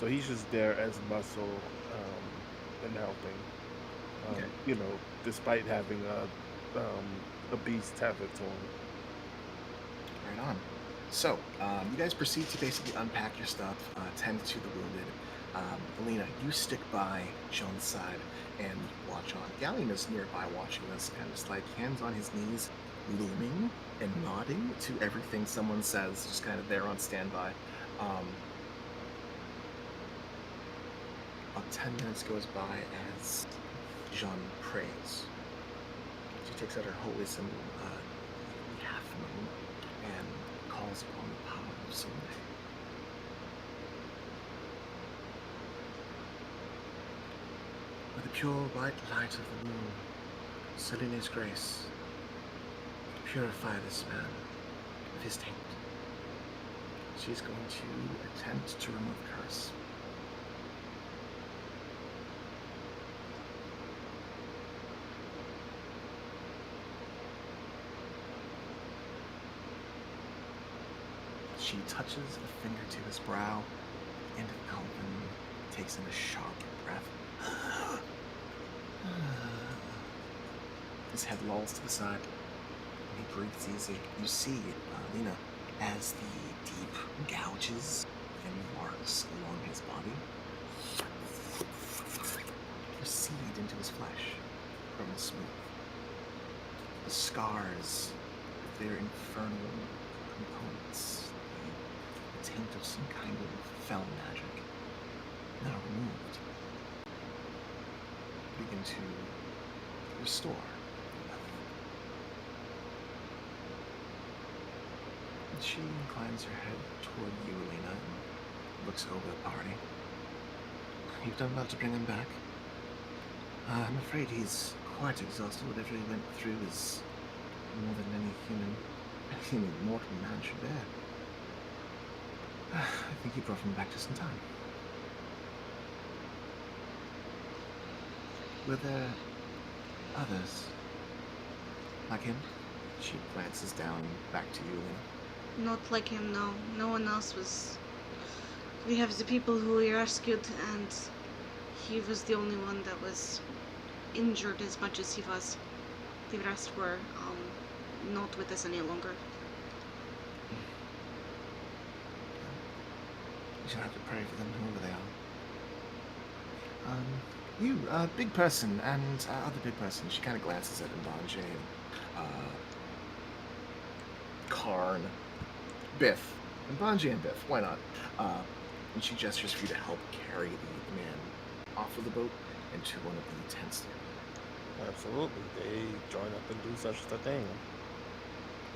So he's just there as muscle and helping. Okay. Despite having a beast tethered to him. Right on. So, you guys proceed to basically unpack your stuff, tend to the wounded. Alina, you stick by John's side and watch on. Gallium is nearby watching this, and just like hands on his knees, looming and nodding to everything someone says, just kind of there on standby. About 10 minutes goes by as Jean prays. She takes out her holy symbol, the half moon, and calls upon the power of Sunday. With the pure white light of the moon, Selene's grace, purify this man of his taint. She's going to attempt to remove curse. She touches a finger to his brow, and Alvin takes in a sharp breath. His head lolls to the side, and he breathes easy. You see, Lena, as the deep gouges and marks along his body recede into his flesh, growing smooth. The scars, with their infernal components, the taint of some kind of fell magic, now removed, begin to restore. And she inclines her head toward you, Elena, and looks over the party. You've done well to bring him back. I'm afraid he's quite exhausted. Whatever he went through is more than any mortal man should bear. I think you brought him back just in time. Were there others like him? She glances down back to you, Lena. Not like him, no. No one else was. We have the people who we rescued, and he was the only one that was injured as much as he was. The rest were not with us any longer. You shall have to pray for them, whoever they are. You, big person, and other big person. She kind of glances at Mbanje and Karn, Biff. Mbanje and Biff, why not? And she gestures for you to help carry the man off of the boat into one of the tents there. Absolutely. They join up and do such a thing.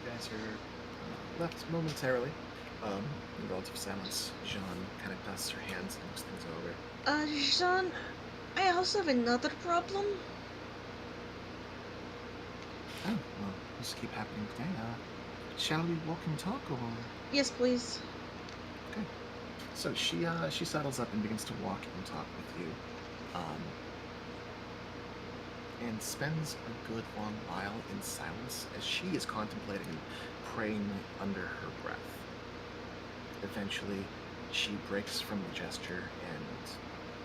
You guys are left momentarily. In relative silence. Jean kind of dusts her hands and looks things over. Jean, I also have another problem. Oh, well, this keep happening today. Shall we walk and talk, or? Yes, please. Okay. So she settles up and begins to walk and talk with you, and spends a good long while in silence as she is contemplating and praying under her breath. Eventually, she breaks from the gesture, and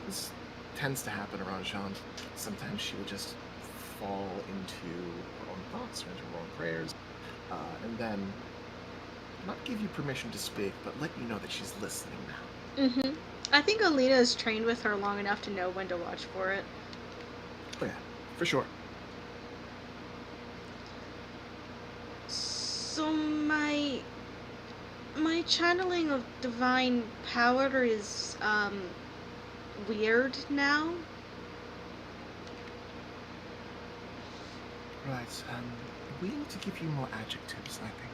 this tends to happen around Jean. Sometimes she will just fall into her own thoughts or into her own prayers, and then not give you permission to speak, but let you know that she's listening now. Mm-hmm. I think Alina is trained with her long enough to know when to watch for it. Oh yeah, for sure. So my channeling of divine power is weird now. Right, we need to give you more adjectives, I think.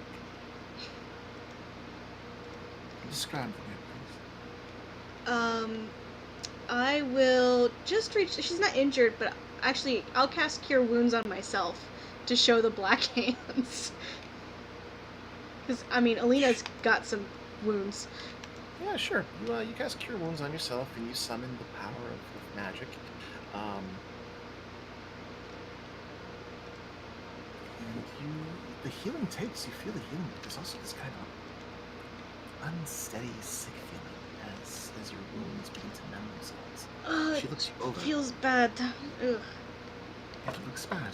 Describe them, please. I will just reach. She's not injured, but actually, I'll cast Cure Wounds on myself to show the black hands. Because, I mean, Alina's got some wounds. Yeah, sure. You cast Cure Wounds on yourself, and you summon the power of magic. And the healing takes. You feel the healing, but there's also this kind of unsteady, sick feeling as your wounds begin to numb themselves. She looks you over. Feels bad. Ugh. It looks bad.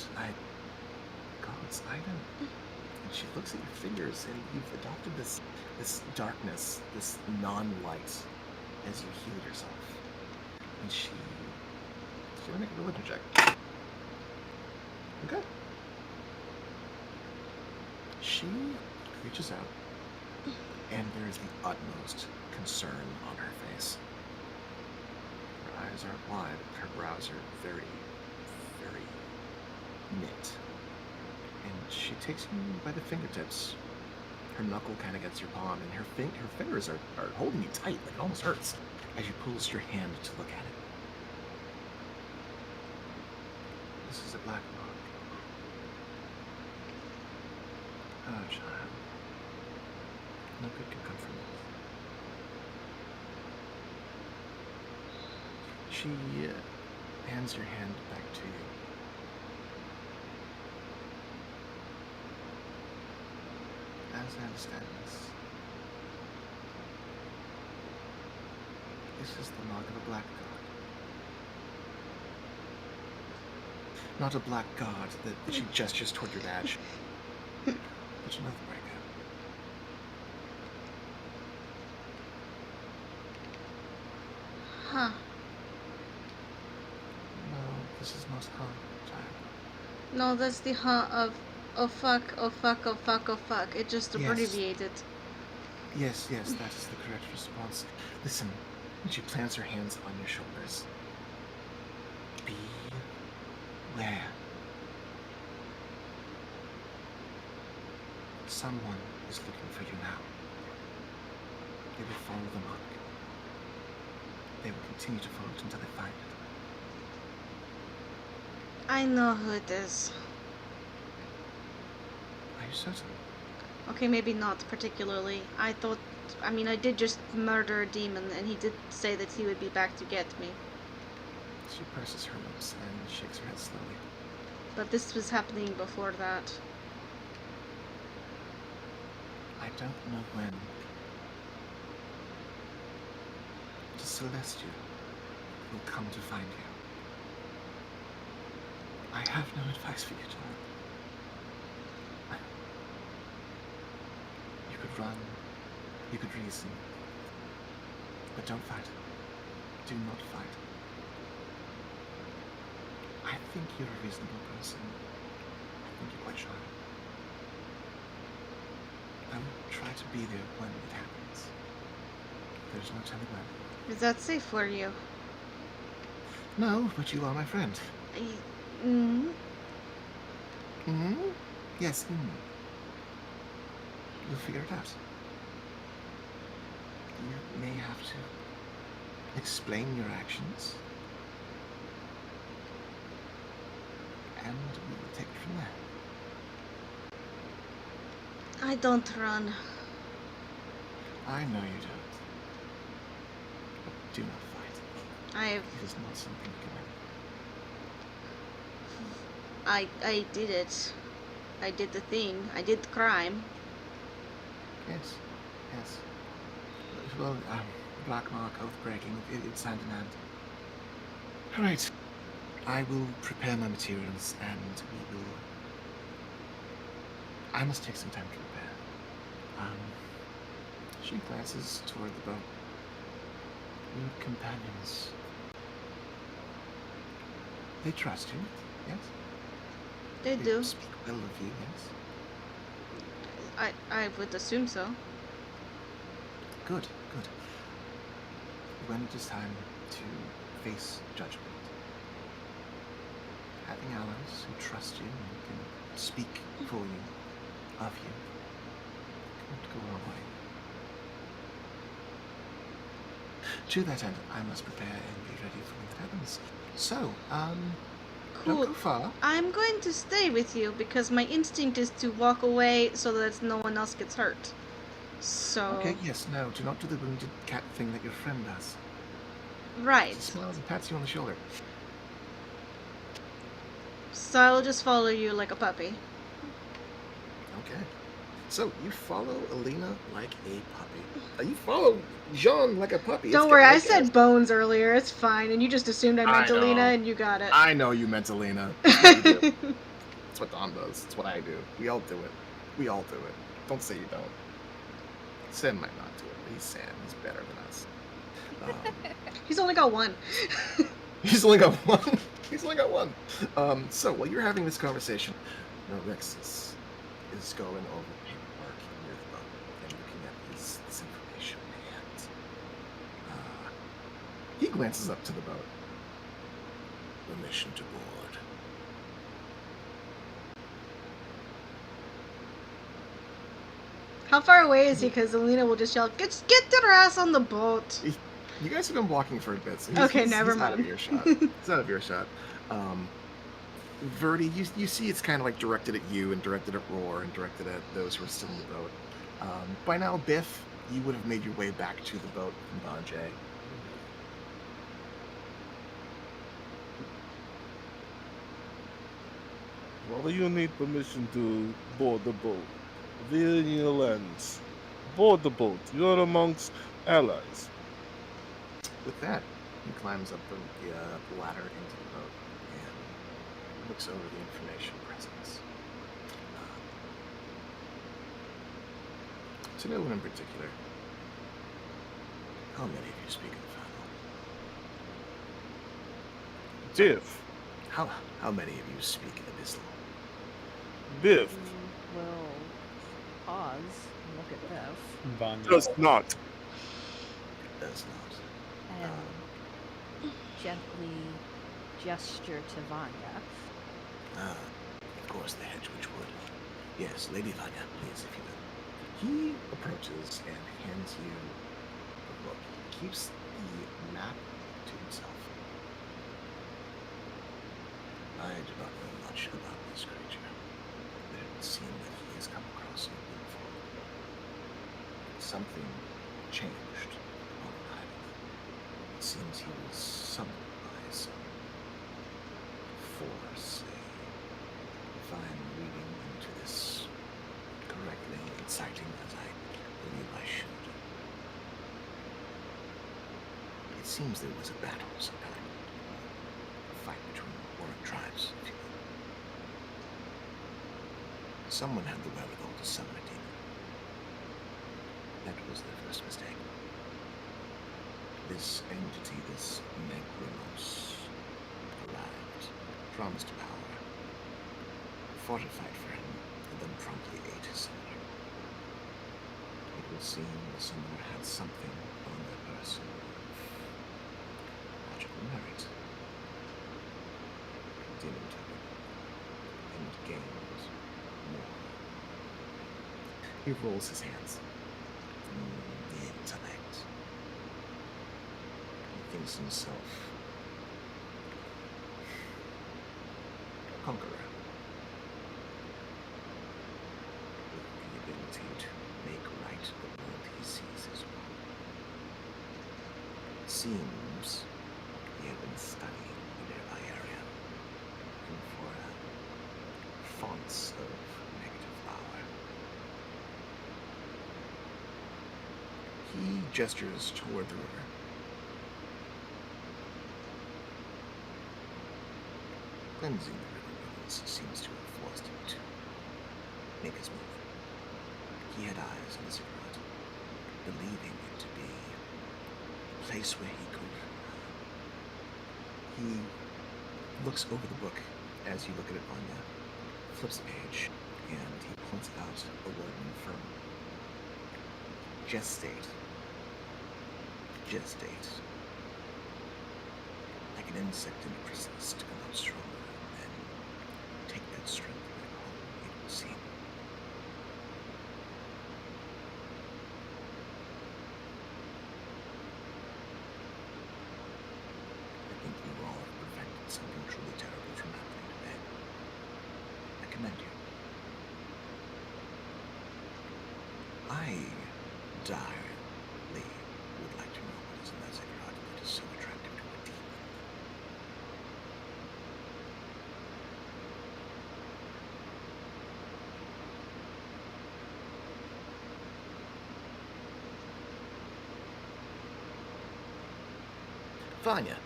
Gods, I don't. And she looks at your fingers, and you've adopted this darkness, this non-light, as you heal yourself. And she's gonna make a religion check. Okay. She reaches out, and there is the utmost concern on her face. Her eyes are wide, her brows are very, very knit. And she takes you by the fingertips. Her knuckle kind of gets your palm, and her fingers are holding you tight, like it almost hurts, as she pulls your hand to look at it. This is a black mark. Oh, child. No good can come from this. She hands your hand back to you. As I understand this is the mark of a black god. Not a black god that she gestures toward your badge, but another breakout. Huh. No, this is not her, child. No, that's the huh of oh fuck, oh fuck, oh fuck, oh fuck. It just Yes. abbreviated. Yes, that is the correct response. Listen, and she plants her hands on your shoulders. Beware. Someone is looking for you now. They will follow the mark. They will continue to follow it until they find it. I know who it is. Are you certain? Okay, maybe not particularly. I did just murder a demon, and he did say that he would be back to get me. She purses her lips and shakes her head slowly. But this was happening before that. I don't know when. The Celestial will come to find you. I have no advice for you, child. You could run, you could reason, but don't fight. Do not fight. I think you're a reasonable person. I think you're quite shy. I will try to be there when it happens. There's no telling when. Is that safe for you? No, but you are my friend. Yes, You'll figure it out. You may have to explain your actions. And we will take it from there. I don't run. I know you don't. But do not fight. It is not something you can I did it. I did the thing. I did the crime. Yes. Well, black mark, oath breaking, it's hand in hand. Alright. I will prepare my materials and I must take some time to prepare. She glances toward the boat. Your companions. They trust you, yes? They do. Speak well of you, yes? I would assume so. Good. When it is time to face judgment, having allies who trust you and can speak for you, of you, could go a long way. To that end, I must prepare and be ready for when it happens. So, Cool. don't go far. I'm going to stay with you because my instinct is to walk away so that no one else gets hurt. So. Okay, yes, no, do not do the wounded cat thing that your friend does. Right. She smiles and pats you on the shoulder. So I'll just follow you like a puppy. Okay. So, you follow Alina like a puppy. You follow Jean like a puppy. Don't worry, I said Bones earlier. It's fine, and you just assumed I meant I know. Alina, and you got it. I know you meant Alina. That's what you do. That's what Don does. That's what I do. We all do it. Don't say you don't. Sam might not do it, but he's Sam. He's better than us. He's only got one. He's only got one. So, while you're having this conversation, Rexus is going over paperwork near the boat and looking at this information, and he glances up to the boat. Permission to board. How far away is he? Because Alina will just yell, get their ass on the boat. You guys have been walking for a bit, so never he's mind. out of earshot. He's out of earshot. Verdi, you see it's kind of like directed at you and directed at Roar and directed at those who are still in the boat. By now, Biff, you would have made your way back to the boat from Bonjay. Why do you need permission to board the boat? Via your lands. Board the boat. You're amongst allies. With that, he climbs up the ladder into the boat and looks over the information presents. To no one in particular, how many of you speak Infernal? Biff. How many of you speak Abyssal? Biff. Will pause and look at Biff Vanya. Does not. Does not. and gently gesture to Vanya. Of course, the hedge which would. Yes, Lady Vanya, please, if you will. He approaches and hands you a book. He keeps the map to himself. I do not know much about this creature, but it would seem that he has come across you before. Something changed on the island. It seems he was summoned by some force, if I'm reading into this correctly, inciting as I believe I should. It seems there was a battle of some kind. A fight between warring tribes, if you will. Someone had the wherewithal to summon a demon. That was their first mistake. This entity, this Necromos, arrived, promised power, fought a fight for him, and then promptly ate his summoner. It would seem the summoner had something on their person of magical merit. The demon took it, and gained more. He rolls his hands. The intellect. He thinks himself a conqueror with the ability to make right the world he sees as wrong. It seems he had been studying the nearby area, looking for fonts of negative power. He gestures toward the river. Cleansing the river ruins seems to have forced him to make his move. He had eyes on the ziggurat, believing it to be a place where he could. He looks over the book as you look at it, Vanya, flips the page, and he points out a word from gestate. Gestate. Like an insect in a chrysalis to come out stronger and then take that strength back home, it would seem. I think you all have perfected something truly terrible from happening today. I commend you. I direly would like to know what is in that ziggurat that is so attractive to a demon. Vanya,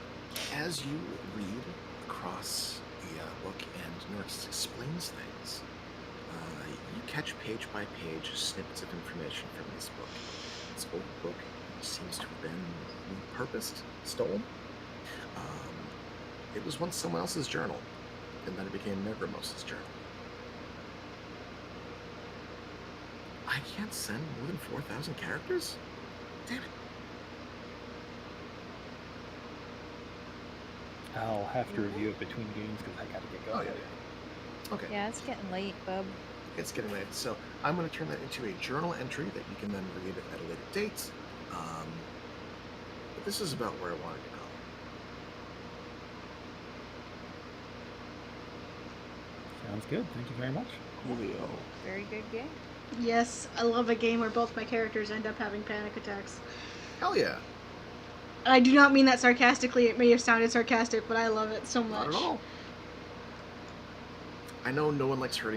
as you read across the book and Norris explains things, you catch page by page snippets of information from this book. This old book seems to have been repurposed, stolen. It was once someone else's journal, and then it became Negromos's journal. I can't send more than 4,000 characters? Damn it. I'll have to review it between games because I gotta get going. Oh, yeah. Okay. Yeah, it's getting late, bub. It's getting late. So I'm going to turn that into a journal entry that you can then read at a later date. But this is about where I wanted to go. Sounds good. Thank you very much. Coolio. Very good game. Yes, I love a game where both my characters end up having panic attacks. Hell yeah. I do not mean that sarcastically. It may have sounded sarcastic, but I love it so much. Not at all. I know no one likes hurting